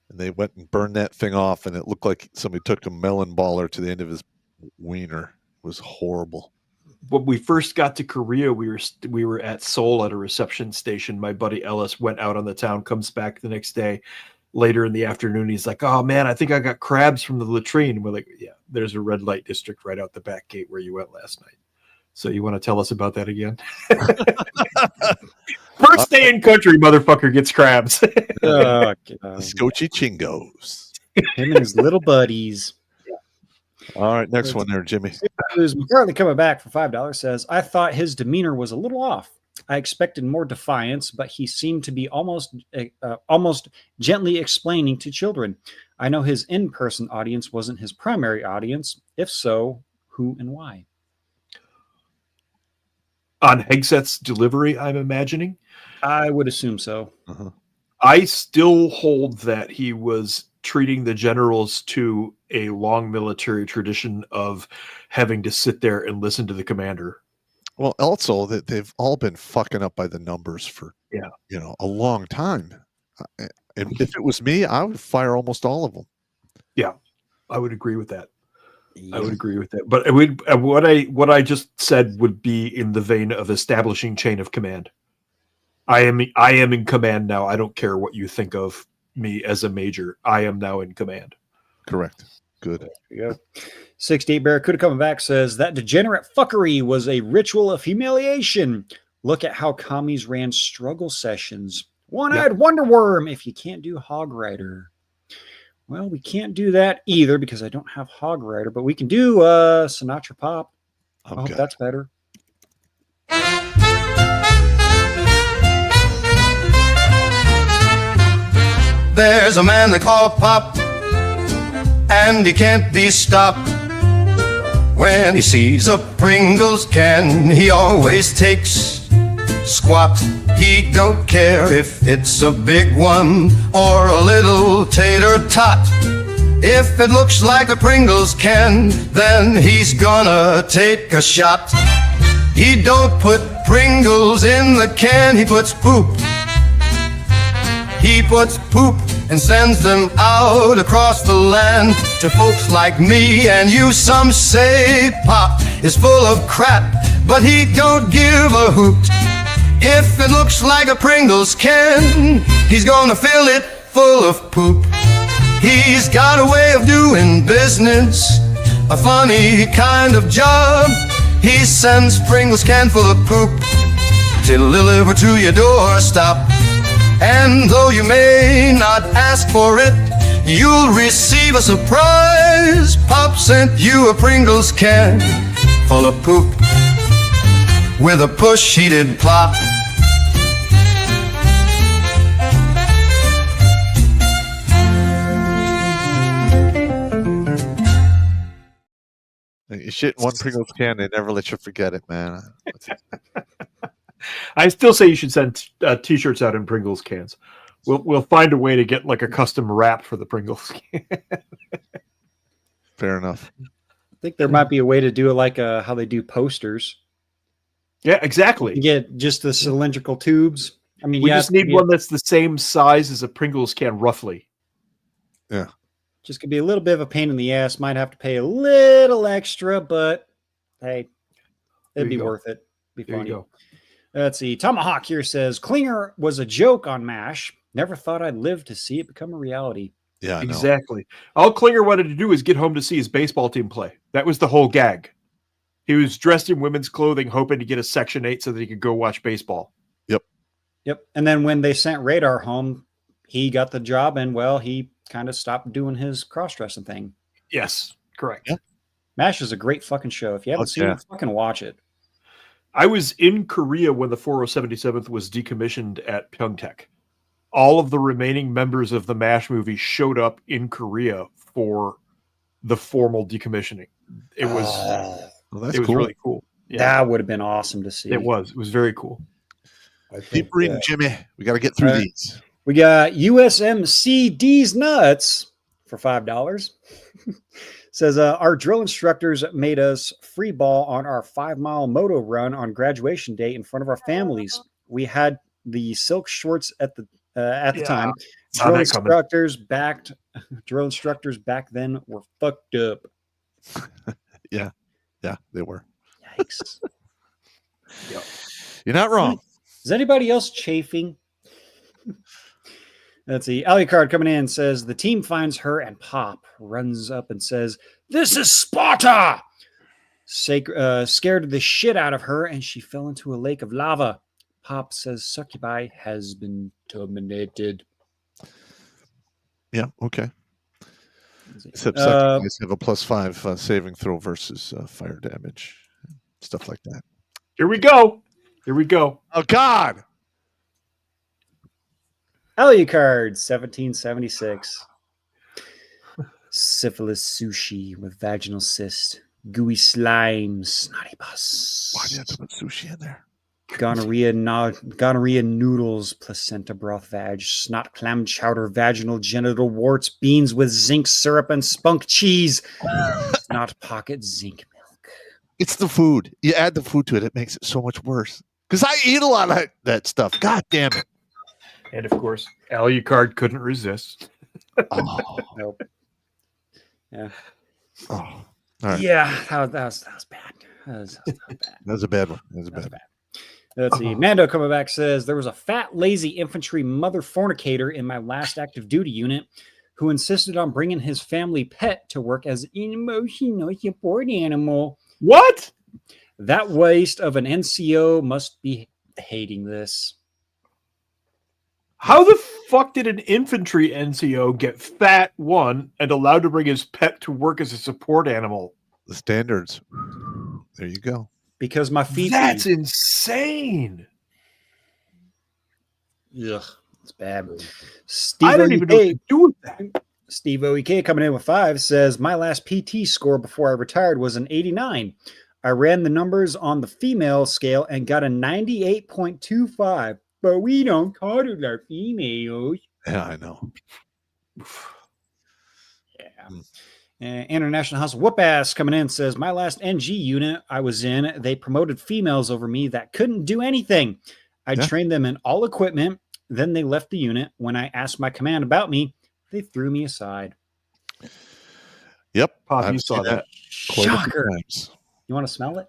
And they went and burned that thing off, and it looked like somebody took a melon baller to the end of his wiener. It was horrible. When we first got to Korea, we were at Seoul at a reception station. My buddy Ellis went out on the town, comes back the next day. Later in the afternoon, he's like, oh, man, I think I got crabs from the latrine. And we're like, yeah, there's a red light district right out the back gate where you went last night. So you want to tell us about that again? First day in country, motherfucker gets crabs. Oh, Scotchy chingos. Him and his little buddies. All right, next one there, Jimmy. Who's currently coming back for $5 says, I thought his demeanor was a little off. I expected more defiance, but he seemed to be almost gently explaining to children. I know his in-person audience wasn't his primary audience. If so, who and why? On Hegseth's delivery, I'm imagining. I would assume so. I still hold that he was treating the generals to a long military tradition of having to sit there and listen to the commander. Well, also that they've all been fucking up by the numbers for a long time. And if it was me, I would fire almost all of them. Yeah, I would agree with that. I would agree with that. But what I just said would be in the vein of establishing chain of command. I am in command now. I don't care what you think of me as a major. I am now in command. Correct. Good. There you go. 68 Barracuda coming back says that degenerate fuckery was a ritual of humiliation. Look at how commies ran struggle sessions. One-eyed Wonder Worm if you can't do Hog Rider. Well, we can't do that either because I don't have Hog Rider, but we can do Sinatra Pop. I hope that's better. There's a man they call Pop, and he can't be stopped. When he sees a Pringles can, he always takes squat. He don't care if it's a big one or a little tater tot. If it looks like a Pringles can, then he's gonna take a shot. He don't put Pringles in the can, he puts poop. He puts poop and sends them out across the land to folks like me and you. Some say Pop is full of crap, but he don't give a hoot. If it looks like a Pringles can, he's gonna fill it full of poop. He's got a way of doing business, a funny kind of job. He sends Pringles can full of poop delivered to your doorstep. And though you may not ask for it, you'll receive a surprise. Pop sent you a Pringles can full of poop. With a push he did plop. You shit in one Pringles can, they never let you forget it, man. I still say you should send T-shirts out in Pringles cans. We'll find a way to get like a custom wrap for the Pringles can. Fair enough. I think there might be a way to do it like how they do posters. Yeah, exactly. You get just the cylindrical tubes. I mean, we just need one that's the same size as a Pringles can, roughly. Yeah. Just could be a little bit of a pain in the ass. Might have to pay a little extra, but hey, it'd be worth it. Be funny. Let's see. Tomahawk here says Klinger was a joke on MASH. Never thought I'd live to see it become a reality. Yeah, exactly. All Klinger wanted to do is get home to see his baseball team play. That was the whole gag. He was dressed in women's clothing, hoping to get a Section 8 so that he could go watch baseball. Yep. And then when they sent Radar home, he got the job, and well, he kind of stopped doing his cross-dressing thing. Yes, correct. Yeah. MASH is a great fucking show. If you haven't seen it, fucking watch it. I was in Korea when the 4077th was decommissioned at Pyeongtaek. All of the remaining members of the MASH movie showed up in Korea for the formal decommissioning. It was cool. Really cool. Yeah. That would have been awesome to see. It was very cool. Keep reading, Jimmy. We got to get through these. We got USMCD's nuts for $5. Says our drill instructors made us free ball on our 5-mile moto run on graduation day in front of our families. We had the silk shorts at the time. Drill instructors back then were fucked up. Yeah, they were. Yikes. Yep. You're not wrong. Is anybody else chafing? Let's see. Alucard coming in says the team finds her and Pop runs up and says, "This is Sparta." scared the shit out of her, and she fell into a lake of lava. Pop says succubi has been terminated. Yeah, okay. Except succubi have a +5 saving throw versus fire damage. Stuff like that. Here we go. Here we go. Oh, God. Alucard, 1776. Syphilis sushi with vaginal cyst. Gooey slime, snotty pus. Why do you have to put sushi in there? Gonorrhea noodles, placenta broth vag, snot clam chowder, vaginal genital warts, beans with zinc syrup and spunk cheese. Snot pocket zinc milk. It's the food. You add the food to it, it makes it so much worse. Because I eat a lot of that stuff. God damn it. And of course, Alucard couldn't resist. Oh. Nope. Yeah. Oh. All right. Yeah, that was bad. That was not bad. That was a bad one. That was a bad one. Let's see. Mando coming back says, there was a fat, lazy infantry mother fornicator in my last active duty unit who insisted on bringing his family pet to work as an emotional support animal. What? That waste of an NCO must be hating this. How the fuck did an infantry NCO get fat, one, and allowed to bring his pet to work as a support animal? The standards. There you go. Because my feet. That's insane. Ugh, it's bad. I don't even know what to do with that. Steve OEK coming in with 5 says, my last PT score before I retired was an 89. I ran the numbers on the female scale and got a 98.25. But we don't coddle our females. Yeah, I know. Yeah. International House Whoop Ass coming in says, my last NG unit I was in, they promoted females over me that couldn't do anything. I trained them in all equipment. Then they left the unit. When I asked my command about me, they threw me aside. Yep. Pop, you saw that. Shocker. You want to smell it?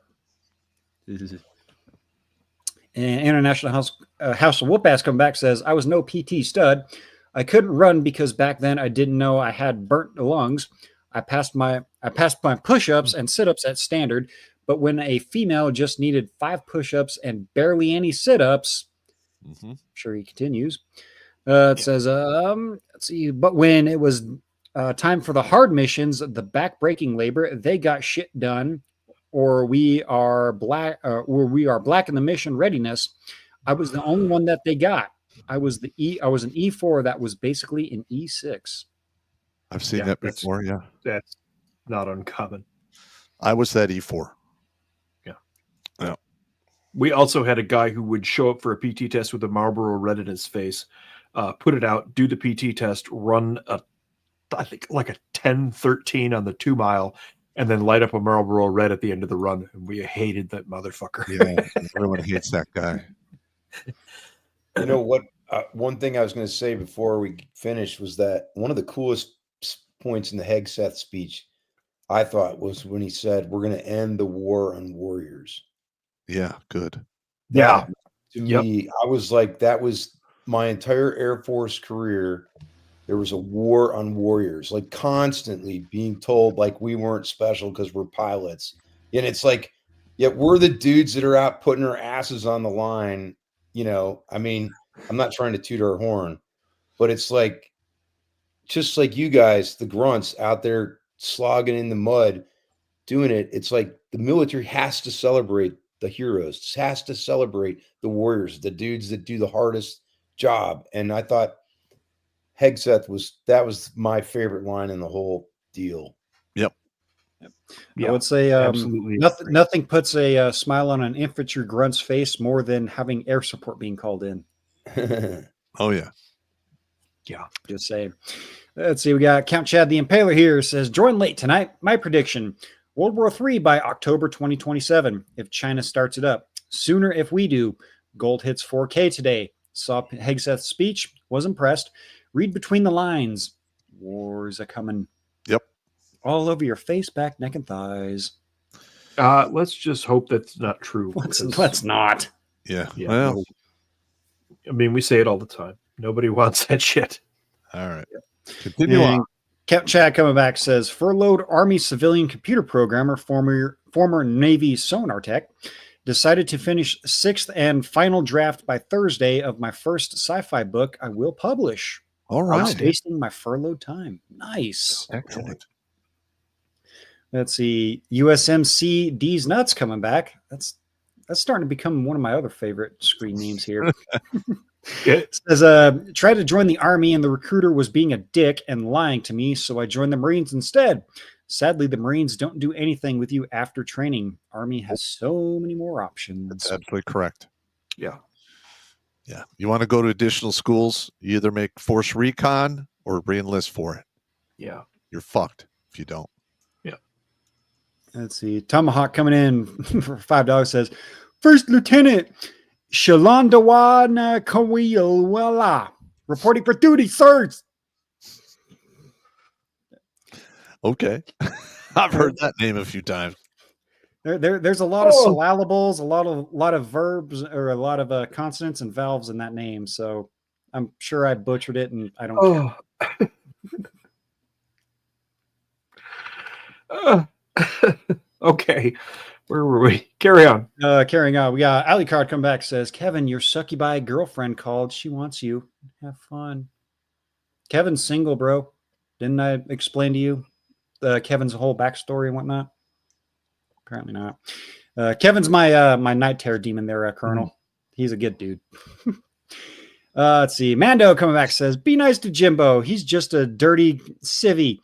And International House of Whoop Ass coming back says, I was no PT stud. I couldn't run because back then I didn't know I had burnt lungs. I passed my push-ups and sit-ups at standard, but when a female just needed 5 push-ups and barely any sit-ups, I'm sure he continues. It says, let's see, but when it was time for the hard missions, the back-breaking labor, they got shit done, or we are black in the mission readiness. I was the only one that they got. I was an E4 that was basically an E6. I've seen that before. Yeah, that's not uncommon. I was that E4. Yeah. We also had a guy who would show up for a PT test with a Marlboro Red in his face, put it out, do the PT test, run I think like a 10:13 on the 2 mile, and then light up a Marlboro Red at the end of the run. And we hated that motherfucker. Yeah, everyone hates that guy. You know what? One thing I was going to say before we finished was that one of the coolest points in the Hegseth speech, I thought, was when he said, we're going to end the war on warriors. Yeah, good. Yeah. To me, I was like, that was my entire Air Force career. There was a war on warriors, like constantly being told like we weren't special because we're pilots. And it's like, yeah, we're the dudes that are out putting our asses on the line. You know, I mean, I'm not trying to toot our horn, but it's like, just like you guys, the grunts out there slogging in the mud, doing it. It's like the military has to celebrate the heroes, has to celebrate the warriors, the dudes that do the hardest job. And I thought Hegseth was my favorite line in the whole deal. Yep. I would say absolutely nothing puts a smile on an infantry grunt's face more than having air support being called in. Oh, yeah. Yeah, just saying. Let's see. We got Count Chad the Impaler here. Says, join late tonight. My prediction, World War III by October 2027, if China starts it up. Sooner if we do. Gold hits 4K today. Saw Hegseth's speech. Was impressed. Read between the lines. Wars are coming. Yep. All over your face, back, neck, and thighs. Let's just hope that's not true. Let's not. Yeah. Well, I mean, we say it all the time. Nobody wants that shit. All right. Continue on. Captain Chad coming back says, furloughed Army civilian computer programmer, former former Navy sonar tech, decided to finish 6th and final draft by Thursday of my first sci-fi book I will publish. All right. Wasting my furloughed time. Nice. Excellent. Let's see. USMC D's Nuts coming back. That's starting to become one of my other favorite screen names here. It says, tried to join the Army and the recruiter was being a dick and lying to me, so I joined the Marines instead. Sadly, the Marines don't do anything with you after training. Army has so many more options. That's absolutely correct. Yeah. Yeah. You want to go to additional schools, you either make force recon or re-enlist for it. Yeah. You're fucked if you don't. Yeah. Let's see. Tomahawk coming in for $5 says, First Lieutenant Shalandawana Kawilwala reporting for duty, sirs. Okay. I've heard that name a few times. There's a lot of syllables, a lot of verbs, or a lot of consonants and vowels in that name. So I'm sure I butchered it, and I don't care. Okay, where were we? Carry on. Carrying on. We got Ali Card come back, says, Kevin, your succubi girlfriend called. She wants you. Have fun. Kevin's single, bro. Didn't I explain to you Kevin's whole backstory and whatnot? Apparently not. Kevin's my night terror demon there, Colonel. He's a good dude. Let's see. Mando coming back says, be nice to Jimbo. He's just a dirty civvy.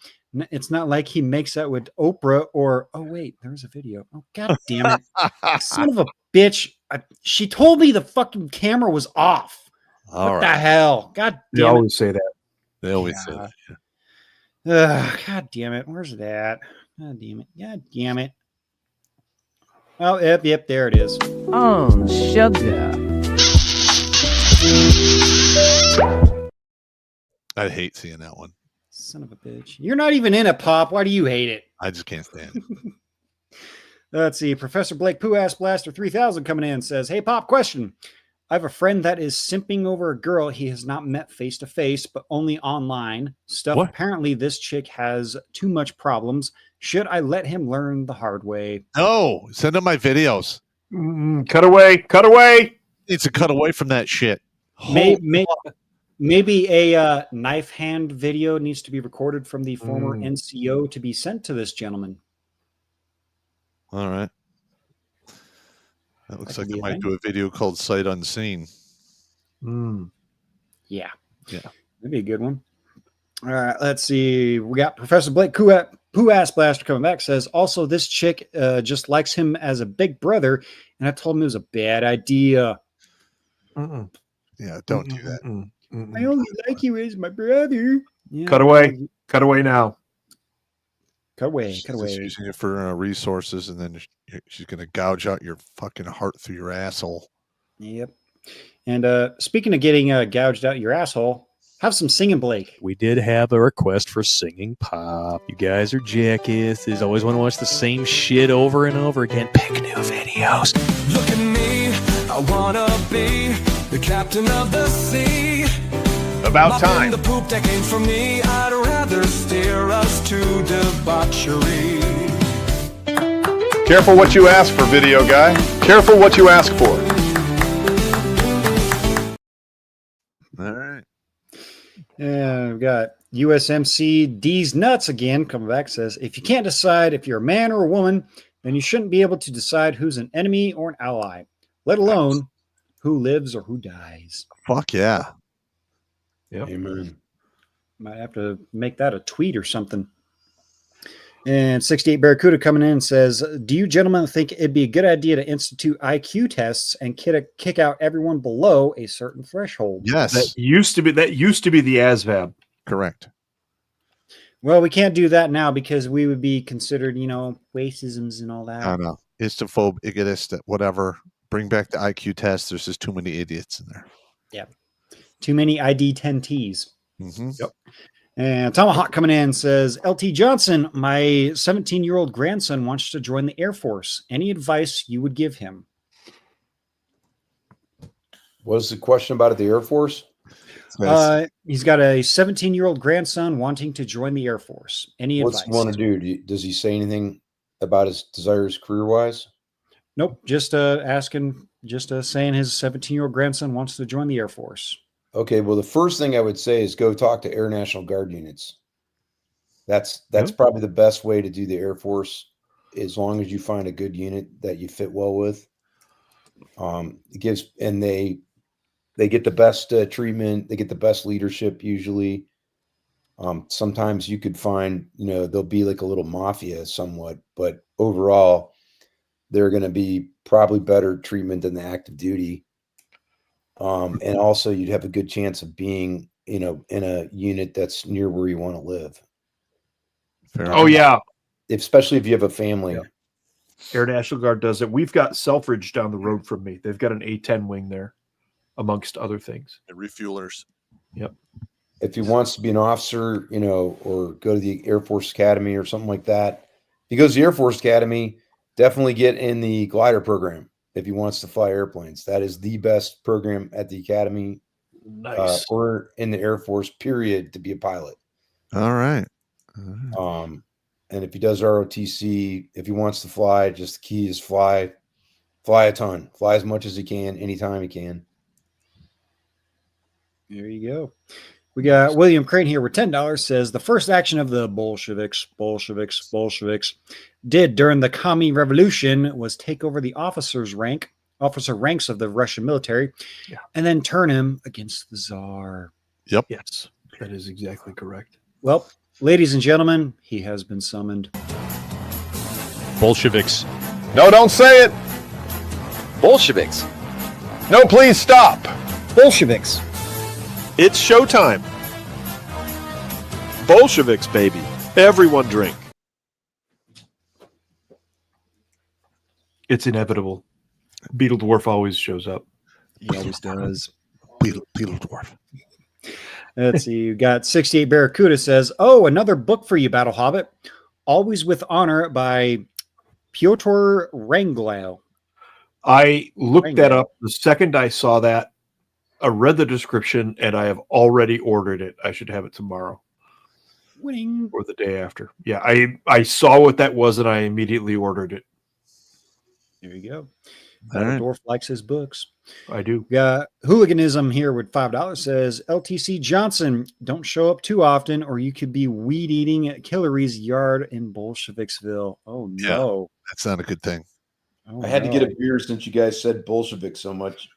It's not like he makes out with Oprah or, oh, wait, there's a video. Oh, God damn it. Son of a bitch. She told me the fucking camera was off. What the hell? God damn it. They always say that. They always say that. God damn it. Where's that? God damn it. God damn it. Oh, yep, there it is. Oh, sugar. I hate seeing that one. Son of a bitch. You're not even in it, Pop. Why do you hate it? I just can't stand it. Let's see. Professor Blake Pooh Ass Blaster 3000 coming in says, hey, Pop, question. I have a friend that is simping over a girl he has not met face to face, but only online. Stuff. What? Apparently, this chick has too much problems. Should I let him learn the hard way? No. Send him my videos. Cut away. Cut away. Needs to cut away from that shit. Maybe a knife hand video needs to be recorded from the former NCO to be sent to this gentleman. All right. That looks like I might do a video called Sight Unseen. Yeah. Yeah. That'd be a good one. All right. Let's see. We got Professor Blake Pooh Ass Blaster coming back. Says, also, this chick just likes him as a big brother. And I told him it was a bad idea. Yeah, don't do that. I only like you as my brother. Yeah. Cut away. Cut away now. Cut away. She's Cut away. just using it for resources, and then she's going to gouge out your fucking heart through your asshole. Yep. And speaking of getting gouged out your asshole, have some singing, Blake. We did have a request for singing Pop. You guys are jackasses. Always want to watch the same shit over and over again. Pick new videos. Look at me, I wanna be the captain of the sea. About time. The poop that came from me, I'd rather steer us to debauchery. Careful what you ask for, video guy. Careful what you ask for. All right. Yeah, we've got USMC D's Nuts again coming back. Says, if you can't decide if you're a man or a woman, then you shouldn't be able to decide who's an enemy or an ally, let alone who lives or who dies. Fuck yeah. Yep. Amen. Might have to make that a tweet or something. And 68 Barracuda coming in says, do you gentlemen think it'd be a good idea to institute IQ tests and kick out everyone below a certain threshold? Yes. That used to be the ASVAB. Correct. Well, we can't do that now because we would be considered, racisms and all that. I know. Istophobe, igotist, whatever. Bring back the IQ test. There's just too many idiots in there. Yeah. Too many ID10Ts. Mm-hmm. Yep. And Tomahawk coming in says, LT Johnson, my 17-year-old grandson wants to join the Air Force. Any advice you would give him? What's the question about at the Air Force? He's got a 17-year-old grandson wanting to join the Air Force. Any advice? What's he want to do? Does he say anything about his desires career-wise? Nope. Just asking, just saying his 17-year-old grandson wants to join the Air Force. Okay, well, the first thing I would say is go talk to Air National Guard units. That's probably the best way to do the Air Force, as long as you find a good unit that you fit well with. It gives, and they get the best treatment. They get the best leadership usually. Sometimes you could find, they'll be like a little mafia somewhat, but overall, they're going to be probably better treatment than the active duty. And also you'd have a good chance of being, in a unit that's near where you want to live. Yeah. Especially if you have a family. Yeah. Air National Guard does it. We've got Selfridge down the road from me. They've got an A-10 wing there, amongst other things. The refuelers. Yep. If he wants to be an officer, or go to the Air Force Academy or something like that, if he goes to the Air Force Academy, definitely get in the glider program if he wants to fly airplanes. That is the best program at the Academy. Nice. Or in the Air Force, period, to be a pilot. All right. And if he does ROTC, if he wants to fly, just the key is fly a ton, fly as much as he can, anytime he can. There you go. We got William Crane here with $10, says the first action of the Bolsheviks did during the Commie Revolution was take over the officer ranks of the Russian military, and then turn him against the Tsar. Yep. Yes, that is exactly correct. Well, ladies and gentlemen, he has been summoned. Bolsheviks. No, don't say it. Bolsheviks. No, please stop. Bolsheviks. It's showtime. Bolsheviks, baby. Everyone drink. It's inevitable. Beetle Dwarf always shows up. He always does. Beetle Dwarf. Let's see. You got 68 Barracuda says, "Oh, another book for you, Battle Hobbit. Always with Honor by Pyotr Wrangel." I looked that up the second I saw that. I read the description and I have already ordered it. I should have it tomorrow. Winning. Or the day after. Yeah, I saw what that was and I immediately ordered it. There you go. Dwarf likes his books. I do. Yeah, Hooliganism here with $5 says, LTC Johnson, don't show up too often or you could be weed eating at Hillery's yard in Bolsheviksville. Oh, no. Yeah, that's not a good thing. Oh, I had to get a beer since you guys said Bolshevik so much.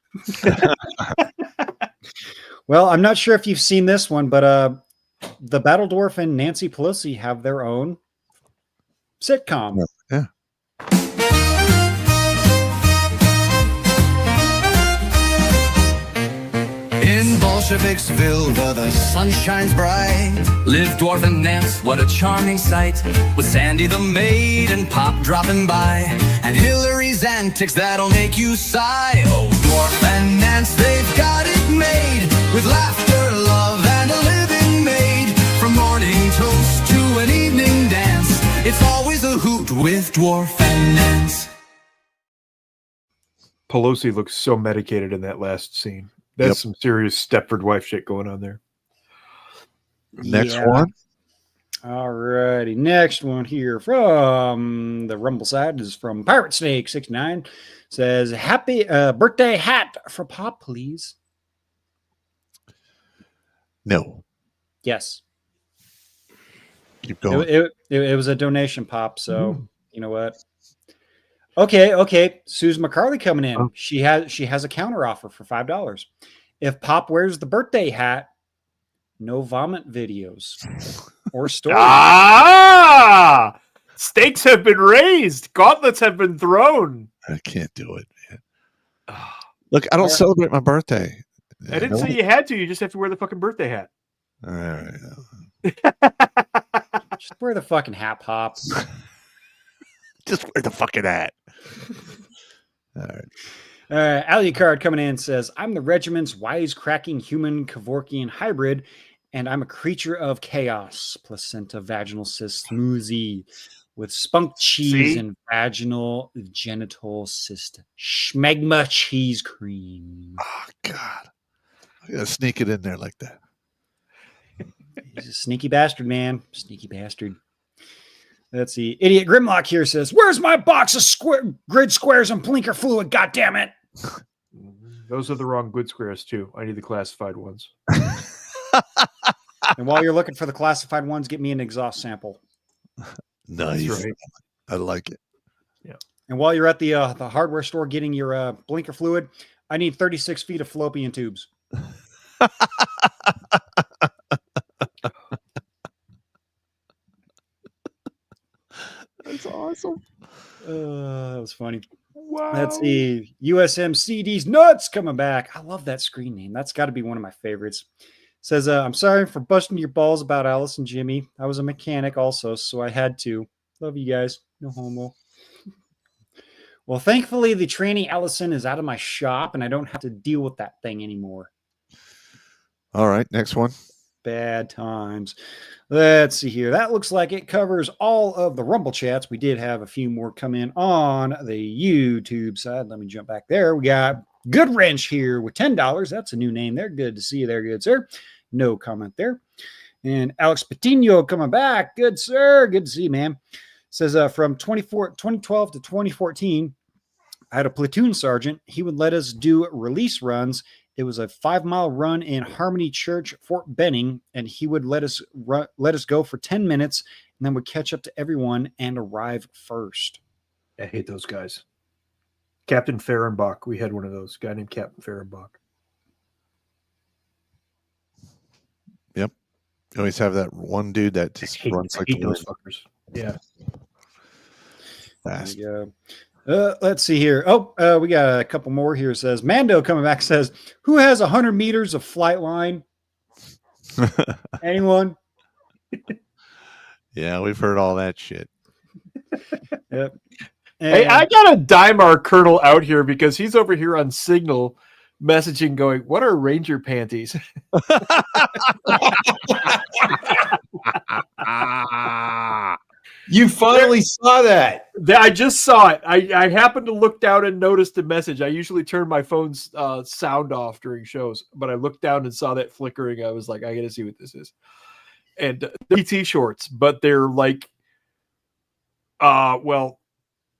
Well, I'm not sure if you've seen this one, but the Battle Dwarf and Nancy Pelosi have their own sitcom. Yeah. In Bolsheviksville, where the sun shines bright, live Dwarf and Nance, what a charming sight. With Sandy the maid and Pop dropping by, and Hillary's antics that'll make you sigh. Oh, Dwarf and Nance, they've got it made, with laughter, love, and a living maid. From morning toast to an evening dance, it's always a hoot with Dwarf and Nance. Pelosi looks so medicated in that last scene. That's some serious Stepford wife shit going on there. Next one. All righty. Next one here from the Rumble side is from Pirate Snake 69. Says, happy birthday hat for Pop, please. No. Yes. Keep going. It was a donation, Pop. So you know what? Okay. Susan McCarley coming in. Oh. She has a counter offer for $5. If Pop wears the birthday hat, no vomit videos or stories. Stakes have been raised. Gauntlets have been thrown. I can't do it, man. Look, I don't celebrate my birthday. I didn't say you had to. You just have to wear the fucking birthday hat. All right. Just wear the fucking hat, Pop. Just wear the fucking hat. All right. Alucard coming in says, I'm the regiment's wisecracking human Kevorkian hybrid, and I'm a creature of chaos. Placenta vaginal cyst smoothie with spunk cheese and vaginal genital cyst schmegma cheese cream. Oh, God. I gotta sneak it in there like that. He's a sneaky bastard, man. Sneaky bastard. Let's see. Idiot Grimlock here says, "Where's my box of grid squares and blinker fluid? God damn it!" Those are the wrong good squares too. I need the classified ones. And while you're looking for the classified ones, get me an exhaust sample. Nice. Right. I like it. Yeah. And while you're at the hardware store getting your blinker fluid, I need 36 feet of fallopian tubes. That's awesome. That was funny. Wow. Let's see. USMCD's nuts coming back. I love that screen name. That's got to be one of my favorites. Says, "I'm sorry for busting your balls about Alice and Jimmy. I was a mechanic also, so I had to. Love you guys. No homo." Well, thankfully, the tranny Allison is out of my shop, and I don't have to deal with that thing anymore. All right, next one. Bad times. Let's see here. That looks like it covers all of the Rumble chats. We did have a few more come in on the YouTube side. Let me jump back there. We got Good Wrench here with $10. That's a new name there. Good to see you there, good sir. No comment there. And Alex Patino coming back. Good sir. Good to see you, man. Says from 2012 to 2014, I had a platoon sergeant. He would let us do release runs. It was a 5-mile run in Harmony Church, Fort Benning, and he would let us go for 10 minutes, and then would catch up to everyone and arrive first. I hate those guys. Captain Fehrenbach. We had one of those. Guy named Captain Fehrenbach. Yep. You always have that one dude that just runs like the those wind. fuckers. Yeah. Fast. There you go. Let's see here. We got a couple more here. Says Mando coming back says, "Who has 100 meters of flight line?" Anyone? Yeah, we've heard all that shit. Yep. Hey, I gotta dime our colonel out here because he's over here on Signal messaging going, "What are Ranger panties?" You finally saw that. I just saw it. I happened to look down and noticed the message. I usually turn my phone's sound off during shows, but I looked down and saw that flickering. I was like, I got to see what this is. And PT shorts, but they're like,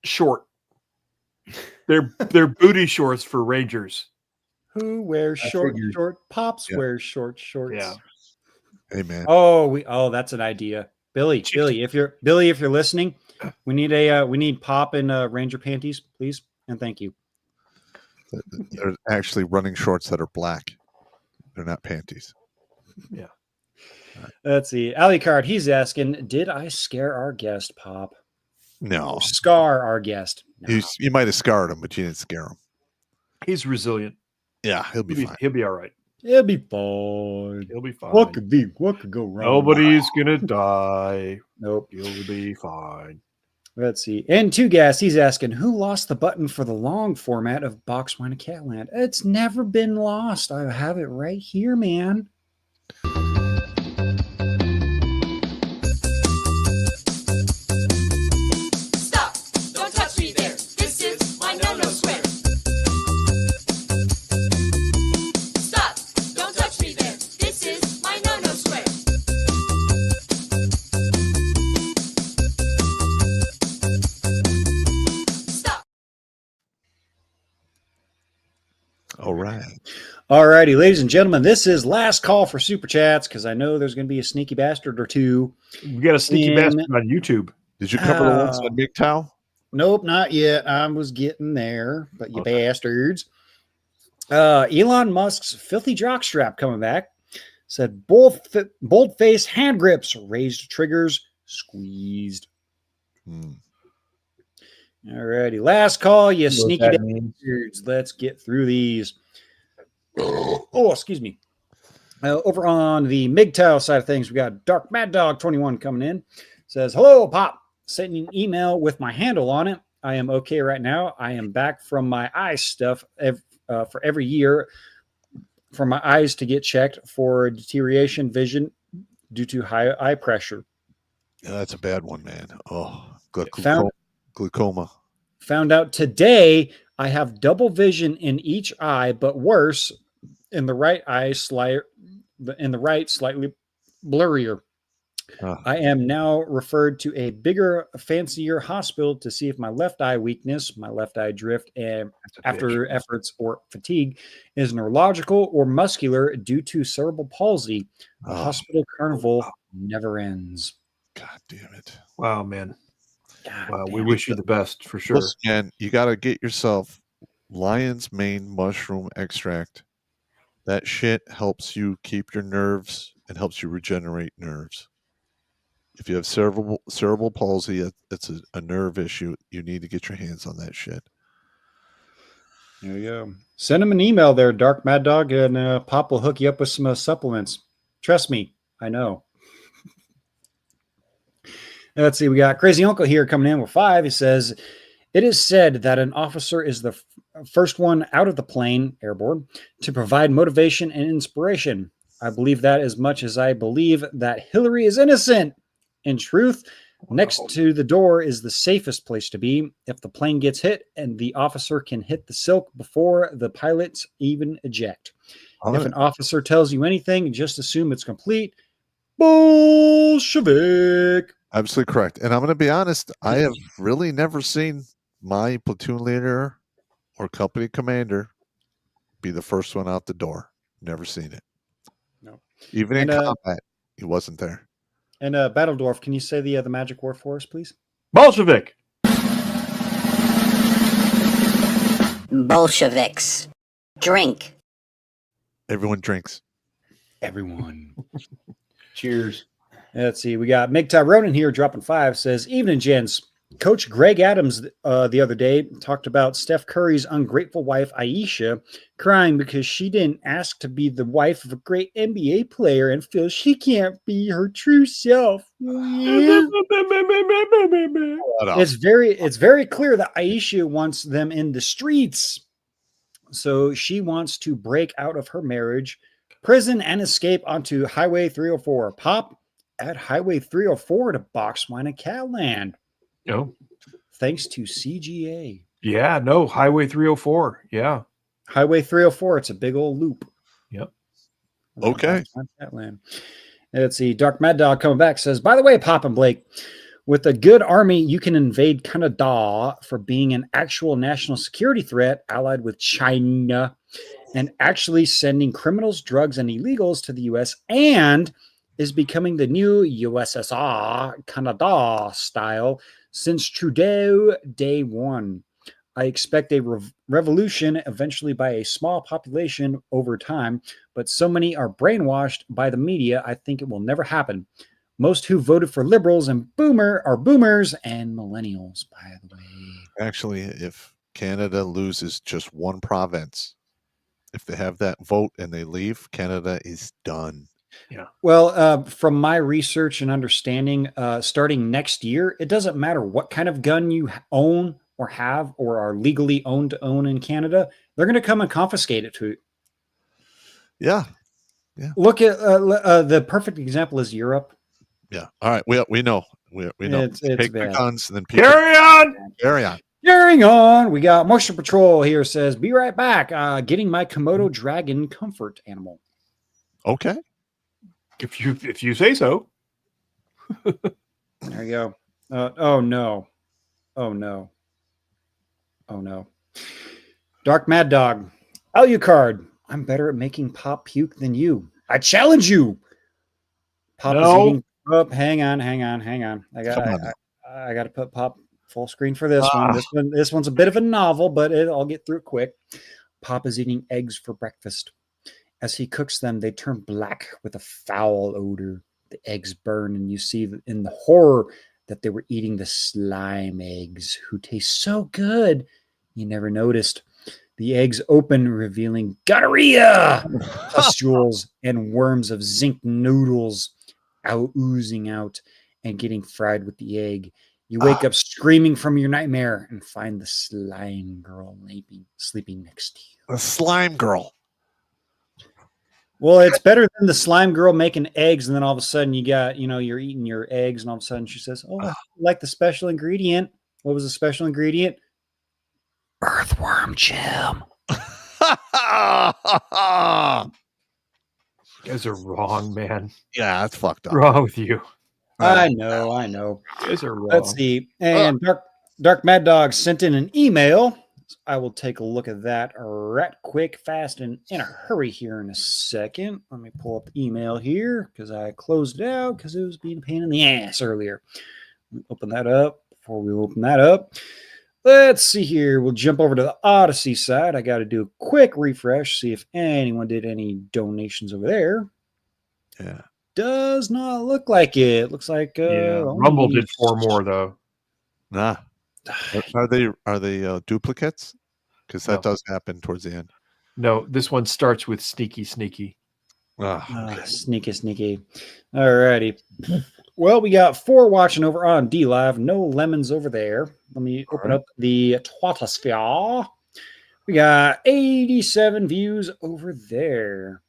short. They're booty shorts for Rangers. Who wears short? Pops wears shorts. Yeah. Hey man. Oh, that's an idea. Billy, if you're listening, we need Pop and Ranger panties, please, and thank you. They're actually running shorts that are black. They're not panties. Yeah. Let's see. Alicard, he's asking, did I scare our guest, Pop? No. Or scar our guest? No. You might have scarred him, but you didn't scare him. He's resilient. Yeah, he'll be fine. He'll be all right. He'll be fine. He'll be fine. What could go wrong? Nobody's gonna die. Nope. He'll be fine. Let's see. And Two Gas, he's asking, who lost the button for the long format of Box Wine of Catland? It's never been lost. I have it right here, man. Stop! Don't touch me there. This is my no-no square. Stop! Don't touch me there. This is my no-no square. Stop! All right. All righty, ladies and gentlemen, this is last call for super chats because I know there's going to be a sneaky bastard or two. We got a sneaky bastard on YouTube. Did you cover the ones on Big Towel? Nope, not yet. I was getting there, but you bastards. Elon Musk's filthy jockstrap coming back. Said bold-face hand grips, raised triggers, squeezed. All righty, last call, you sneaky bastards. Let's get through these. Oh, excuse me. Over on the MGTOW side of things, we got Dark Mad Dog 21 coming in. Says, hello, Pop. Sending an email with my handle on it. I am okay right now. I am back from my eye stuff for every year for my eyes to get checked for deterioration vision due to high eye pressure. Yeah, that's a bad one, man. Oh, glaucoma. Found out today I have double vision in each eye, but worse in the right eye, slightly blurrier. I am now referred to a bigger, fancier hospital to see if my left eye weakness, my left eye drift, and after efforts or fatigue is neurological or muscular due to cerebral palsy. The hospital carnival never ends. God damn it. Wow, man. Wow, we wish you the best for sure. Listen, man, you got to get yourself lion's mane mushroom extract. That shit helps you keep your nerves and helps you regenerate nerves. If you have cerebral palsy, it's a nerve issue. You need to get your hands on that shit. There you go. Send him an email there, Dark Mad Dog, and Pop will hook you up with some supplements. Trust me, I know. Let's see. We got Crazy Uncle here coming in with 5. He says, it is said that an officer is the first one out of the plane, airborne, to provide motivation and inspiration. I believe that as much as I believe that Hillary is innocent. In truth, next to the door is the safest place to be. If the plane gets hit and the officer can hit the silk before the pilots even eject. If an officer tells you anything, just assume it's complete Bolshevik. Absolutely correct. And I'm going to be honest, I have really never seen my platoon leader or company commander be the first one out the door. Never seen it. No. Even in combat, he wasn't there. And Battledorf, can you say the magic word for us, please? Bolshevik. Bolsheviks. Drink. Everyone drinks. Everyone. Cheers. Let's see. We got Mig Tyrone here dropping 5. Says, evening, gents. Coach Greg Adams the other day talked about Steph Curry's ungrateful wife, Aisha, crying because she didn't ask to be the wife of a great NBA player and feels she can't be her true self. It's very clear that Aisha wants them in the streets. So she wants to break out of her marriage, prison, and escape onto Highway 304. Pop at Highway 304 to Box Wine and Catland. No. Thanks to CGA. Yeah, no, Highway 304. Yeah. Highway 304. It's a big old loop. Yep. Okay. Let's see. Dark Mad Dog coming back says, by the way, Pop and Blake, with a good army, you can invade Canada for being an actual national security threat allied with China and actually sending criminals, drugs, and illegals to the U.S. and is becoming the new USSR Canada style since Trudeau day one. I expect a revolution eventually by a small population over time, but so many are brainwashed by the media, I think it will never happen. Most who voted for liberals and are boomers and millennials, by the way. Actually, if Canada loses just one province, if they have that vote and they leave, Canada is done. Yeah. Well, from my research and understanding, starting next year, it doesn't matter what kind of gun you own or have or are legally owned to own in Canada. They're going to come and confiscate it to you. Yeah. Look at the perfect example is Europe. Yeah. All right. We know. We know. It's Take bad. the guns and then people Carry on. Carry on. Carrying on. We got Moisture Patrol here says, be right back. Getting my Komodo dragon comfort animal. Okay. If you say so. There you go. Oh no. Oh no. Oh no. Dark Mad Dog. Alucard. I'm better at making Pop puke than you. I challenge you. Pop is eating. Oh, hang on. I got to put Pop full screen for this one. This one's a bit of a novel, but I'll get through it quick. Pop is eating eggs for breakfast. As he cooks them, they turn black with a foul odor. The eggs burn, and you see in the horror that they were eating the slime eggs, who taste so good you never noticed. The eggs open, revealing gonorrhea, pustules, and worms of zinc noodles oozing out and getting fried with the egg. You wake up screaming from your nightmare and find the slime girl sleeping next to you. The slime girl. Well, it's better than the slime girl making eggs, and then all of a sudden you got, you're eating your eggs, and all of a sudden she says, "Oh, I like the special ingredient." What was the special ingredient? Earthworm Jim. You guys are wrong, man. Yeah, that's fucked up. Wrong with you. I know. You guys are wrong. Let's see. And Dark Mad Dog sent in an email. I will take a look at that right quick, fast, and in a hurry here in a second. Let me pull up the email here because I closed it out because it was being a pain in the ass earlier. Let me open that up. Before we open that up, let's see here. We'll jump over to the Odyssey side. I got to do a quick refresh, see if anyone did any donations over there. Yeah. Does not look like it. Looks like Rumble did 4 more though. Nah. Are they duplicates? Because that does happen towards the end. No, this one starts with sneaky. Sneaky. All righty. Well, we got 4 watching over on D Live. No lemons over there. Let me open up the Twatosphere. We got 87 views over there.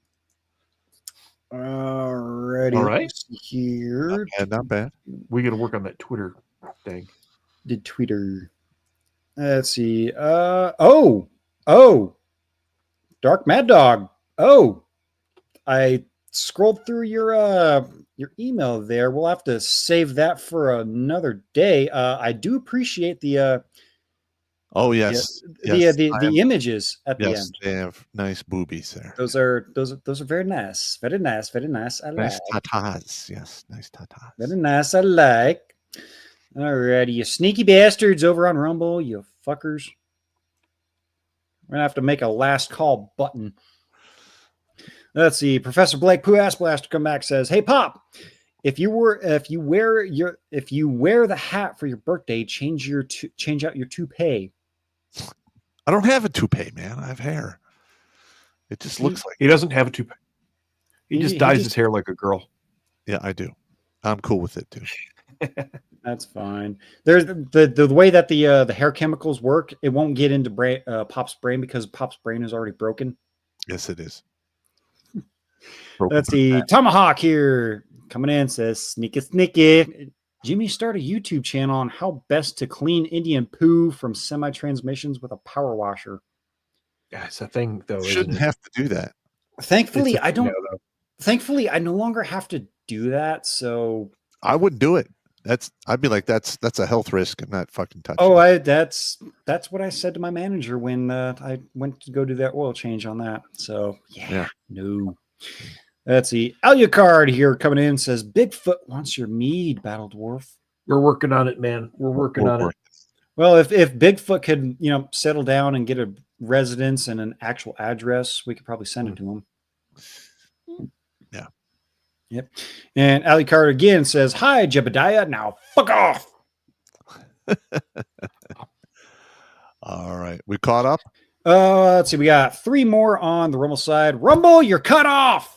Alrighty. All right. Here. Not bad. We got to work on that Twitter thing. Did Twitter. Let's see. Dark Mad Dog. I scrolled through your email there. We'll have to save that for another day. I do appreciate the the images at the end. They have nice boobies there. Those are very nice. Very nice. I nice like. tatas. Yes, nice tatas. Very nice. I like. Alrighty, you sneaky bastards over on Rumble, you fuckers. We're gonna have to make a last call button. Let's see. Professor Blake Pooh Ass Blaster come back says, "Hey Pop, if you wear the hat for your birthday, change out your toupee." I don't have a toupee, man. I have hair. It just looks like he doesn't have a toupee. He just dyes his hair like a girl. Yeah, I do. I'm cool with it too. That's fine. There's the way that the hair chemicals work. It won't get into Pop's brain because Pop's brain is already broken. Yes, it is. Let's see. Tomahawk here coming in says, "Sneaky. Jimmy start a YouTube channel on how best to clean Indian poo from semi-transmissions with a power washer." Yeah, it's a thing though. Shouldn't have to do that. Thankfully, I don't. Thankfully, I no longer have to do that. So I wouldn't do it. I'd be like, that's a health risk and not fucking touch it. That's what I said to my manager when I went to go do that oil change on that. So no. Let's see. Alucard here coming in says, "Bigfoot wants your mead, Battle Dwarf." We're working on it, man. We're working on it. Well, if Bigfoot could, settle down and get a residence and an actual address, we could probably send it to him. Yeah. Yep. And Alucard again says, "Hi, Jebediah. Now fuck off." All right. We caught up? Let's see. We got 3 more on the Rumble side. Rumble, you're cut off.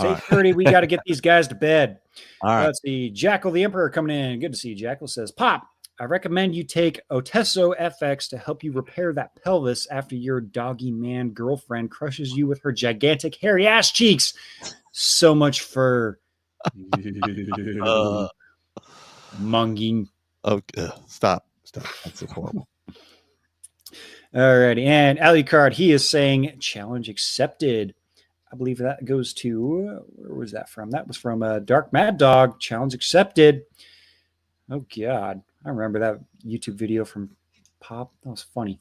Take 30. We got to get these guys to bed. All right. Let's see. Jackal the Emperor coming in. Good to see you. Jackal says, "Pop, I recommend you take Otesso FX to help you repair that pelvis after your doggy man girlfriend crushes you with her gigantic hairy ass cheeks. So much fur." Munging. Okay. Stop. That's horrible. Alrighty. And Alucard, he is saying challenge accepted. I believe that goes to, where was that from? That was from Dark Mad Dog. Challenge accepted. Oh, God. I remember that YouTube video from Pop. That was funny.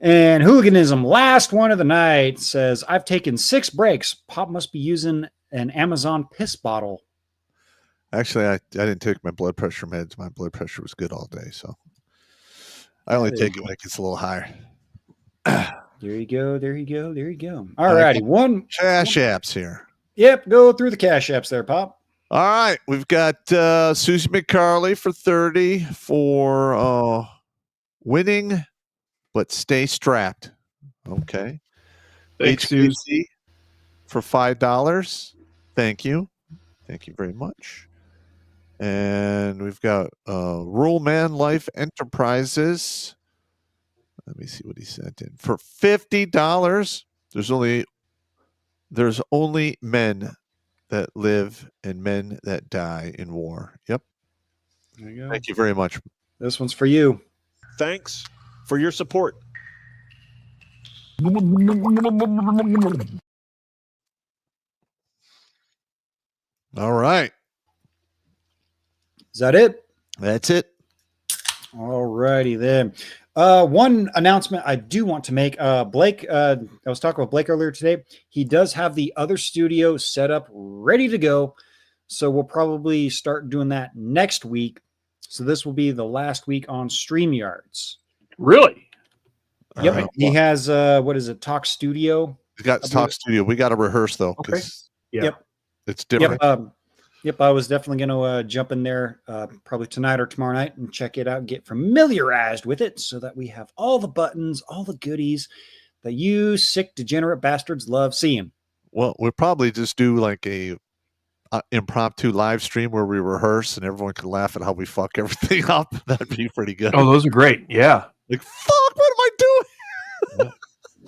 And Hooliganism, last one of the night, says, "I've taken 6 breaks. Pop must be using an Amazon piss bottle." Actually, I didn't take my blood pressure meds. My blood pressure was good all day, so I only take it when it gets a little higher. There you go. All righty. One cash apps here. Yep. Go through the cash apps there, Pop. All right. We've got Susie McCarley for 30 for winning, but stay strapped. Okay. Thanks, HBC for $5. Thank you. Thank you very much. And we've got Rural Man Life Enterprises. Let me see what he sent in. For $50, there's only men that live and men that die in war. Yep. There you go. Thank you very much. This one's for you. Thanks for your support. All right. Is that it? That's it. All righty then. One announcement I do want to make. Blake, I was talking with Blake earlier today. He does have the other studio set up, ready to go. So we'll probably start doing that next week. So this will be the last week on StreamYards. Really? Yep. Right. He has, what is it, Talk Studio? He's got Talk Studio. We got to rehearse, though. Okay. Yeah. Yep. It's different. Yep, I was definitely going to jump in there probably tonight or tomorrow night and check it out and get familiarized with it so that we have all the buttons, all the goodies that you sick, degenerate bastards love seeing. Well, we'll probably just do like a impromptu live stream where we rehearse and everyone can laugh at how we fuck everything up. That'd be pretty good. Oh, those are great. Yeah. Like, fuck, what am I doing?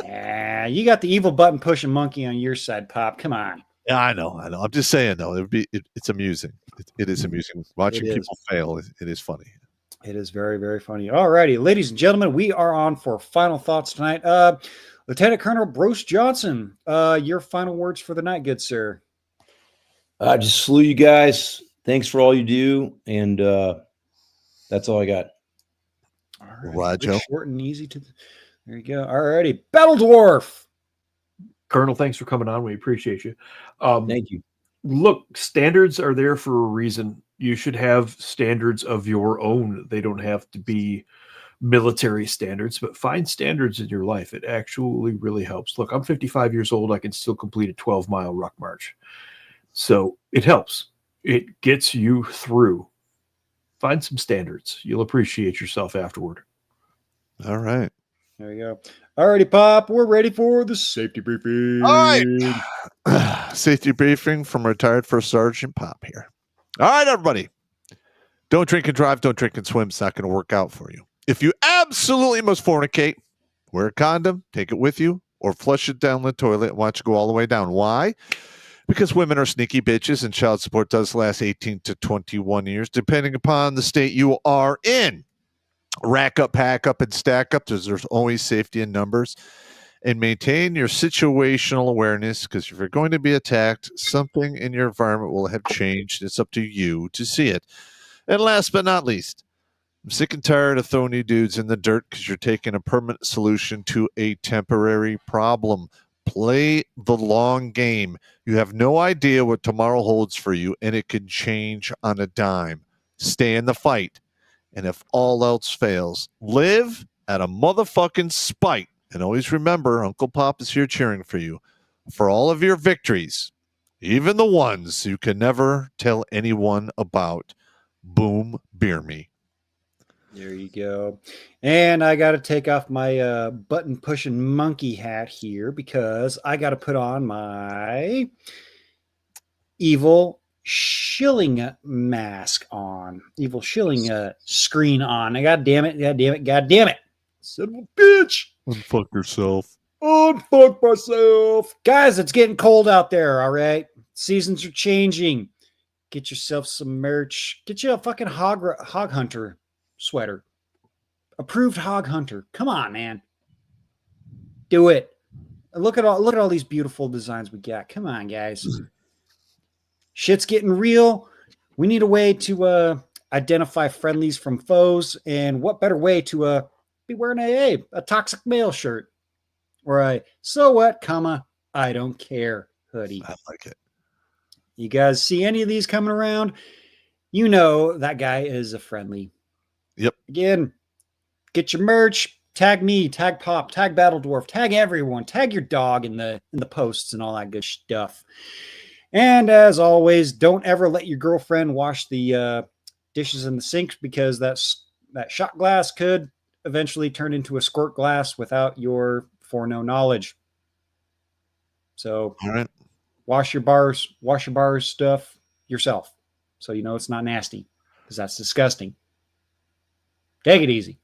Nah, you got the evil button pushing monkey on your side, Pop. Come on. Yeah, I know. I'm just saying, though, it's amusing. It is amusing. Watching people fail, it is funny. It is very, very funny. All righty, ladies and gentlemen, we are on for final thoughts tonight. Lieutenant Colonel Bruce Johnson, your final words for the night, good sir. I just salute you guys. Thanks for all you do. And that's all I got. All right. Joe. Short and easy to. There you go. All righty. Battle Dwarf. Colonel, thanks for coming on. We appreciate you. Thank you. Look, standards are there for a reason. You should have standards of your own. They don't have to be military standards, but find standards in your life. It actually really helps. Look, I'm 55 years old. I can still complete a 12-mile ruck march. So it helps. It gets you through. Find some standards. You'll appreciate yourself afterward. All right. There you go. All righty, Pop. We're ready for the safety briefing. All right. Safety briefing from retired First Sergeant Pop here. All right, everybody. Don't drink and drive. Don't drink and swim. It's not going to work out for you. If you absolutely must fornicate, wear a condom, take it with you, or flush it down the toilet and watch it go all the way down. Why? Because women are sneaky bitches and child support does last 18 to 21 years, depending upon the state you are in. Rack up, pack up, and stack up. There's always safety in numbers. And maintain your situational awareness, because if you're going to be attacked, something in your environment will have changed. It's up to you to see it. And last but not least, I'm sick and tired of throwing you dudes in the dirt because you're taking a permanent solution to a temporary problem. Play the long game. You have no idea what tomorrow holds for you, and it can change on a dime. Stay in the fight. And if all else fails, live at a motherfucking spite. And always remember, Uncle Pop is here cheering for you. For all of your victories, even the ones you can never tell anyone about. Boom, beer me. There you go. And I got to take off my button-pushing monkey hat here because I got to put on my evil shilling mask on. Evil shilling screen on. God damn it. God damn it. God damn it. Son of a bitch. Unfuck yourself. Unfuck myself. Guys, it's getting cold out there, all right? Seasons are changing. Get yourself some merch. Get you a fucking hog hunter sweater. Approved hog hunter. Come on, man. Do it. Look at all these beautiful designs we got. Come on, guys. Shit's getting real. We need a way to identify friendlies from foes, and what better way to be wearing a toxic male shirt or a so what, comma, I don't care hoodie. I like it. You guys see any of these coming around? You know that guy is a friendly. Yep. Again, get your merch. Tag me, tag Pop, tag Battle Dwarf, tag everyone, tag your dog in the posts and all that good stuff. And as always, don't ever let your girlfriend wash the dishes in the sink, because that shot glass could eventually turn into a squirt glass without your foreknown knowledge. So all right. Wash your bars stuff yourself, so you know it's not nasty, because that's disgusting. Take it easy.